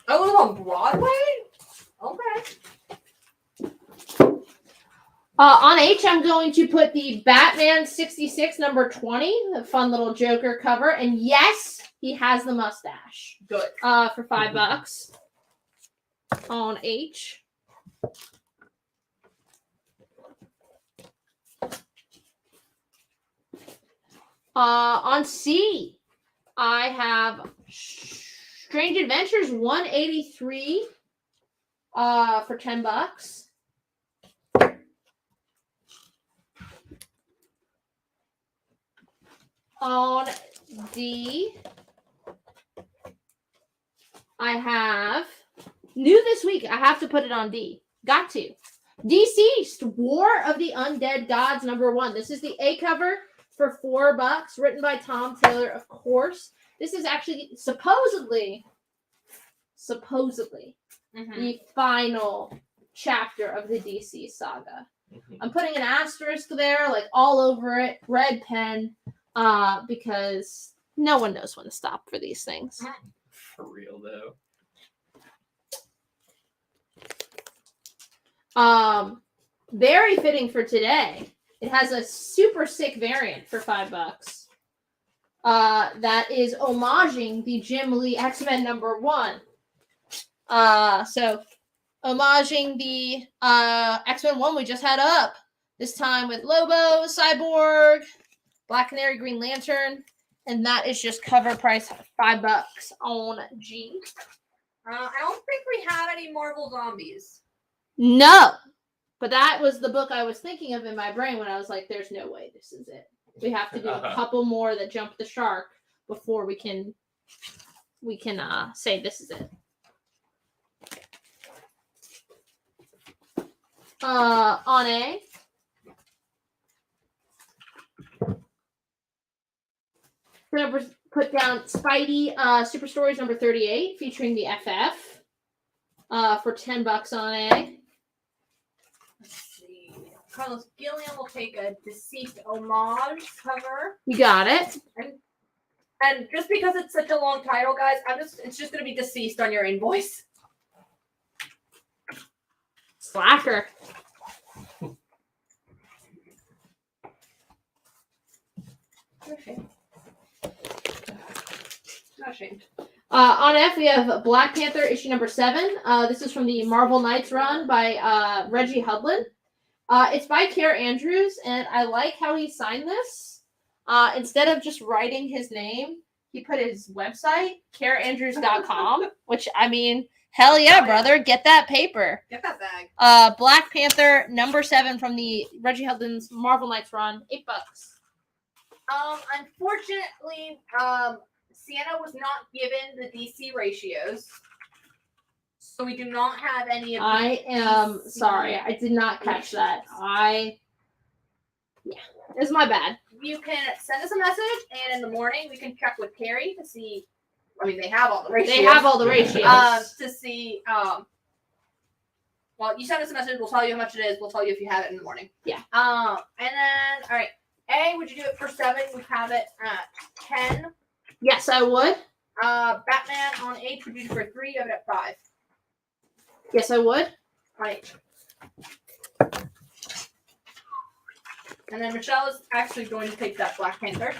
Oh, it was on Broadway? Okay. On H, I'm going to put the Batman 66 number 20, the fun little Joker cover. And yes, he has the mustache. Good. For $5 on H. On C, I have Strange Adventures 183 for $10. On D, I have new this week. I have to put it on D. Got to. Deceased War of the Undead Gods number 1. This is the A cover for $4, written by Tom Taylor, of course. This is actually supposedly the final chapter of the DC saga. I'm putting an asterisk there, like all over it, red pen, because no one knows when to stop for these things. For real though. Very fitting for today. It has a super sick variant for $5. That is homaging the Jim Lee X-Men number 1. So homaging the X-Men 1 we just had up. This time with Lobo, Cyborg, Black Canary, Green Lantern, and that is just cover price $5 on G. I don't think we have any Marvel Zombies. No. But that was the book I was thinking of in my brain when I was like, there's no way this is it. We have to do a couple more that jump the shark before we can say this is it. On A, we're going to put down Spidey Super Stories number 38 featuring the FF for $10 on A. Carlos Gilliam will take a Deceased homage cover. You got it. And just because it's such a long title, guys, it's just gonna be Deceased on your invoice. Slacker. Okay. Not ashamed. On F, we have Black Panther issue number 7. This is from the Marvel Knights run by Reggie Hudlin. It's by Care Andrews, and I like how he signed this. Instead of just writing his name, he put his website, careandrews.com, which, I mean, hell yeah, brother. Get that paper. Get that bag. Black Panther number 7 from the Reggie Hudlin's Marvel Knights run, $8. Unfortunately, Sienna was not given the DC ratios. So we do not have any of I am sorry. I did not catch that. Yeah, it's my bad. You can send us a message, and in the morning we can check with Carrie to see. I mean, they have all the ratios. They have all the ratios. To see Well, you send us a message. We'll tell you how much it is. We'll tell you if you have it in the morning. Yeah. And then, all right. A, would you do it for 7? We have it at 10. Yes, I would. Batman on H, would you do it for 3? You have it at 5. Yes, I would. Right. And then Michelle is actually going to take that Black Panther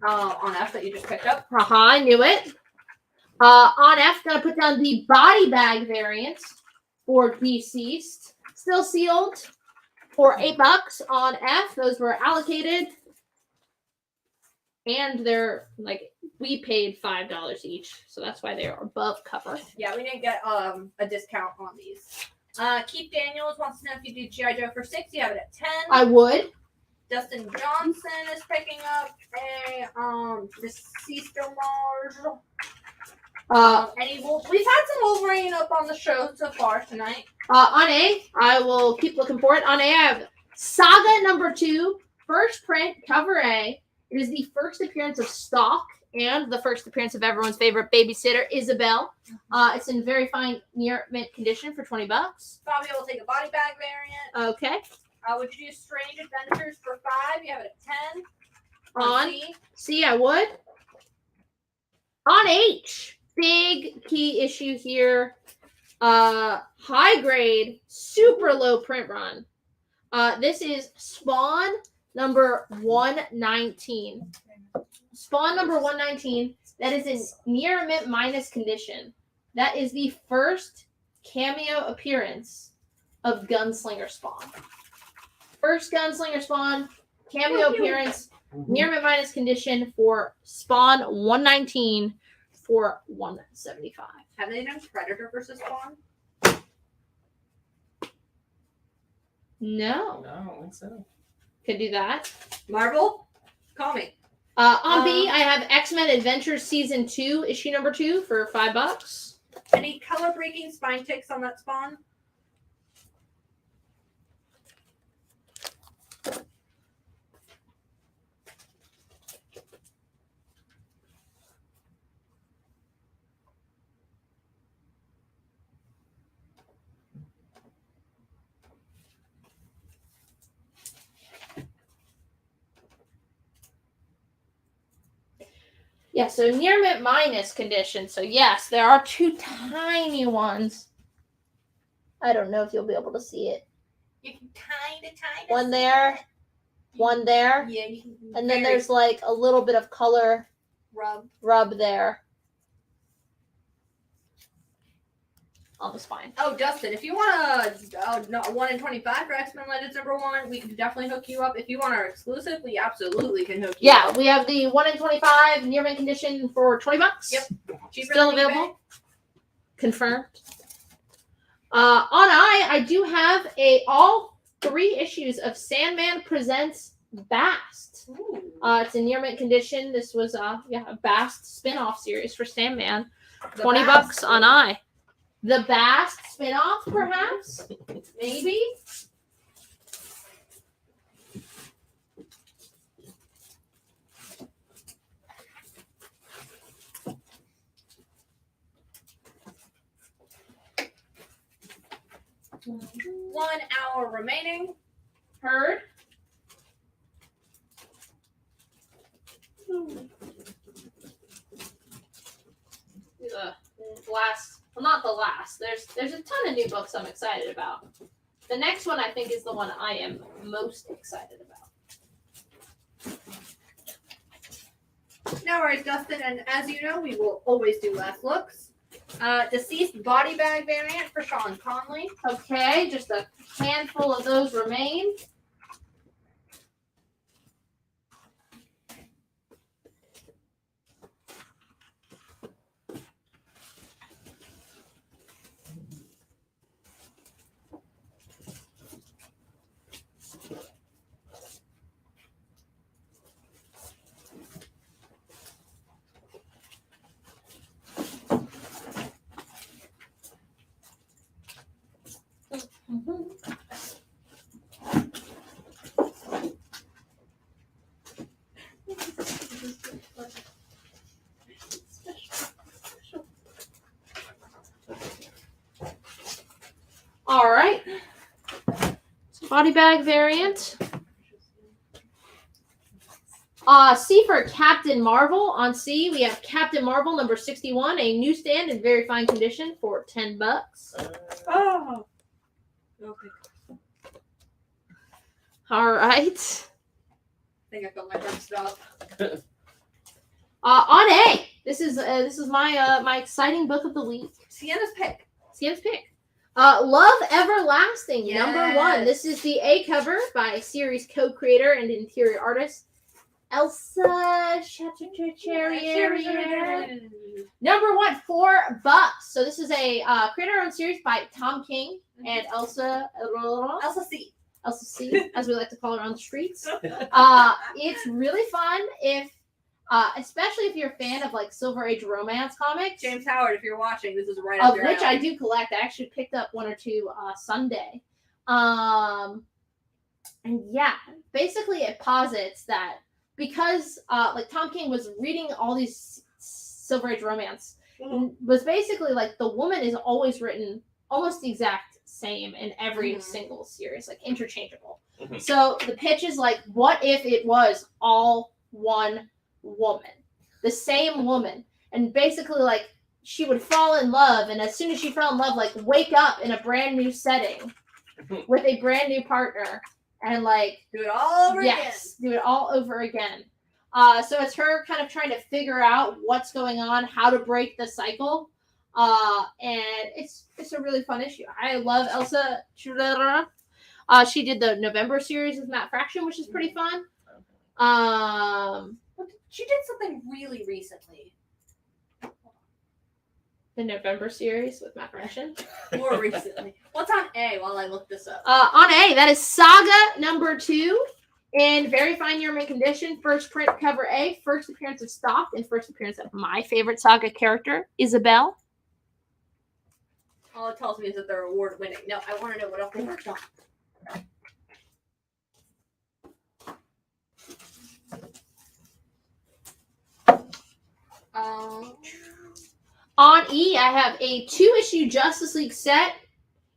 on F that you just picked up. Haha, I knew it. On F, gonna put down the body bag variant for Deceased. Still sealed for $8 on F. Those were allocated. And they're like, we paid $5 each. So that's why they're above cover. Yeah, we didn't get a discount on these. Keith Daniels wants to know if you do G.I. Joe for 6. You have it at 10. I would. Dustin Johnson is picking up a Deceased homage. We've had some Wolverine up on the show so far tonight. On A, I will keep looking for it. On A, I have Saga number 2, first print, cover A. It is the first appearance of Stalk and the first appearance of everyone's favorite babysitter, Isabel. It's in very fine near mint condition for $20. Fabio will take a body bag variant. Okay. Would you do Strange Adventures for 5? You have it at 10. On C. C, I would. On H, big key issue here. High grade, super low print run. This is Spawn number 119. Spawn number 119. That is in near mint minus condition. That is the first cameo appearance of Gunslinger Spawn. First Gunslinger Spawn, cameo appearance, near mint minus condition for Spawn 119 for $175. Have they done Predator versus Spawn? No. No, I don't think so. Could do that. Marvel, call me. On B, I have X-Men Adventures Season 2, issue number 2 for $5. Any color breaking spine ticks on that Spawn? Yeah, so near mint minus condition. So yes, there are 2 tiny ones. I don't know if you'll be able to see it. You can kind of One there, one there, Yeah, you can. and then there's like a little bit of color rub there on the spine. Oh, Dustin, if you want a 1 in 25 for X-Men Legends number 1, we can definitely hook you up. If you want our exclusive, we absolutely can hook you up. Yeah, we have the 1 in 25 near mint condition for $20. Yep. Cheaper Still than available. eBay. Confirmed. On I do have all 3 issues of Sandman Presents Bast. It's in near mint condition. This was a Bast spin-off series for Sandman. The $20 Bast. on I. The Bast spin-off, perhaps? Maybe? One hour remaining. Heard. Not the last. There's a ton of new books I'm excited about. The next one I think is the one I am most excited about. No worries, Dustin. And as you know, we will always do last looks. Deceased body bag variant for Sean Conley. Okay, just a handful of those remain. Body bag variant. C for Captain Marvel. On C, we have Captain Marvel number 61, a newsstand in very fine condition for $10. Oh. Okay. All right. I think I got my dumb stuff. On A, this is my my exciting book of the week. Sienna's pick. Sienna's pick. Love Everlasting, Yes. number 1. This is the A cover by series co-creator and interior artist Elsa Chateaubriand. Number 1, $4. So this is a creator-owned series by Tom King and Elsa C. Elsa C, as we like to call her on the streets. It's really fun if, especially if you're a fan of like Silver Age romance comics. James Howard, if you're watching, this is right up Of your which alley. I do collect. I actually picked up 1 or 2 Sunday. And yeah, basically it posits that because like Tom King was reading all these Silver Age romance, was basically like the woman is always written almost the exact same in every single series, like interchangeable. So the pitch is like, what if it was all one woman, the same woman, and basically like she would fall in love, and as soon as she fell in love, like wake up in a brand new setting with a brand new partner and like do it all over again. Do it all over again. So it's her kind of trying to figure out what's going on, how to break the cycle. And it's a really fun issue. I love Elsa. She did the November series with Matt Fraction, which is pretty fun. She did something really recently. The November series with Matt Fraction. More recently. What's on A while I look this up? On A, that is Saga number 2 in very fine year-mint condition. First print cover A, first appearance of Stock, and first appearance of my favorite Saga character, Isabel. All it tells me is that they're award winning. No, I want to know what else they worked on. On E, I have a 2-issue Justice League set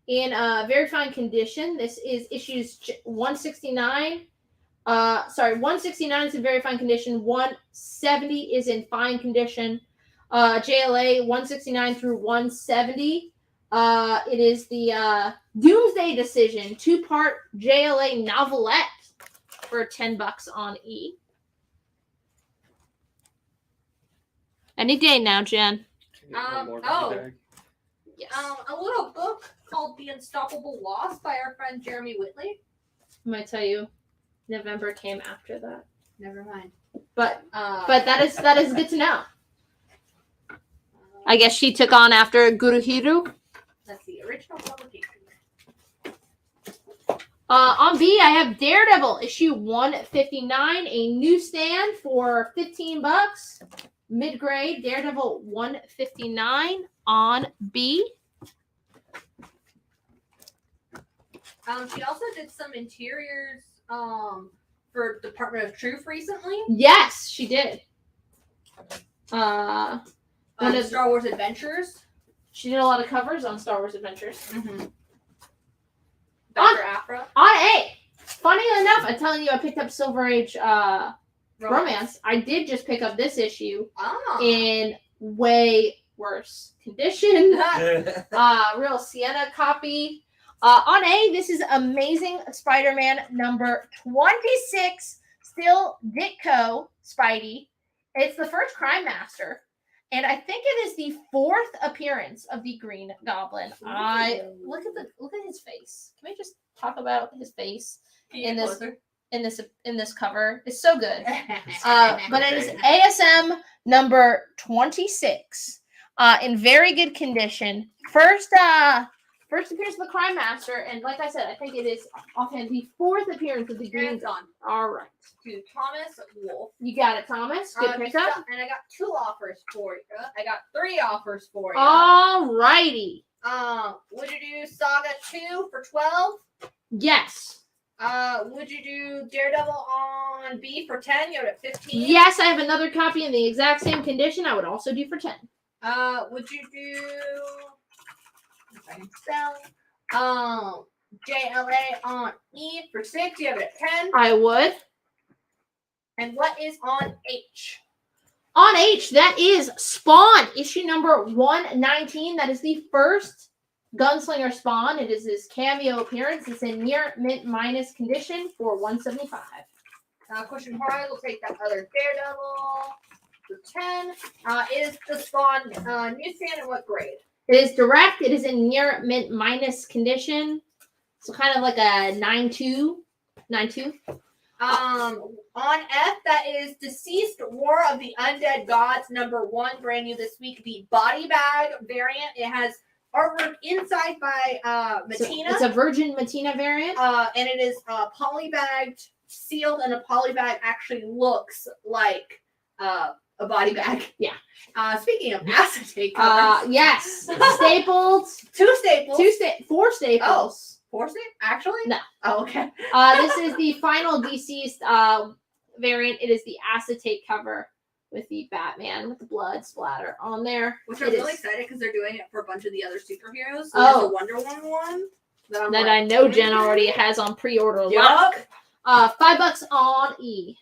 in very fine condition. This is issues 169. 169 is in very fine condition. 170 is in fine condition. JLA 169 through 170. It is the Doomsday Decision 2-part JLA novelette for $10 on E. Any day now, Jen. Yes. A little book called The Unstoppable Loss by our friend Jeremy Whitley. I might tell you, November came after that. Never mind. But that is good to know. I guess she took on after Guru Hiru. That's the original publication. On B, I have Daredevil issue 159, a newsstand for $15. Mid-grade Daredevil 159 on B. She also did some interiors for Department of Truth recently. Yes, she did. Star Wars Adventures. She did a lot of covers on Star Wars Adventures. Mm-hmm. Dr. Aphra. On A. Funny enough, I'm telling you, I picked up Silver Age romance. I did just pick up this issue in way worse condition. Real Sienna copy. On A, this is Amazing Spider-Man number 26. Still Ditko Spidey. It's the first Crime Master. And I think it is the 4th appearance of the Green Goblin. Look at his face. Can we just talk about his face in this cover? It's so good. But it is ASM number 26 in very good condition. First appearance of the Crime Master, and like I said, I think it is offhand the 4th appearance of the Green Goblin. All right. To Thomas Wolfe. You got it, Thomas. Good pickup. And I got 2 offers for you. I got 3 offers for you. All righty. Would you do Saga 2 for 12? Yes. Would you do Daredevil on B for 10? You're at 15. Yes, I have another copy in the exact same condition. I would also do for 10. Would you do? If I can spell. JLA on E for 6. You have it at 10. I would. And what is on H? On H, that is Spawn, issue number 119. That is the first Gunslinger Spawn. It is his cameo appearance. It's in near mint minus condition for 175. Question prize, we'll take that other Daredevil for 10. Is the Spawn newsstand and what grade? It is direct. It is in near mint minus condition. So kind of like a 9.2. 9.2. On F, that is Deceased War of the Undead Gods number 1, brand new this week. The body bag variant. It has artwork inside by Matina. So it's a Virgin Matina variant. And it is polybagged, sealed, and a polybag actually looks like a body bag. Yeah. Speaking of acetate covers. Yes. Stapled. 2 staples. 4 staples. 4 staples? Actually? No. Oh, okay. This is the final Deceased variant. It is the acetate cover with the Batman with the blood splatter on there. Which I'm really excited because they're doing it for a bunch of the other superheroes. So Oh. there's a Wonder Woman one that I know Jen already has on pre-order. Yup. $5 on E.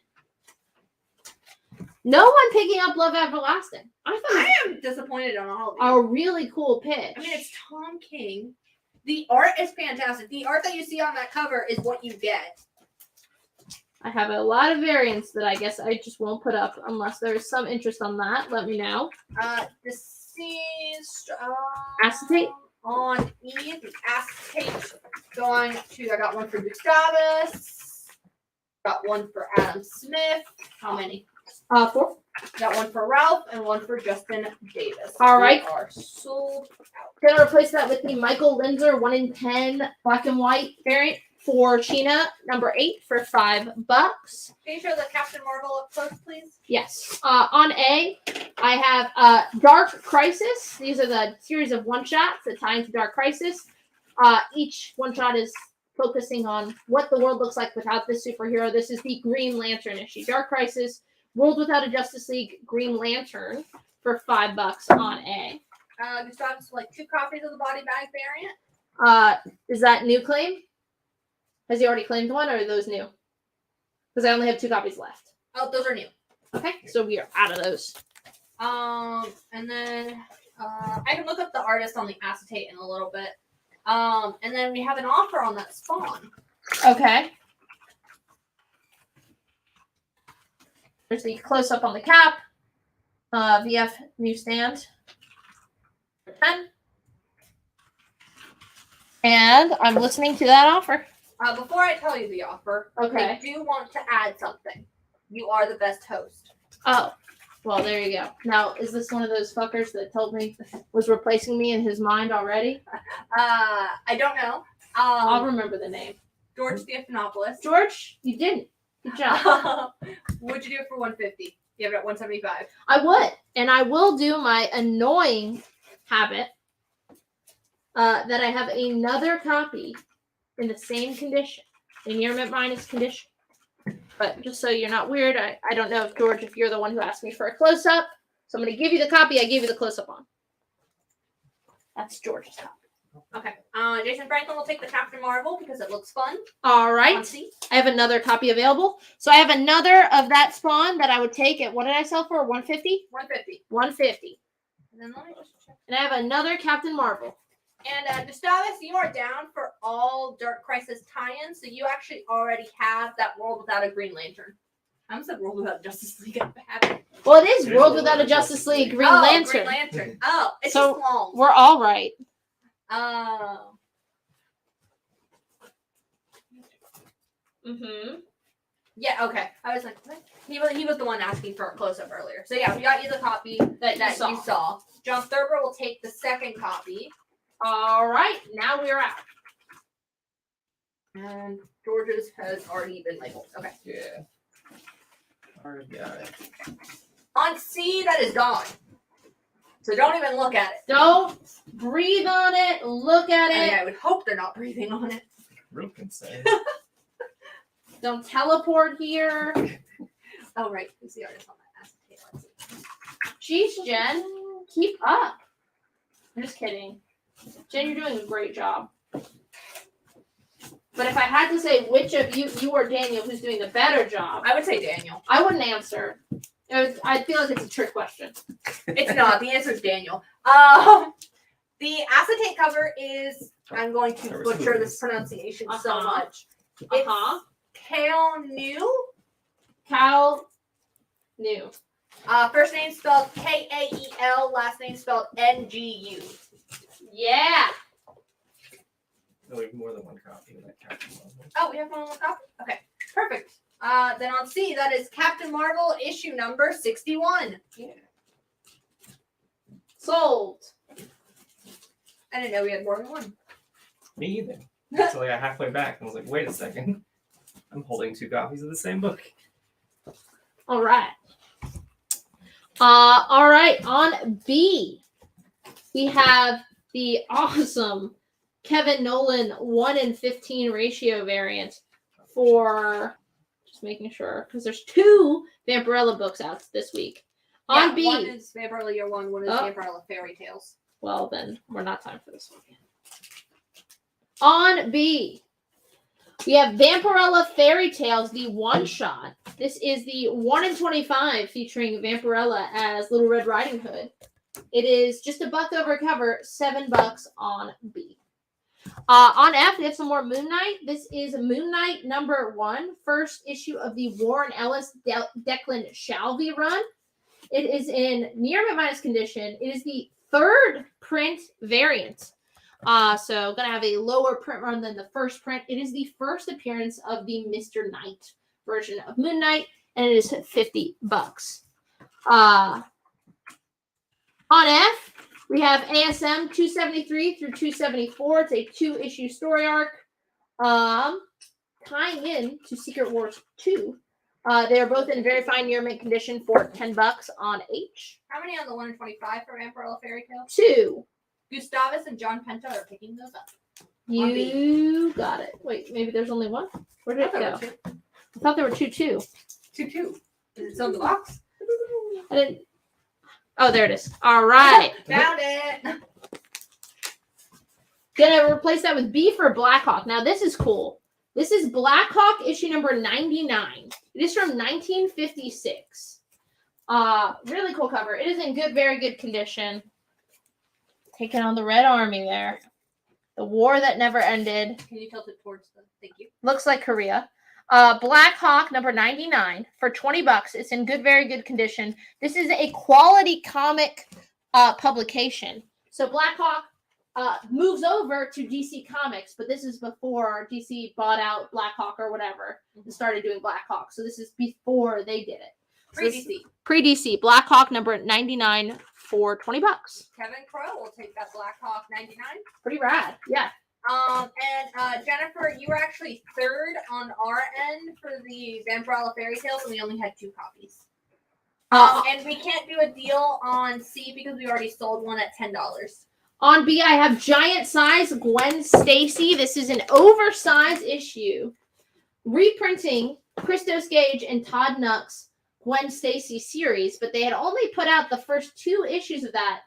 No one picking up Love Everlasting. I am disappointed on all of these. A really cool pitch. I mean, it's Tom King. The art is fantastic. The art that you see on that cover is what you get. I have a lot of variants that I guess I just won't put up unless there's some interest on that. Let me know. Deceased. Acetate? On E, the acetate. Going to, I got one for Gustavus. Got one for Adam Smith. How many? 4. Got one for Ralph and one for Justin Davis. All right. They are sold out. Gonna replace that with the Michael Linzer 1 in 10 black and white variant for Sheena number 8 for $5. Can you show the Captain Marvel up close, please? Yes. On A, I have Dark Crisis. These are the series of one-shots that tie into Dark Crisis. Each one-shot is focusing on what the world looks like without this superhero. This is the Green Lantern issue. Dark Crisis, World Without a Justice League, Green Lantern for $5 on A. Gustavus, like 2 copies of the body bag variant. Is that new claim? Has he already claimed one, or are those new? Because I only have 2 copies left. Oh, those are new. Okay, so we are out of those. And then I can look up the artist on the acetate in a little bit. And then we have an offer on that Spawn. Okay. There's the close-up on the cap. VF newsstand. 10. And I'm listening to that offer. Before I tell you the offer, Okay. I do want to add something. You are the best host. Oh, well, there you go. Now, is this one of those fuckers that told me was replacing me in his mind already? I don't know. I'll remember the name. George Stephanopoulos. George, you didn't. Good job. Would you do it for $150? You have it at $175. I would. And I will do my annoying habit that I have another copy in the same condition, in near mint minus condition. But just so you're not weird, I don't know if George, if you're the one who asked me for a close-up. So I'm going to give you the copy I gave you the close-up on. That's George's copy. Okay. Jason Franklin will take the Captain Marvel because it looks fun. All right. I have another copy available. So I have another of that Spawn that I would take at, what did I sell for? 150? 150. 150. And then let me just check. And I have another Captain Marvel. And Gustavus, you are down for all Dark Crisis tie-ins, so you actually already have that World Without a Green Lantern. I almost said World Without Justice League. Well, it is World Without a Justice League Green Lantern. Green Lantern. Oh, it's so just long. We're all right. Oh. Yeah, okay. I was like, what? He was the one asking for a close-up earlier. So yeah, we got you the copy that you saw. John Thurber will take the second copy. All right, now we're out. And George's has already been labeled. Okay. Yeah. Already got it. On C, that is gone. So don't even look at it. Don't breathe on it. Look at it. I would hope they're not breathing on it. Real concern. Don't teleport here. Oh, right. Who's the artist on that? Jeez, Jen. Keep up. I'm just kidding. Jen, you're doing a great job. But if I had to say which of you or Daniel who's doing the better job, I would say Daniel. I wouldn't answer. I feel like it's a trick question. It's not. The answer is Daniel. The acetate cover is, I'm going to butcher this pronunciation so much. It's Kale New. Cal New. First name spelled Kael, last name spelled Ngu. Yeah. No, we have more than one copy of that Captain Marvel. Oh, we have one more copy? Okay, perfect. Then on C, that is Captain Marvel issue number 61. Yeah. Sold. I didn't know we had more than one. Me either. Until I got halfway back and was like, wait a second. I'm holding 2 copies of the same book. All right. All right. On B, we have the awesome Kevin Nolan 1:15 ratio variant for, just making sure, because there's 2 Vampirella books out this week. On B. One is Vampirella Year 1, one is Vampirella Fairy Tales. Well, then we're not time for this one. On B, we have Vampirella Fairy Tales, the one-shot. This is the 1/25 featuring Vampirella as Little Red Riding Hood. It is just $1 over cover, $7 on B. On F, we have some more Moon Knight. This is Moon Knight #1, first issue of the Warren Ellis Declan Shalvey run. It is in near minus condition. It is the 3rd print variant. So gonna have a lower print run than the first print. It is the first appearance of the Mr. Knight version of Moon Knight, and it is $50. On F, we have ASM 273 through 274. It's a 2-issue story arc, tying in to Secret Wars 2. They are both in very fine near mint condition for $10 on H. How many on the 1/25 for Vampirella Fairy Tale? 2. Gustavus and John Penta are picking those up. You got it. Wait, maybe there's only one? Where did it go? I thought there were 2 too. 2. Is it still in the box? I didn't. Oh, there it is. All right. Found it. Gonna replace that with B for Blackhawk. Now, this is cool. This is Blackhawk issue number 99. It is from 1956. Really cool cover. It is in good, very good condition. Taking on the Red Army there. The war that never ended. Can you tilt it towards the? Thank you. Looks like Korea. Black Hawk number 99 for $20. It's in good, very good condition. This is a quality comic publication. So Black Hawk moves over to DC Comics, but this is before DC bought out Black Hawk or whatever and started doing Black Hawk. So this is before they did it. Pre-DC. Pre-DC. Black Hawk number 99 for $20. Kevin Crow will take that Black Hawk 99. Pretty rad. Yeah. And Jennifer, you were actually 3rd on our end for the Vampirella Fairy Tales, and we only had 2 copies. And we can't do a deal on C because we already sold one at $10. On B, I have giant size Gwen Stacy. This is an oversized issue, reprinting Christos Gage and Todd Nuck's Gwen Stacy series, but they had only put out the first 2 issues of that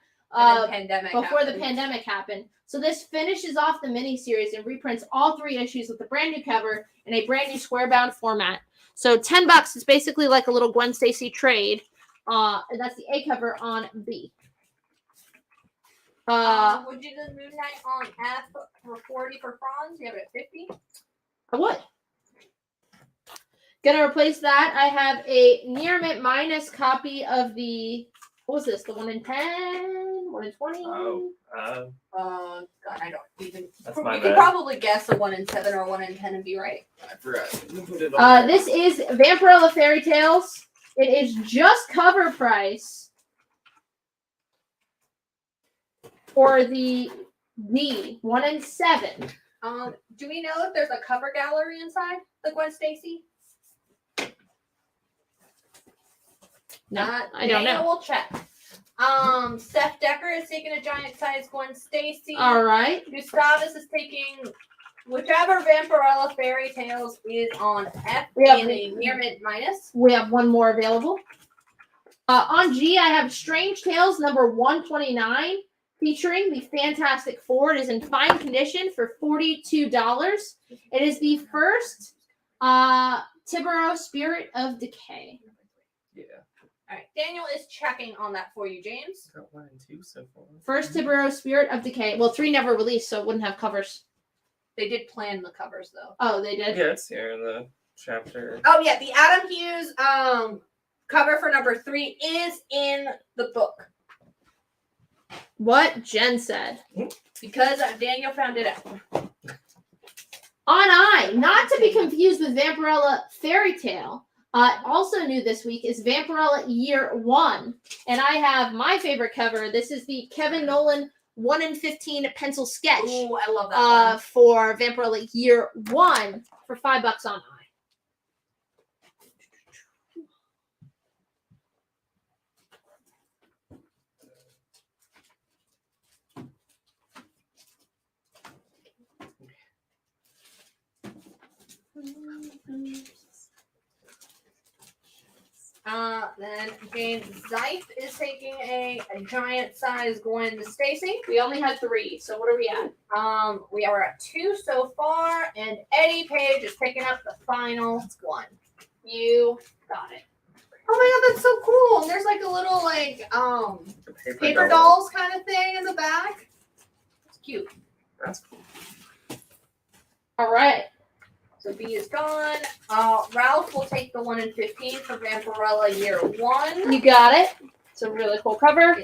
before the pandemic happened. So this finishes off the miniseries and reprints all 3 issues with a brand new cover in a brand new square bound format. So $10 is basically like a little Gwen Stacy trade. And that's the A cover on B. Would you do Moon Knight on F for 40 for Franz? You have it at 50? I would. Gonna replace that. I have a near mint minus copy of the, what was this? The 1 in 10? 1 in 20? God, I don't even. That's You my could bad. probably guess a 1 in 7 or 1 in 10 and be right. I forgot. This is Vampirella Fairy Tales. It is just cover price for the 1 in 7. Do we know if there's a cover gallery inside the Gwen Stacy? No, I don't know. We'll check. Seth Decker is taking a giant size Gwen Stacy. All right. Gustavus is taking whichever Vampirella Fairy Tales is on F We have in a near mint minus. We have one more available. On G, I have Strange Tales number 129. featuring the Fantastic Four. It is in fine condition for $42. It is the first Tibero Spirit of Decay. Yeah. All right, Daniel is checking on that for you, James. Got 1 and 2 so far. First Tibero Spirit of Decay. Well, 3 never released, so it wouldn't have covers. They did plan the covers though. Oh, they did? Yeah, it's here in the chapter. Oh yeah, the Adam Hughes cover for number 3 is in the book. What Jen said. Because Daniel found it out. On I, not to be confused with Vampirella Fairy Tale. Also new this week is Vampirella Year 1. And I have my favorite cover. This is the Kevin Nolan 1 in 15 pencil sketch. Ooh, I love that one. For Vampirella Year 1 for $5 on I. Then James Zeif is taking a giant size Gwen Stacy. We only had 3, so what are we at? We are at 2 so far, and Eddie Page is picking up the final one. You got it. Oh my god, that's so cool! And there's like a little paper dolls kind of thing in the back. It's cute. That's cool. All right. So B is gone. Ralph will take the 1 in 15 for Vampirella Year 1. You got it. It's a really cool cover.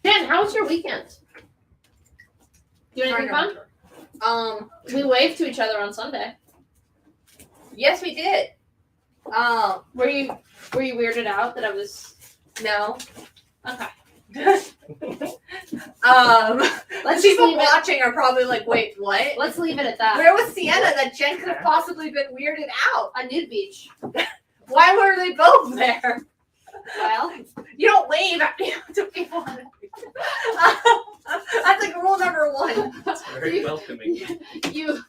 Jen, how was your weekend? Do anything fun? We waved to each other on Sunday. Yes, we did. Were you weirded out that I was? No. Okay. Let's people watching are probably like, wait, what? Let's leave it at that. Where was Sienna that Jen could have possibly been weirded out? A nude beach. Why were they both there? Well, you don't wave at to people. That's like rule number 1. It's very welcoming. You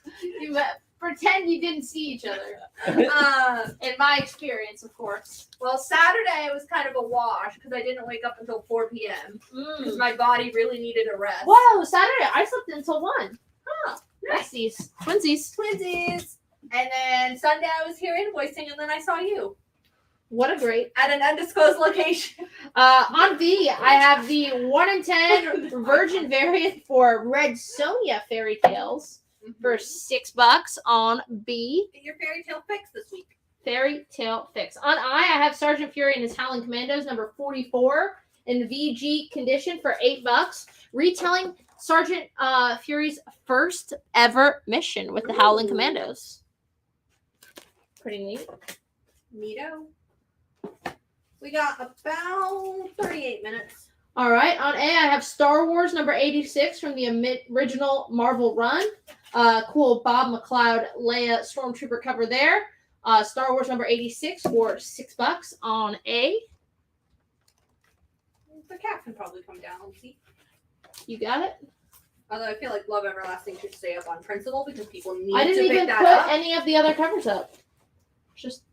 pretend you didn't see each other. In my experience, of course. Well, Saturday was kind of a wash because I didn't wake up until 4 p.m. Because my body really needed a rest. Whoa, Saturday I slept until 1. Huh. Nice. Twinsies. And then Sunday I was here invoicing, and then I saw you. What a great. At an undisclosed location. On V, I have the 1 in 10 Virgin variant for Red Sonja Fairy Tales for $6 on B. Get your fairy tale fix this week. Fairy Tale Fix. On I have Sergeant Fury and his Howling Commandos number 44 in VG condition for $8, retelling Sergeant Fury's first ever mission with the Howling Commandos. Pretty neat. Neato. We got about 38 minutes. All right. On A, I have Star Wars number 86 from the original Marvel run. Cool Bob McLeod Leia Stormtrooper cover there. Star Wars number 86 for $6 on A. The cat can probably come down and see. You got it? Although I feel like Love Everlasting should stay up on principle because people need I didn't to pick even that put up. any of the other covers up. Just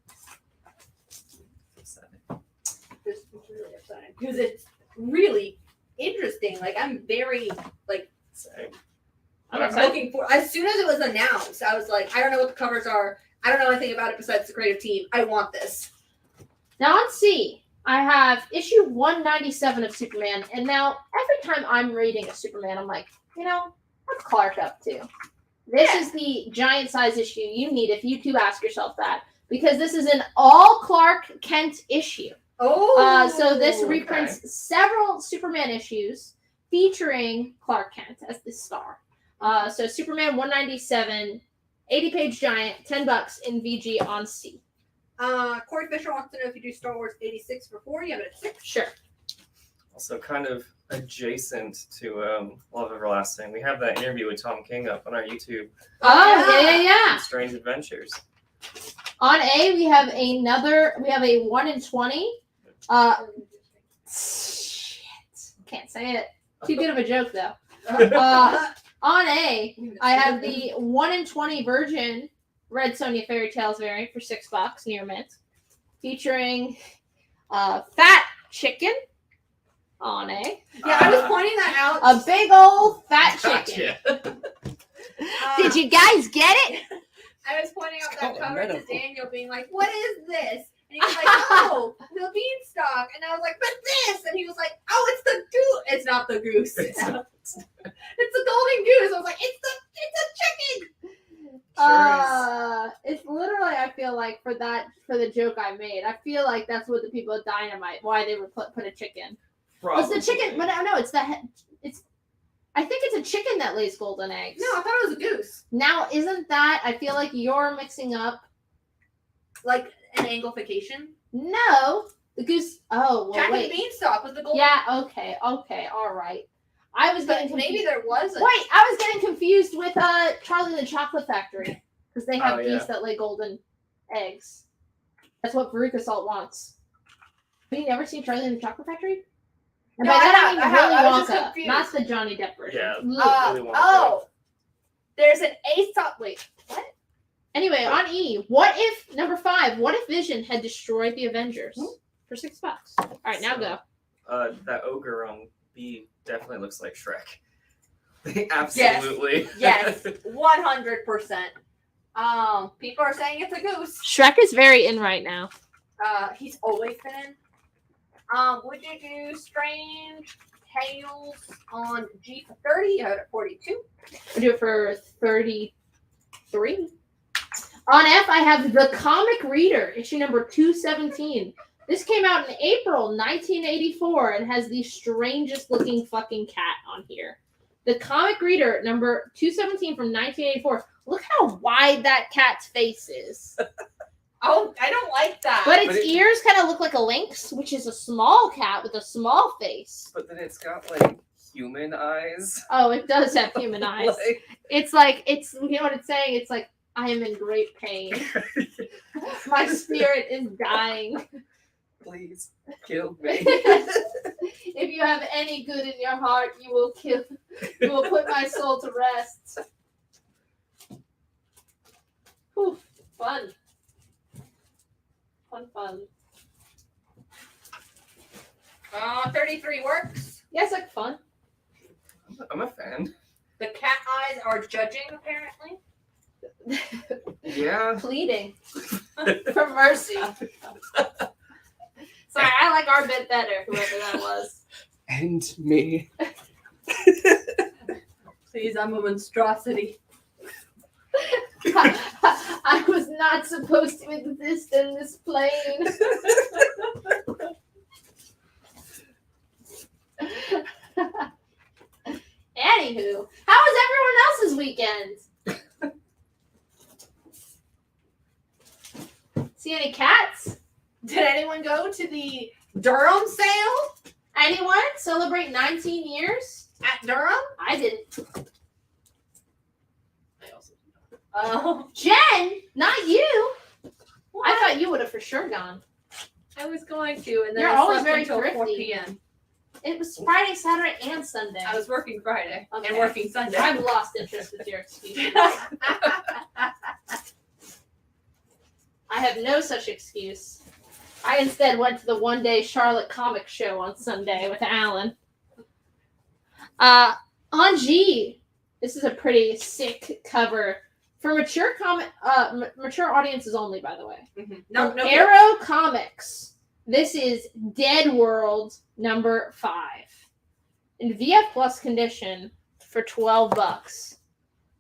This is really upsetting because it's really interesting. Like I'm very I'm looking for. As soon as it was announced, I was like, I don't know what the covers are. I don't know anything about it besides the creative team. I want this. Now on C, I have issue 197 of Superman, and now every time I'm reading a Superman, I'm like, what's Clark up to? This is the giant size issue you need if you too ask yourself that, because this is an all Clark Kent issue. Oh, so this reprints several Superman issues featuring Clark Kent as the star. So Superman 197, 80-page giant, $10 in VG on C. Corey Fisher wants to know if you do Star Wars 86 for 4. You have it at 6. Sure. Also, kind of adjacent to Love Everlasting, we have that interview with Tom King up on our YouTube. Oh, yeah. Strange Adventures. On A, we have a 1 in 20. Shit. Can't say it. Too good of a joke, though. On A, I have the 1 in 20 Virgin Red Sonja Fairy Tales variant for $6 near mint, featuring Fat chicken on a. Yeah, I was pointing that out. A big old fat chicken. Gotcha. Did you guys get it? I was pointing out that called a cover to metaphor. Daniel, being like, "What is this?" And he was like, "Oh, the beanstalk." And I was like, "But this," and he was like, "Oh, it's the goose." It's not the goose. It's the golden goose. I was like, "It's a chicken." It's literally, I feel like for the joke I made, I feel like that's what the people at Dynamite, why they would put a chicken. It's the chicken, but no, it's I think it's a chicken that lays golden eggs. No, I thought it was a goose. Now, isn't that, I feel like you're mixing up. Like an anglification? No, the goose, oh, well, Jack wait. and the Beanstalk was the golden. Yeah, okay, all right. I was getting confused. Maybe there was a... Wait, I was getting confused with Charlie and the Chocolate Factory. Because they have geese that lay golden eggs. That's what Veruca Salt wants. Have you never seen Charlie and the Chocolate Factory? And No, by that I I mean have. I was Willy just Wonka, confused. not the Johnny Depp version. Yeah. Ugh. Willy Wonka. Oh, there's an Aesop. Wait, what? Anyway, on E, what if, number 5, what if Vision had destroyed the Avengers? For $6. All right, now go. That ogre on B definitely looks like Shrek. Absolutely. Yes, 100%. People are saying it's a goose. Shrek is very in right now. He's always been in. Would you do Strange Tales on G for 30? You had it at 42. We'll do it for 33. On F, I have The Comic Reader, issue number 217. This came out in April 1984 and has the strangest looking fucking cat on here. The Comic Reader, number 217 from 1984. Look how wide that cat's face is. Oh, I don't like that. But its ears kind of look like a lynx, which is a small cat with a small face. But then it's got like human eyes. Oh, it does have human eyes. You know what it's saying? It's like, I am in great pain. My spirit is dying. Please kill me. If you have any good in your heart, you will put my soul to rest. Whew, fun. Fun. 33 works. Yes, like fun. I'm a fan. The cat eyes are judging, apparently. Yeah. Pleading for mercy. Sorry, I like our bit better, whoever that was. And me. Please, I'm a monstrosity. I was not supposed to exist in this plane. Anywho, how was everyone else's weekend? See any cats? Did anyone go to the Durham sale? Anyone celebrate 19 years? At Durham? I didn't. Oh. Jen, not you. What? I thought you would have for sure gone. I was going to, and then You're I always slept very until 4 thrifty. p.m. It was Friday, Saturday, and Sunday. I was working Friday Okay. and working Sunday. I've lost interest with your excuses. I have no such excuse. I instead went to the one-day Charlotte comic show on Sunday with Alan. On G, this is a pretty sick cover for mature mature audiences only, by the way. Mm-hmm. From Arrow Comics. This is Dead World number 5 in VF Plus condition for $12.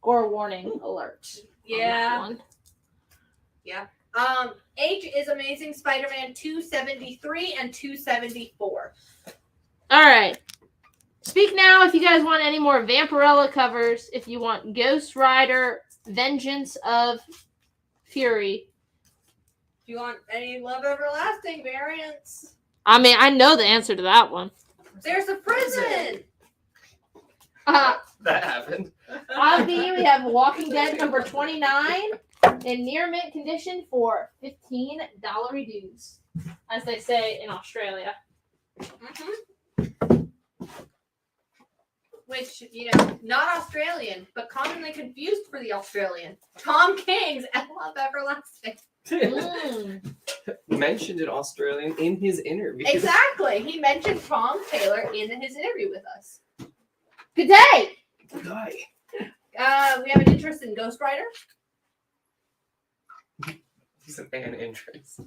Gore warning alert. Yeah. Yeah. H is Amazing Spider-Man 273 and 274. All right. Speak now if you guys want any more Vampirella covers. If you want Ghost Rider, Vengeance of Fury. Do you want any Love Everlasting variants? I mean, I know the answer to that one. There's a prison. That happened. On B, we have Walking Dead number 29 in near mint condition for $15 dues, as they say in Australia. Mm-hmm. Which, not Australian, but commonly confused for the Australian. Tom King's and Love Everlasting. mentioned an Australian in his interview. Exactly. He mentioned Tom Taylor in his interview with us. Good day. Hi. We have an interest in Ghost Rider. He's an interest.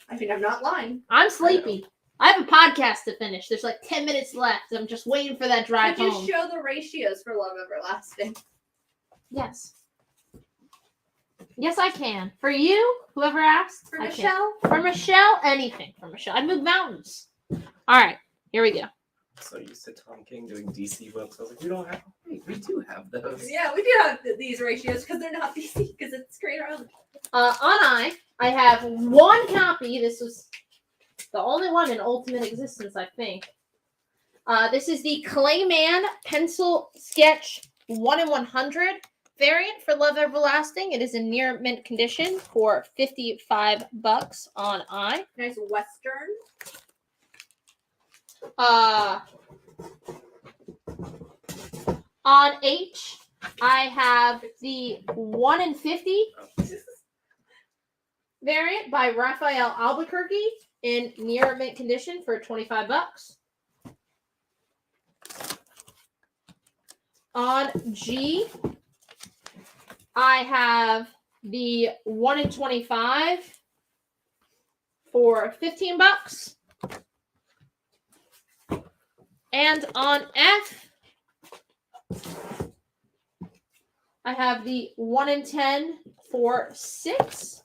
I think I'm not lying. I'm sleepy. I have a podcast to finish. There's like 10 minutes left. I'm just waiting for that drive Could you home. show the ratios for Love Everlasting? Yes. Yes, I can. For you, whoever asked. For I Michelle? Can. For Michelle, anything. For Michelle. I'd move mountains. All right, here we go. So used to Tom King doing DC books. I was like, we don't have. Wait, we do have those. Yeah, we do have these ratios because they're not DC because it's Creator Island. On I have one copy. This was the only one in Ultimate existence, I think. This is the Clayman Pencil Sketch 1 in 100 variant for Love Everlasting. It is in near mint condition for $55 on I. Nice Western. On H, I have the 1 in 50 variant by Raphael Albuquerque in near mint condition for $25. On G, I have the 1 in 25 for $15. And on F, I have the 1 in 10 for $6.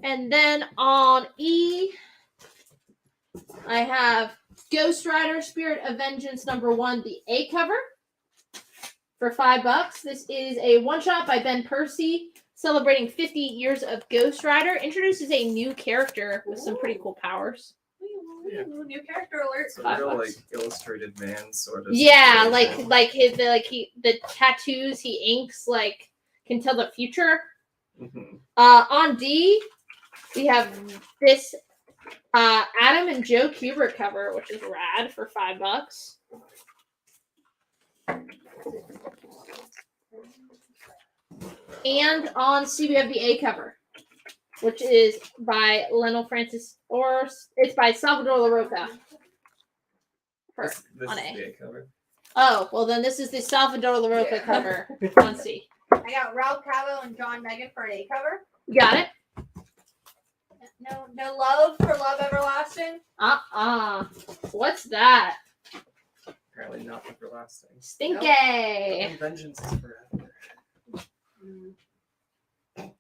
And then on E, I have Ghost Rider Spirit of Vengeance #1, the A cover for $5. This is a one-shot by Ben Percy celebrating 50 years of Ghost Rider. Introduces a new character with some pretty cool powers. Yeah. New character alert. So a real like illustrated man sort of. Yeah, situation. the tattoos he inks like can tell the future. Mhm. On D, we have this Adam and Joe Kubert cover, which is rad for $5. And on C, we have the A cover, which is by Lionel Francis, or it's by Salvador LaRocca. This on is A. the A cover. Oh, well then this is the Salvador LaRocca cover on C. I got Ralph Cabo and John Megan for an A cover. You got it? No love for Love Everlasting. What's that? Apparently not everlasting. Stinky. And vengeance is forever.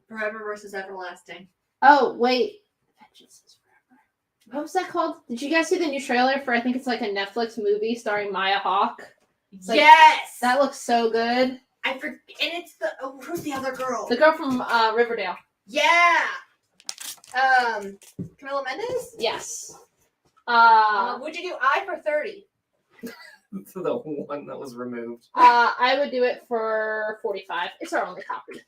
Forever versus Everlasting. Oh, wait. Vengeance is forever. What was that called? Did you guys see the new trailer for, I think it's like a Netflix movie starring Maya Hawke? It's like, yes! That looks so good. I forget. And it's the. Oh, who's the other girl? The girl from Riverdale. Yeah! Camila Mendes? Yes. Would you do I for 30? The one that was removed. I would do it for 45. It's our only copy.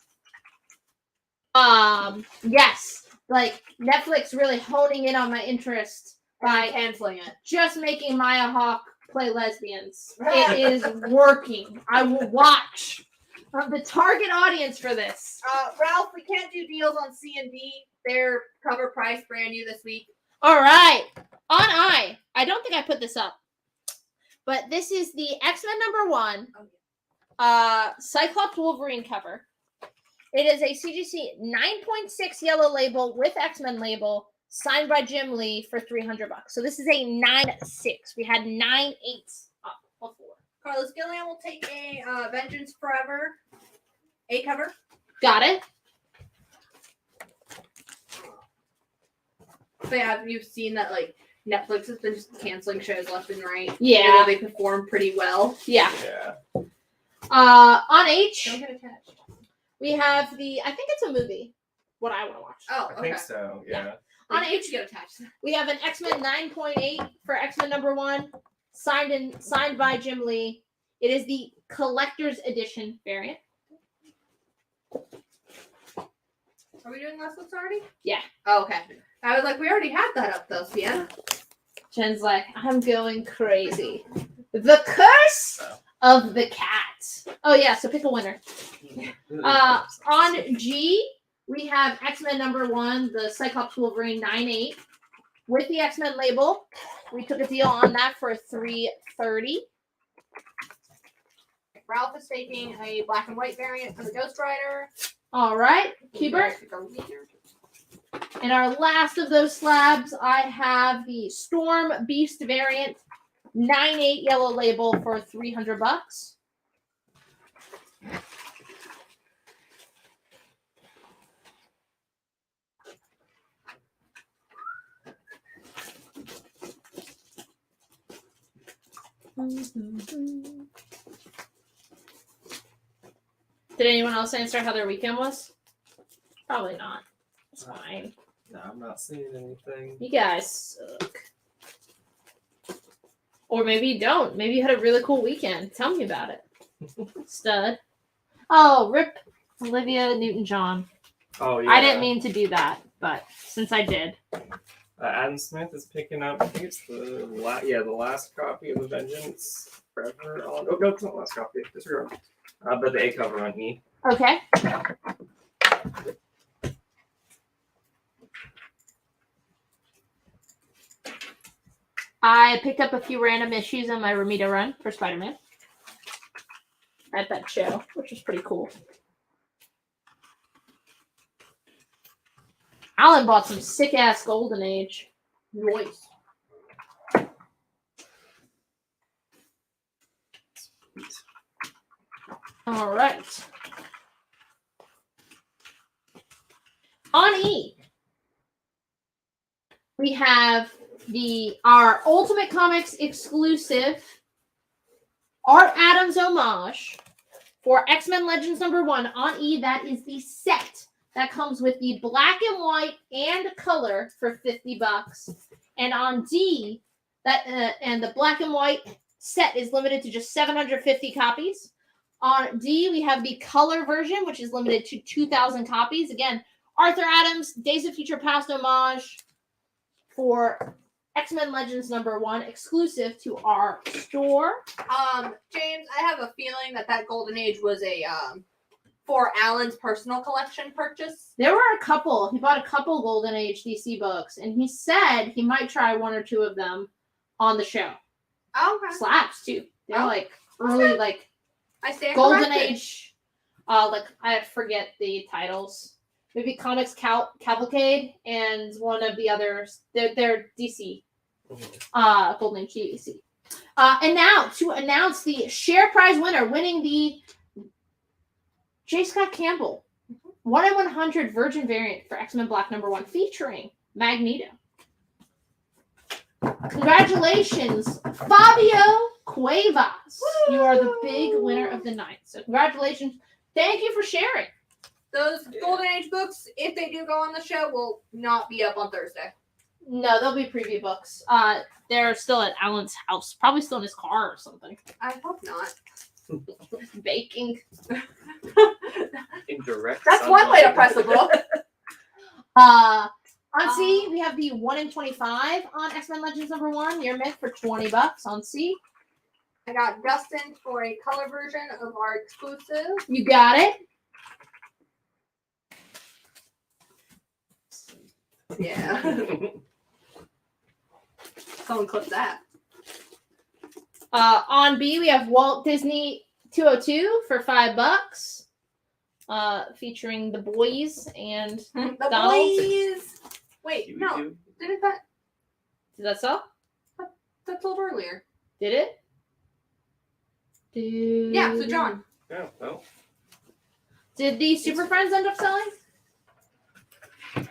Yes. Like, Netflix really honing in on my interest by canceling it. Just making Maya Hawke play lesbians. It is working. I will watch. I'm the target audience for this. Ralph, we can't do deals on C and D. Their cover price brand new this week. All right. On I don't think I put this up, but this is the X-Men #1 Cyclops Wolverine cover. It is a CGC 9.6 yellow label with X-Men label, signed by Jim Lee for $300. So this is a 9.6. We had 9.8s up before. Carlos Gilliam will take a Vengeance Forever A cover. Got it. But yeah, you've seen that like Netflix has been just canceling shows left and right. Yeah. Even though they perform pretty well. Yeah. Yeah. On H, Don't get attached. we have the, I think it's a movie, what I want to watch. Oh, I okay. think so. Yeah. On Like, H, get attached. we have an X-Men 9.8 for X-Men #1, signed by Jim Lee. It is the collector's edition variant. Are we doing last ones already? Yeah. Oh, okay. I was like, we already had that up though, Sienna. Jen's like, I'm going crazy. The Curse of the Cat. Oh yeah, so pick a winner. On G, we have X-Men #1, the Cyclops Wolverine 9/8 with the X-Men label. We took a deal on that for $330. Ralph is taking a black and white variant for the Ghost Rider. All right, Hubert. And our last of those slabs, I have the Storm Beast variant 9/8 yellow label for $300. Did anyone else answer how their weekend was? Probably not. It's fine. No, I'm not seeing anything. You guys suck. Or maybe you don't. Maybe you had a really cool weekend. Tell me about it. Stud. Oh, rip Olivia Newton-John. Oh, yeah. I didn't mean to do that, but since I did. Adam Smith is picking up, I think it's the last copy of Vengeance Forever on. Oh, no, it's not the last copy. Disregard. But the A cover on E. Okay. I picked up a few random issues on my Ramita run for Spider-Man at that show, which was pretty cool. Alan bought some sick-ass Golden Age. Noise. All right. On E, we have our Ultimate Comics exclusive Art Adams homage for X-Men Legends #1 on E. That is the set that comes with the black and white and color for $50. And on D, and the black and white set is limited to just 750 copies. On D, we have the color version, which is limited to 2,000 copies. Again, Arthur Adams, Days of Future Past homage for X-Men Legends #1, exclusive to our store. James, I have a feeling that Golden Age was a for Alan's personal collection purchase. There were a couple. He bought a couple Golden Age DC books, and he said he might try one or two of them on the show. Oh, okay. Slabs too. They're like early, okay. like I stand Golden corrected. Age. Like I forget the titles. Maybe Comics Cavalcade and one of the others. They're DC. Golden Age DC. And now to announce the share prize winner, winning the J. Scott Campbell 1 in 100 Virgin variant for X-Men Black #1 featuring Magneto. Congratulations, Fabio Cuevas. Woo! You are the big winner of the night. So congratulations. Thank you for sharing. Those Golden Age books, if they do go on the show, will not be up on Thursday. No, they'll be preview books. They're still at Alan's house. Probably still in his car or something. I hope not. Baking. Indirect. That's one way to press a book. On C, we have the 1 in 25 on X-Men Legends #1. You're meant for $20 on C. I got Dustin for a color version of our exclusive. You got it. Yeah. Someone clip that. On B, we have Walt Disney 202 for $5. Featuring the boys and The Donald. boys. Wait, no. Didn't that? Did that sell? That sold earlier. Did it? Yeah, so John. Yeah, well. Did the Super Friends end up selling?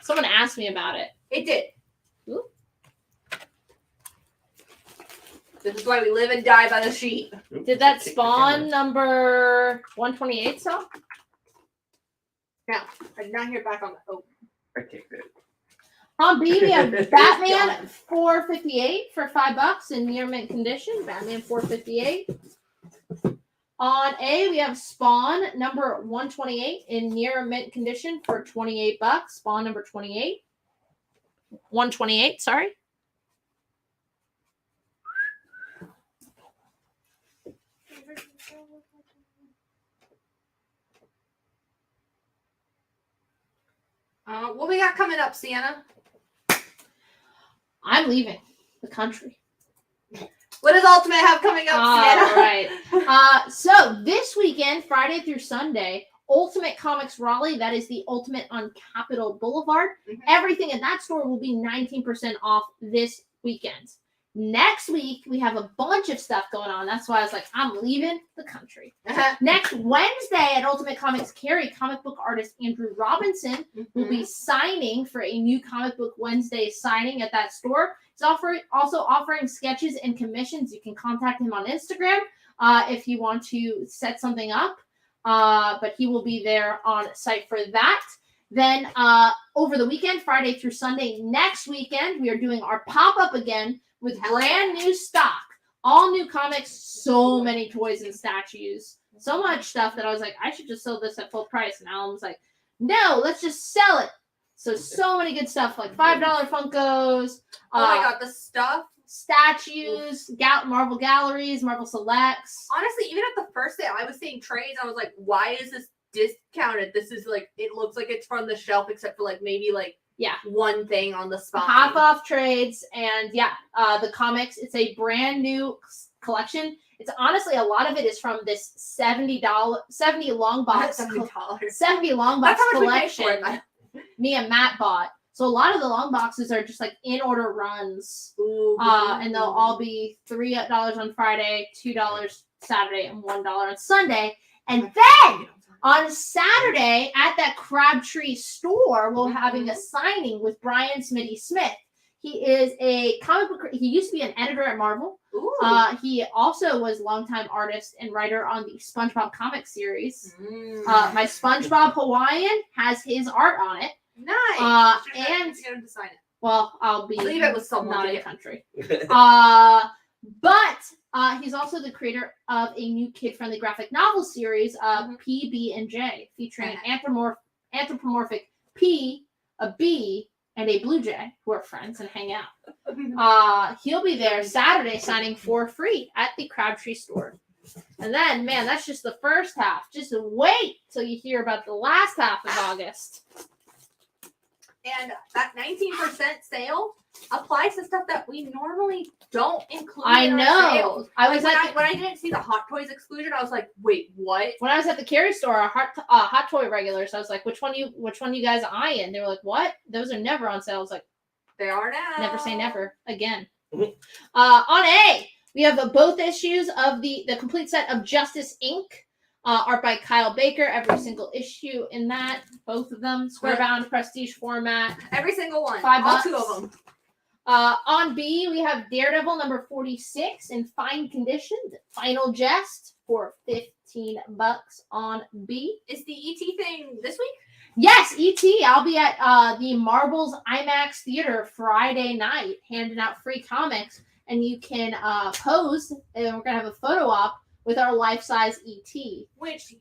Someone asked me about it. It did. Ooh. This is why we live and die by the sheet. Did that Spawn number 128 sell? No, I did not hear back on that. Oh. I kicked it. On B, we have Batman 458 for $5 in near mint condition. Batman 458. On A, we have Spawn number 128 in near mint condition for $28. Spawn number 28. 128, sorry. What we got coming up, Sienna? I'm leaving the country. What does Ultimate have coming up, Sienna? All right. So this weekend, Friday through Sunday, Ultimate Comics Raleigh, that is the Ultimate on Capitol Boulevard. Everything in that store will be 19% off this weekend. Next week, we have a bunch of stuff going on. That's why I was like, I'm leaving the country. Next Wednesday at Ultimate Comics Cary, comic book artist Andrew Robinson will be signing for a new Comic Book Wednesday signing at that store. He's also offering sketches and commissions. You can contact him on Instagram if you want to set something up. But he will be there on site for that. Then over the weekend, Friday through Sunday, next weekend, we are doing our pop-up again with brand new stock. All new comics, so many toys and statues. So much stuff that I was like, I should just sell this at full price. And Alan was like, no, let's just sell it. So many good stuff, like $5 Funkos. Oh my god, the stuff. Statues, Marvel Galleries, Marvel Selects. Honestly, even at the first day, I was seeing trays. I was like, why is this discounted? This is like, it looks like it's from the shelf, except for like maybe like one thing on the spot. Half off trades, and the comics. It's a brand new collection. It's honestly, a lot of it is from this $70 long box $70 long box collection me and Matt bought. So a lot of the long boxes are just like in order runs. And they'll all be $3 on Friday, $2 Saturday, and $1 on Sunday. And then on Saturday at that Crabtree store, we're having a signing with Brian Smitty Smith. He is a comic book. He used to be an editor at Marvel. He also was longtime artist and writer on the SpongeBob comic series. My SpongeBob Hawaiian has his art on it. Nice. And get him to sign it. Well, I'll leave it with someone not to in the get. country. But he's also the creator of a new kid-friendly graphic novel series, PB and J, featuring anthropomorphic P, a bee, and a blue jay who are friends and hang out. He'll be there Saturday signing for free at the Crabtree store. And then, man, that's just the first half. Just wait till you hear about the last half of August. And that 19% sale applies to stuff that we normally don't include. I in our know. sales. I was when I didn't see the Hot Toys exclusion, I was like, wait, what? When I was at the Cary store, our hot toy regulars, I was like, which one you guys eyeing? They were like, what? Those are never on sale. I was like, they are now. Never say never again. On A, we have both issues of the complete set of Justice Inc. Art by Kyle Baker. Every single issue in that, both of them, square bound, prestige format. Every single one. $5. All two of them. On B, we have Daredevil number 46 in fine condition. The Final Jest for $15 on B. Is the ET thing this week? Yes, E.T. I'll be at the Marbles IMAX Theater Friday night handing out free comics, and you can pose, and we're going to have a photo op with our life-size E.T. Which,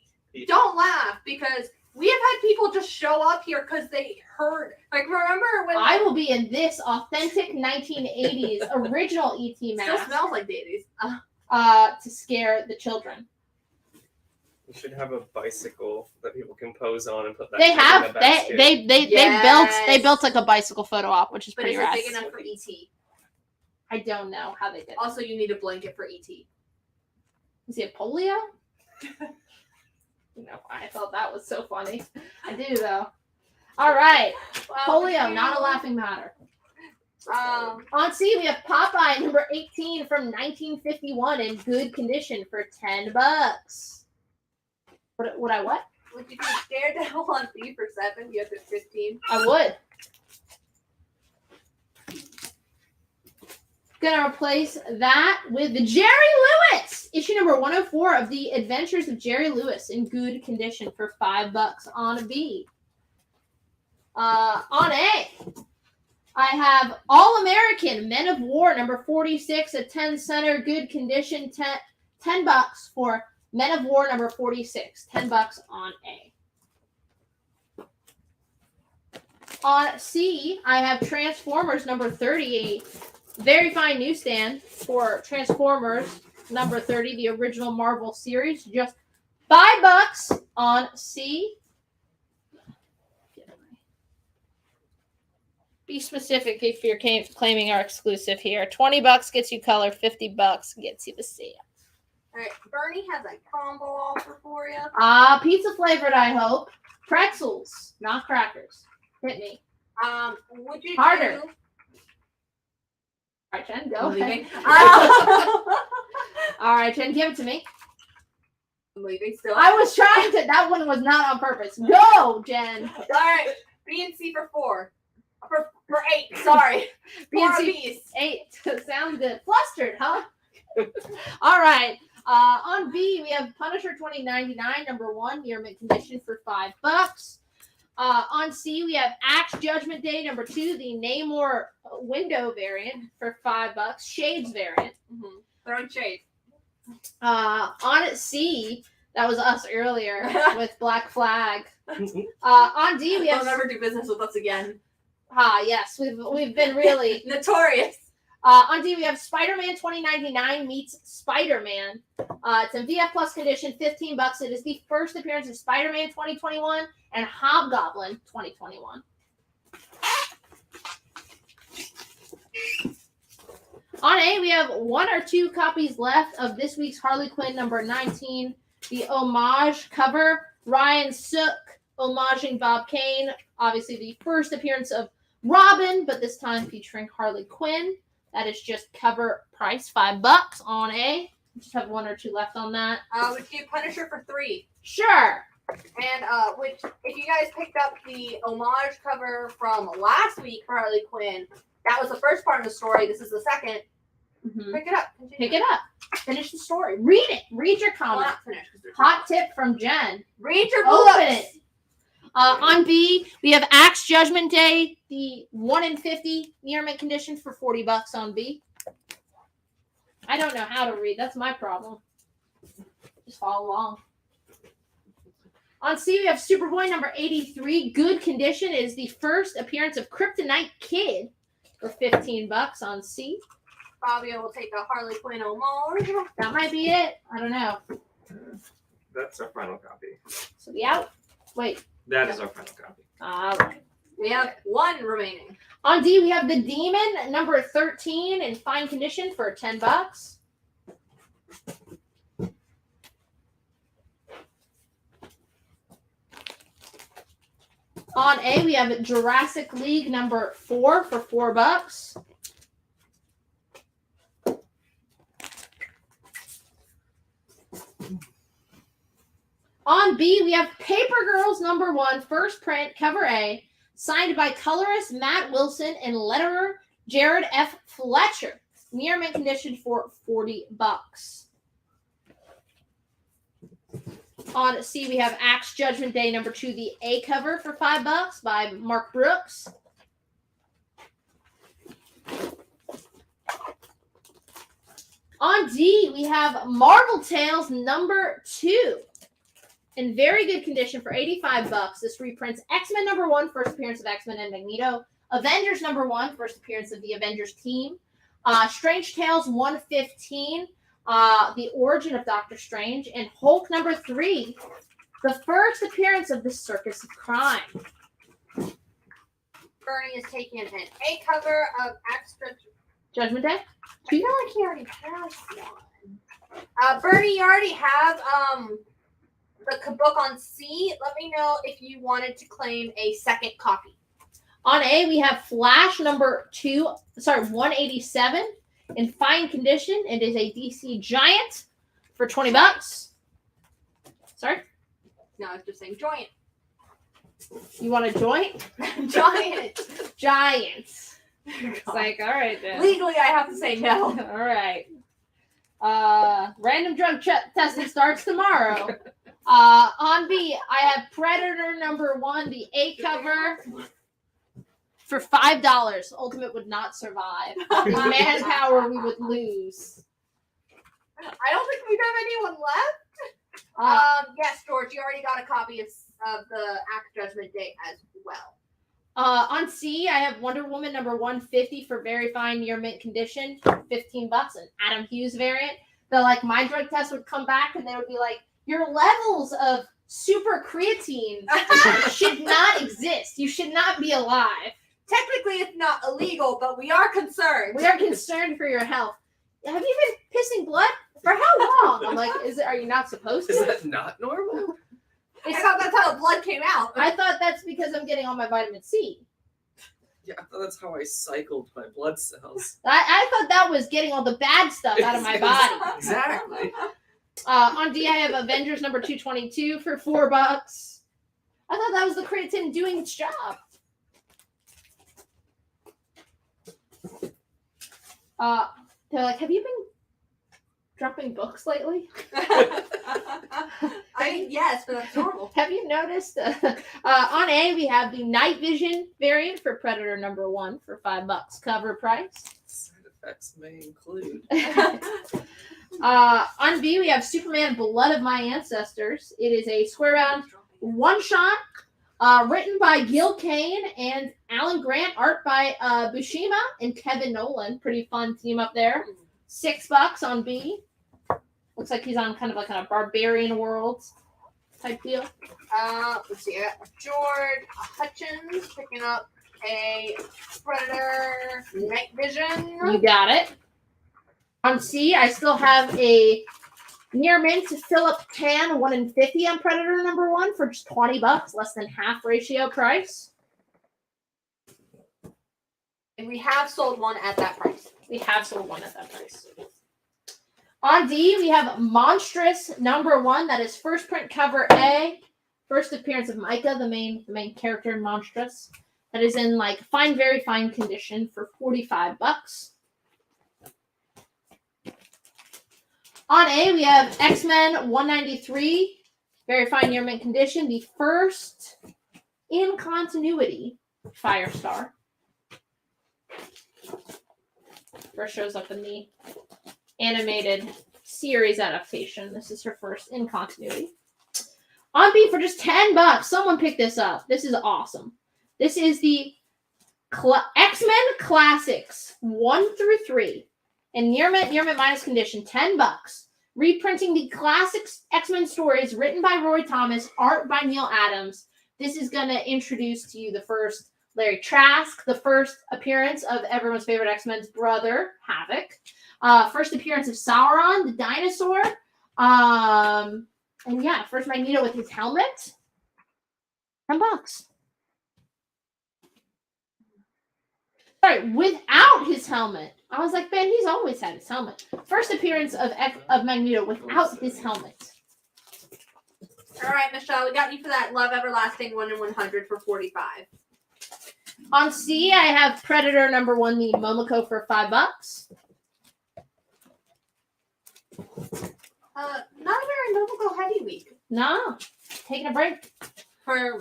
don't laugh, because we have had people just show up here because they heard. Like, remember when I will be in this authentic 1980s original E.T. mask. Still smells like the 80s. To scare the children. We should have a bicycle that people can pose on and put that. They in have the basket. they built like a bicycle photo op, which is But pretty is it rad. big enough for ET? I don't know how they did it. Also, you need a blanket for ET. Is he a polio? No, I thought that was so funny. I do though. All right, polio, not a laughing matter. On C, we have Popeye number 18 from 1951 in good condition for $10. Would I what? Would you do Daredevil on B for 7? You have it 15. I would. Gonna replace that with the Jerry Lewis issue number 104 of the Adventures of Jerry Lewis in good condition for $5 on B. On A, I have All American Men of War number 46 at 10 center, good condition, $10 for Men of War number 46, $10 on A. On C, I have Transformers number 38. Very fine newsstand for Transformers number 30, the original Marvel series. Just $5 on C. Be specific if you're claiming our exclusive here. $20 gets you color, $50 gets you the set. All right, Bernie has a combo offer for you. Pizza flavored, I hope. Pretzels, not crackers. Hit me. Would you Harder. do? All right, Jen, go ahead. Leaving. All right, Jen, give it to me. I'm leaving still. I was trying to. That one was not on purpose. Go, Jen. All right, B and C for 4. For 8. Sorry. B and 4 C. apiece. 8. Sounds good. Flustered, huh? All right. On B, we have Punisher 2099, number 1, near mint condition for $5. On C, we have Axe Judgment Day, number 2, the Namor window variant for $5. Shades variant. Mm-hmm. Throwing shade. On C, that was us earlier with Black Flag. On D, we have. They'll never do business with us again. Yes, we've been really notorious. On D, we have Spider-Man 2099 meets Spider-Man. It's in VF Plus condition, $15. It is the first appearance of Spider-Man 2021 and Hobgoblin 2021. On A, we have 1 or 2 copies left of this week's Harley Quinn number 19, the homage cover. Ryan Sook homaging Bob Kane. Obviously, the first appearance of Robin, but this time featuring Harley Quinn. That is just cover price, $5 on A. Just have 1 or 2 left on that. Would you do Punisher for 3? Sure. And which, if you guys picked up the homage cover from last week for Harley Quinn, that was the first part of the story. This is the second. Mm-hmm. Pick it up. Continue. Pick it up. Finish the story. Read it. Read your comment. Hot tip from Jen. Read your Open books. it. On B, we have Axe Judgment Day, the 1 in 50 near mint condition for $40 on B. I don't know how to read. That's my problem. Just follow along. On C, we have Superboy number 83. Good condition. It is the first appearance of Kryptonite Kid for $15 on C. Fabio will take a Harley Quinn homage. That might be it. I don't know. That's our final copy. So we out. Wait. That is our final copy. All right. We have 1 remaining. On D, we have the Demon number 13 in fine condition for $10. On A, we have Jurassic League number 4 for $4. On B, we have Paper Girls number 1, first print, cover A, signed by colorist Matt Wilson and letterer Jared F. Fletcher. Near mint condition for $40. On C, we have Axe Judgment Day number 2, the A cover for $5 by Mark Brooks. On D, we have Marvel Tales number 2 in very good condition for $85. This reprints X-Men number 1, first appearance of X-Men and Magneto. Avengers number 1, first appearance of the Avengers team. Strange Tales 115, the origin of Doctor Strange. And Hulk number 3, the first appearance of the Circus of Crime. Bernie is taking an A cover of Extra Judgment Day? I feel like he already has one. Bernie, you already have the book on C. Let me know if you wanted to claim a second copy. On A, we have Flash number 187 in fine condition. It is a DC Giant for $20. Sorry? No, I was just saying joint. You want a joint? Giant. Giants. It's like, all right then. Legally, I have to say no. All right. Random drug testing starts tomorrow. On B, I have Predator number 1, the A cover for $5. Ultimate would not survive. The manpower we would lose. I don't think we have anyone left. Yes, George, you already got a copy of the Axe Judgment Day as well. On C, I have Wonder Woman number 150 for very fine near mint condition, $15. An Adam Hughes variant. My drug test would come back and they would be like, your levels of super creatine should not exist. You should not be alive. technically it's not illegal, but we are concerned. We are concerned for your health. Have you been pissing blood? For how long? I'm like, are you not supposed to? Is that not normal? I thought that's how the blood came out. I thought that's because I'm getting all my vitamin C. Yeah, I thought that's how I cycled my blood cells. I thought that was getting all the bad stuff out of my body. Exactly. On D, I have Avengers number 222 for $4. I thought that was the creatine doing its job. They're like, have you been dropping books lately? Yes, but that's normal. Have you noticed? On A, we have the night vision variant for Predator number 1 for $5 cover price. Side effects may include. On B, we have Superman Blood of My Ancestors. It is a square round one-shot written by Gil Kane and Alan Grant, art by Buscema and Kevin Nolan. Pretty fun team up there. $6 on B. Looks like he's on kind of like a barbarian world type deal. Let's see. George Hutchins picking up a Predator Night Vision. You got it. On C, I still have a near mint Philip Tan 1 in 50 on Predator number 1 for just $20, less than half ratio price. And we have sold one at that price. We have sold one at that price. On D, we have Monstrous number 1. That is first print cover A. First appearance of Micah, the main character in Monstrous. That is in like very fine condition for $45. On A, we have X-Men 193. Very fine near mint condition. The first in continuity Firestar. First shows up in the animated series adaptation. This is her first in continuity. On B for just $10. Someone picked this up. This is awesome. This is the X-Men Classics 1 through 3 in near mint minus condition. $10. Reprinting the classics X-Men stories written by Roy Thomas, art by Neil Adams. This is going to introduce to you the first Larry Trask, the first appearance of everyone's favorite X-Men's brother, Havoc. First appearance of Sauron, the dinosaur. And yeah, first Magneto with his helmet. $10. Sorry, without his helmet. I was like, man, he's always had his helmet. First appearance of Magneto without his helmet. All right, Michelle, we got you for that Love Everlasting 1 in 100 for $45. On C, I have Predator number 1, the Momoko for $5. Not a very Momoko heavy week. No, taking a break. For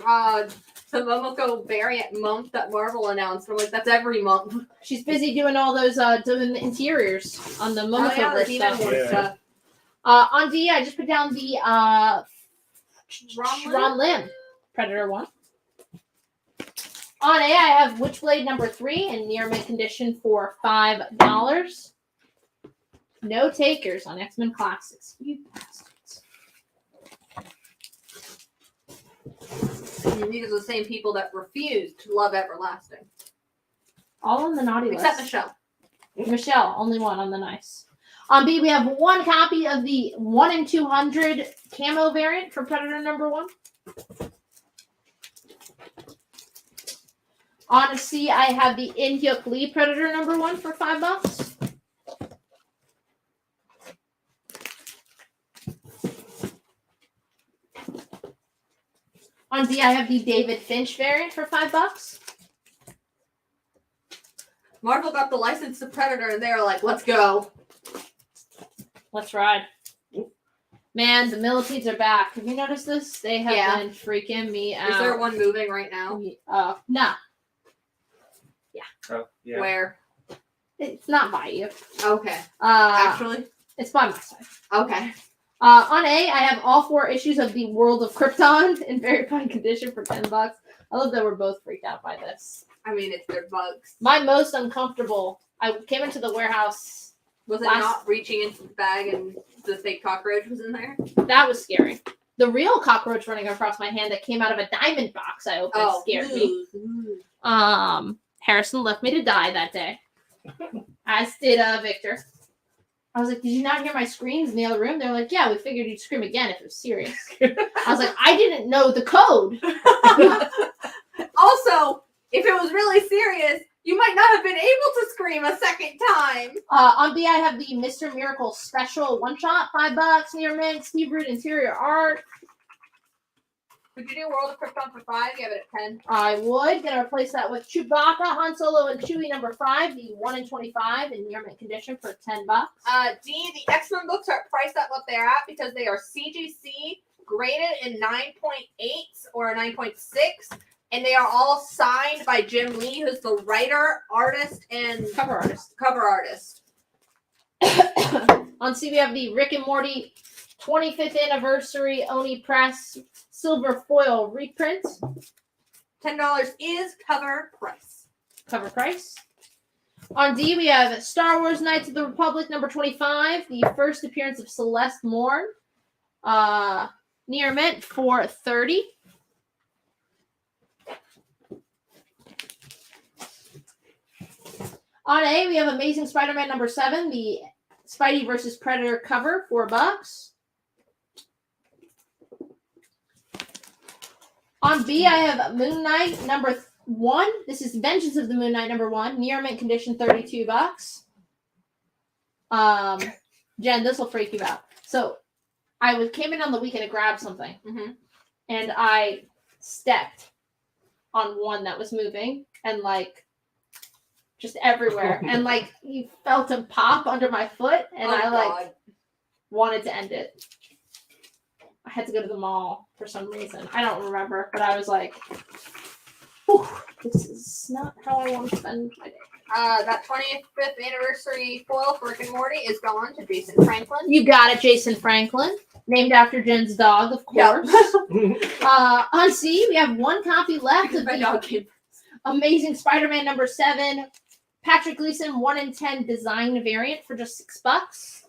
the Momoko variant month that Marvel announced. I'm like, that's every month. She's busy doing all those doing the interiors on the Momoko stuff. On D, I just put down the Ron Lim Predator 1. On A, I have Witchblade number 3 in near mint condition for $5. No takers on X-Men Classics. You bastards. These are the same people that refuse to love Everlasting. All on the naughty list. Except Michelle. Michelle, only one on the nice. On B, we have one copy of the 1 in 200 camo variant for Predator number 1. On C, I have the In-Hyuk Lee Predator number 1 for $5. On D, I have the David Finch variant for $5. Marvel got the license to Predator and they were like, let's go. Let's ride. Man, the millipedes are back. Have you noticed this? They have been freaking me out. Is there one moving right now? No. Yeah. Oh, yeah. Where? It's not by you. Okay. Actually? It's by my side. Okay. On A, I have all 4 issues of the World of Krypton in very fine condition for $10. I love that we're both freaked out by this. I mean, it's their bugs. My most uncomfortable, I came into the warehouse. Was it not reaching into the bag and the fake cockroach was in there? That was scary. The real cockroach running across my hand that came out of a diamond box I opened scared me. Harrison left me to die that day. As did Victor. I was like, did you not hear my screams in the other room? They're like, yeah, we figured you'd scream again if it was serious. I was like, I didn't know the code. Also, if it was really serious, you might not have been able to scream a second time. On B, I have the Mr. Miracle special one-shot, $5, near mint, Steve Root interior art. Would you do World of Krypton for 5? Give it a 10. I would. Gonna replace that with Chewbacca, Han Solo, and Chewie number 5, the 1 in 25 in near mint condition for $10. D, the X-Men books are priced at what they're at because they are CGC graded in 9.8 or a 9.6, and they are all signed by Jim Lee, who's the writer, artist, and Cover artist. On C, we have the Rick and Morty 25th anniversary Oni Press silver foil reprint. $10 is cover price. Cover price. On D, we have Star Wars Knights of the Republic number 25, the first appearance of Celeste Morn. Near mint for $30. On A, we have Amazing Spider-Man number 7, the Spidey versus Predator cover, $4. On B, I have Moon Knight number 1. This is Vengeance of the Moon Knight number 1, near mint condition, $32. Jen, this will freak you out. So I came in on the weekend to grab something, and I stepped on one that was moving, and like just everywhere, and like you felt him pop under my foot, and I wanted to end it. I had to go to the mall for some reason. I don't remember, but I was like, this is not how I want to spend my day. That 25th anniversary foil for Rick and Morty is gone to Jason Franklin. You got it, Jason Franklin. Named after Jen's dog, of course. Yep. On C, we have one copy left of the Amazing Spider-Man number 7. Patrick Gleason 1 in 10 design variant for just $6.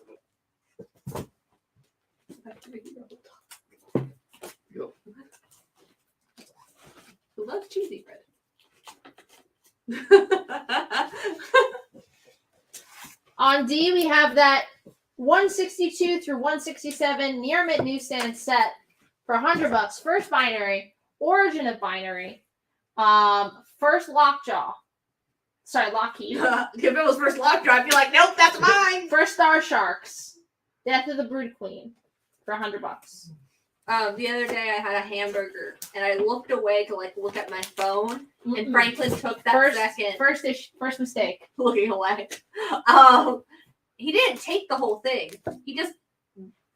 Who loves cheesy bread? On D, we have that 162 through 167 near mint newsstand set for $100. First binary, origin of binary, first lockjaw. Sorry, Lockheed. If it was first lockjaw, I'd be like, nope, that's mine. First Star Sharks, Death of the Brood Queen for $100. The other day I had a hamburger and I looked away to like look at my phone, and Franklin took that second. First mistake. Looking away. He didn't take the whole thing. He just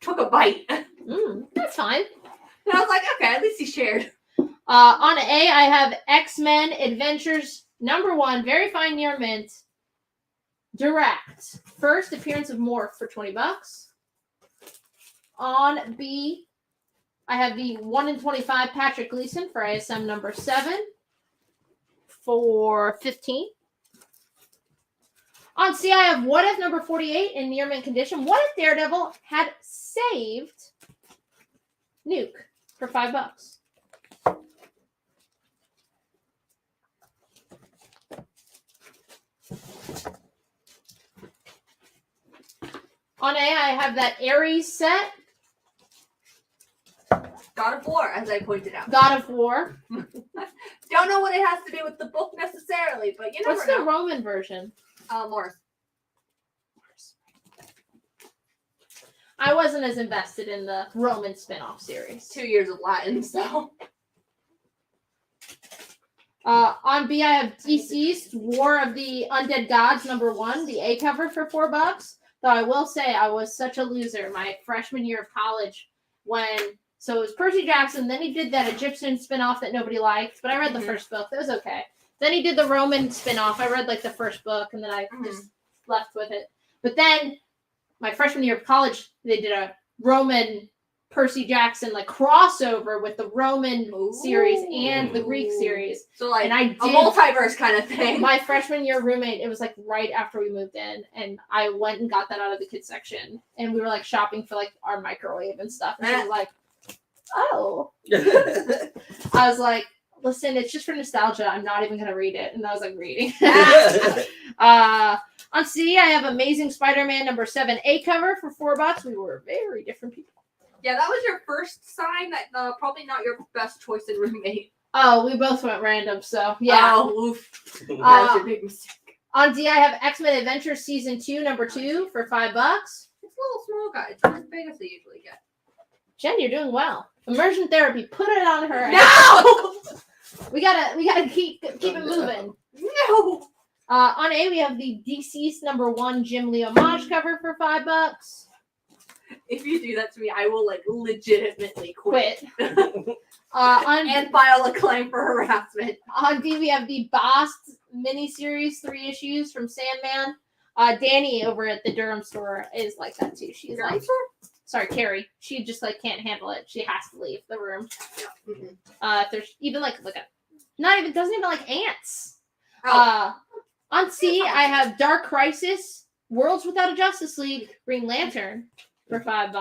took a bite. That's fine. And I was like, okay, at least he shared. On A, I have X-Men Adventures number 1, very fine near mint. Direct. First appearance of Morph for $20. On B, I have the 1 in 25 Patrick Gleason for ISM number 7 for $15. On C, I have What If number 48 in near mint condition. What if Daredevil had saved Nuke for $5? On A, I have that Ares set. God of War, as I pointed out. God of War. Don't know what it has to do with the book necessarily, but you never What's know. the Roman version? Morse. I wasn't as invested in the Roman spin-off series. 2 years of Latin, so. On B, I have DC's War of the Undead Gods number 1, the A cover for $4. Though I will say I was such a loser my freshman year of college so it was Percy Jackson, then he did that Egyptian spin-off that nobody liked, but I read the first book. That was okay. Then he did the Roman spin-off. I read like the first book, and then I just left with it. But then my freshman year of college, they did a Roman Percy Jackson like crossover with the Roman series and the Greek series. So like and I a multiverse kind of thing. My freshman year roommate, it was like right after we moved in, and I went and got that out of the kids section, and we were like shopping for like our microwave and stuff. And she was like, "Oh," I was like, Listen, it's just for nostalgia. I'm not even gonna read it. And I was like reading. On C, I have Amazing Spider-Man number 7A cover for $4. We were very different people. Yeah, that was your first sign. That probably not your best choice in roommate. Oh, we both went random, so yeah. Oh, oof. That was a big mistake. On D, I have X-Men Adventure Season 2 number 2 for $5. It's a little small, guys. It's not as big as they usually get. Jen, you're doing well. Immersion therapy. Put it on her. No. We gotta keep it moving. No. On A, we have the Deceased number 1 Jim Lee homage cover for $5. If you do that to me, I will like legitimately quit. And file a claim for harassment. On D, we have the Boss miniseries 3 issues from Sandman. Danny over at the Durham store is like that too. She's Durham like, store? Sorry, Carrie. She just like can't handle it. She has to leave the room. Yeah. Mm-hmm. There's even like doesn't even like ants. Oh. On C, I have Dark Crisis, Worlds Without a Justice League, Green Lantern for $5.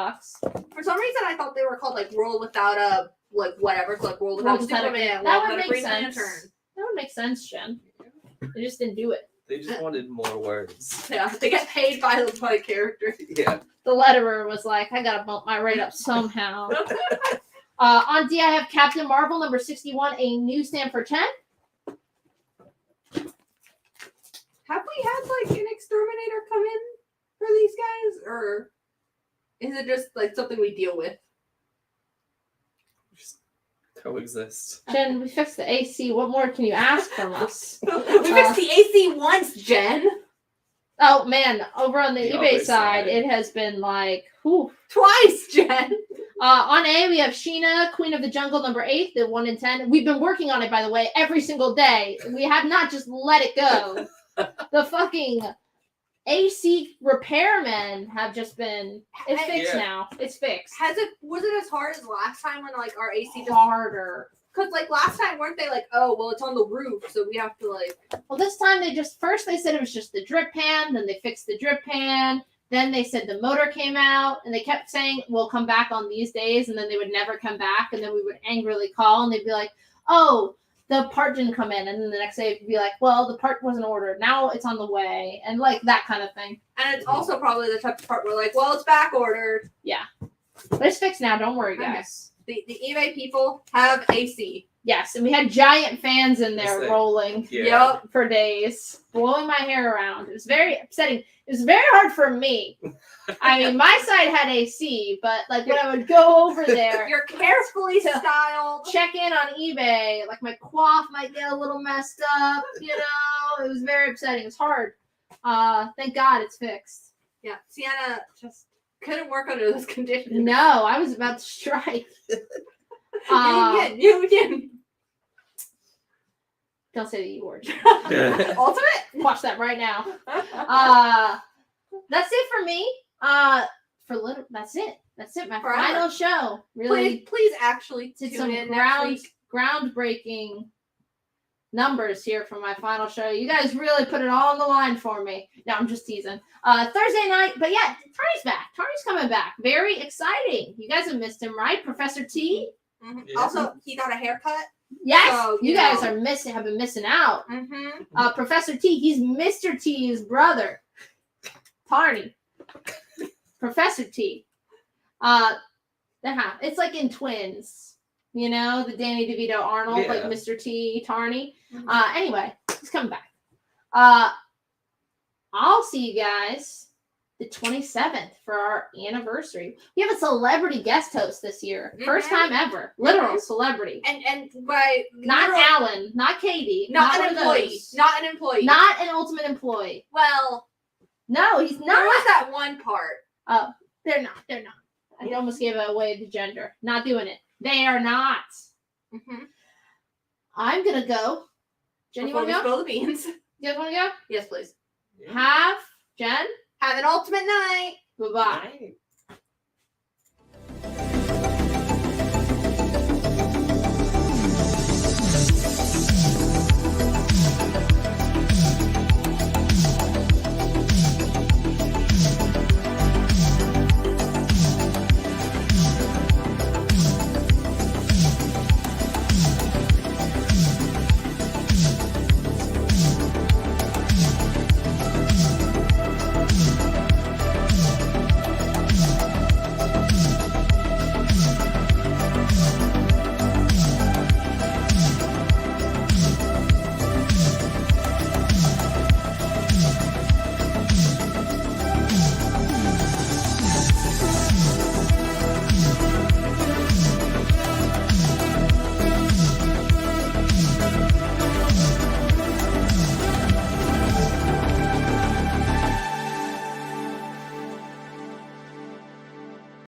For some reason, I thought they were called like World Without a like whatever. It's like World Without Superman. That would make Green sense. Lantern. That would make sense, Jen. They just didn't do it. They just wanted more words. Yeah, they get paid by the character. Yeah. The letterer was like, I gotta bump my rate up somehow. On D, I have Captain Marvel number 61, a newsstand for 10. Have we had like an exterminator come in for these guys, or is it just like something we deal with? Just coexist. Jen, we fixed the AC. What more can you ask from us? We fixed the AC once, Jen. Oh man, over on the The eBay other side, side. it has been like, whew. Twice, Jen. On A, we have Sheena, Queen of the Jungle, number 8, the 1 in 10. We've been working on it, by the way, every single day. We have not just let it go. The fucking AC repairmen have just been. It's fixed now. It's fixed. Was it as hard as last time when like our AC just Harder. Because like last time, weren't they like, oh well, it's on the roof, so we have to like. Well, this time they said it was just the drip pan, then they fixed the drip pan, then they said the motor came out, and they kept saying we'll come back on these days, and then they would never come back, and then we would angrily call, and they'd be like, oh, the part didn't come in, and then the next day it'd be like, well, the part wasn't ordered, now it's on the way, and like that kind of thing. And it's also probably the type of part where like, well, it's back ordered. Yeah, but it's fixed now. Don't worry, guys. The eBay people have AC. Yes, and we had giant fans in there rolling for days, blowing my hair around. It was very upsetting. It was very hard for me. I mean, my side had AC, but like when I would go over there, you're carefully styled. Check in on eBay, like my coif might get a little messed up. You know, it was very upsetting. It was hard. Thank God it's fixed. Yeah, Sienna just couldn't work under those conditions. No, I was about to strike. You again. Don't say the E word. Ultimate? Watch that right now. That's it for me. That's it. That's it. My final show. Really, please actually did tune some in next week. groundbreaking numbers here for my final show. You guys really put it all on the line for me. No, I'm just teasing. Thursday night, but yeah, Tony's back. Tony's coming back. Very exciting. You guys have missed him, right? Professor T. Mm-hmm. Yeah. Also, he got a haircut. Yes, so, you guys are have been missing out. Mm-hmm. Professor T, he's Mr. T's brother. Tarny. Professor T. It's like in Twins. You know, the Danny DeVito Arnold, like Mr. T, Tarny. Mm-hmm. Anyway, he's coming back. I'll see you guys the 27th for our anniversary. We have a celebrity guest host this year. Mm-hmm. First time ever. Literal celebrity. And by not Alan, not Katie. Not an employee. Not an employee. Not an ultimate employee. Well, no, he's not. There was that one part. Oh, they're not. I almost gave away the gender. Not doing it. They are not. Mm-hmm. I'm going to go. Jen, you want to go? Spill the beans. You guys want to go? Yes, please. Have Jen. Have an ultimate night. Bye-bye.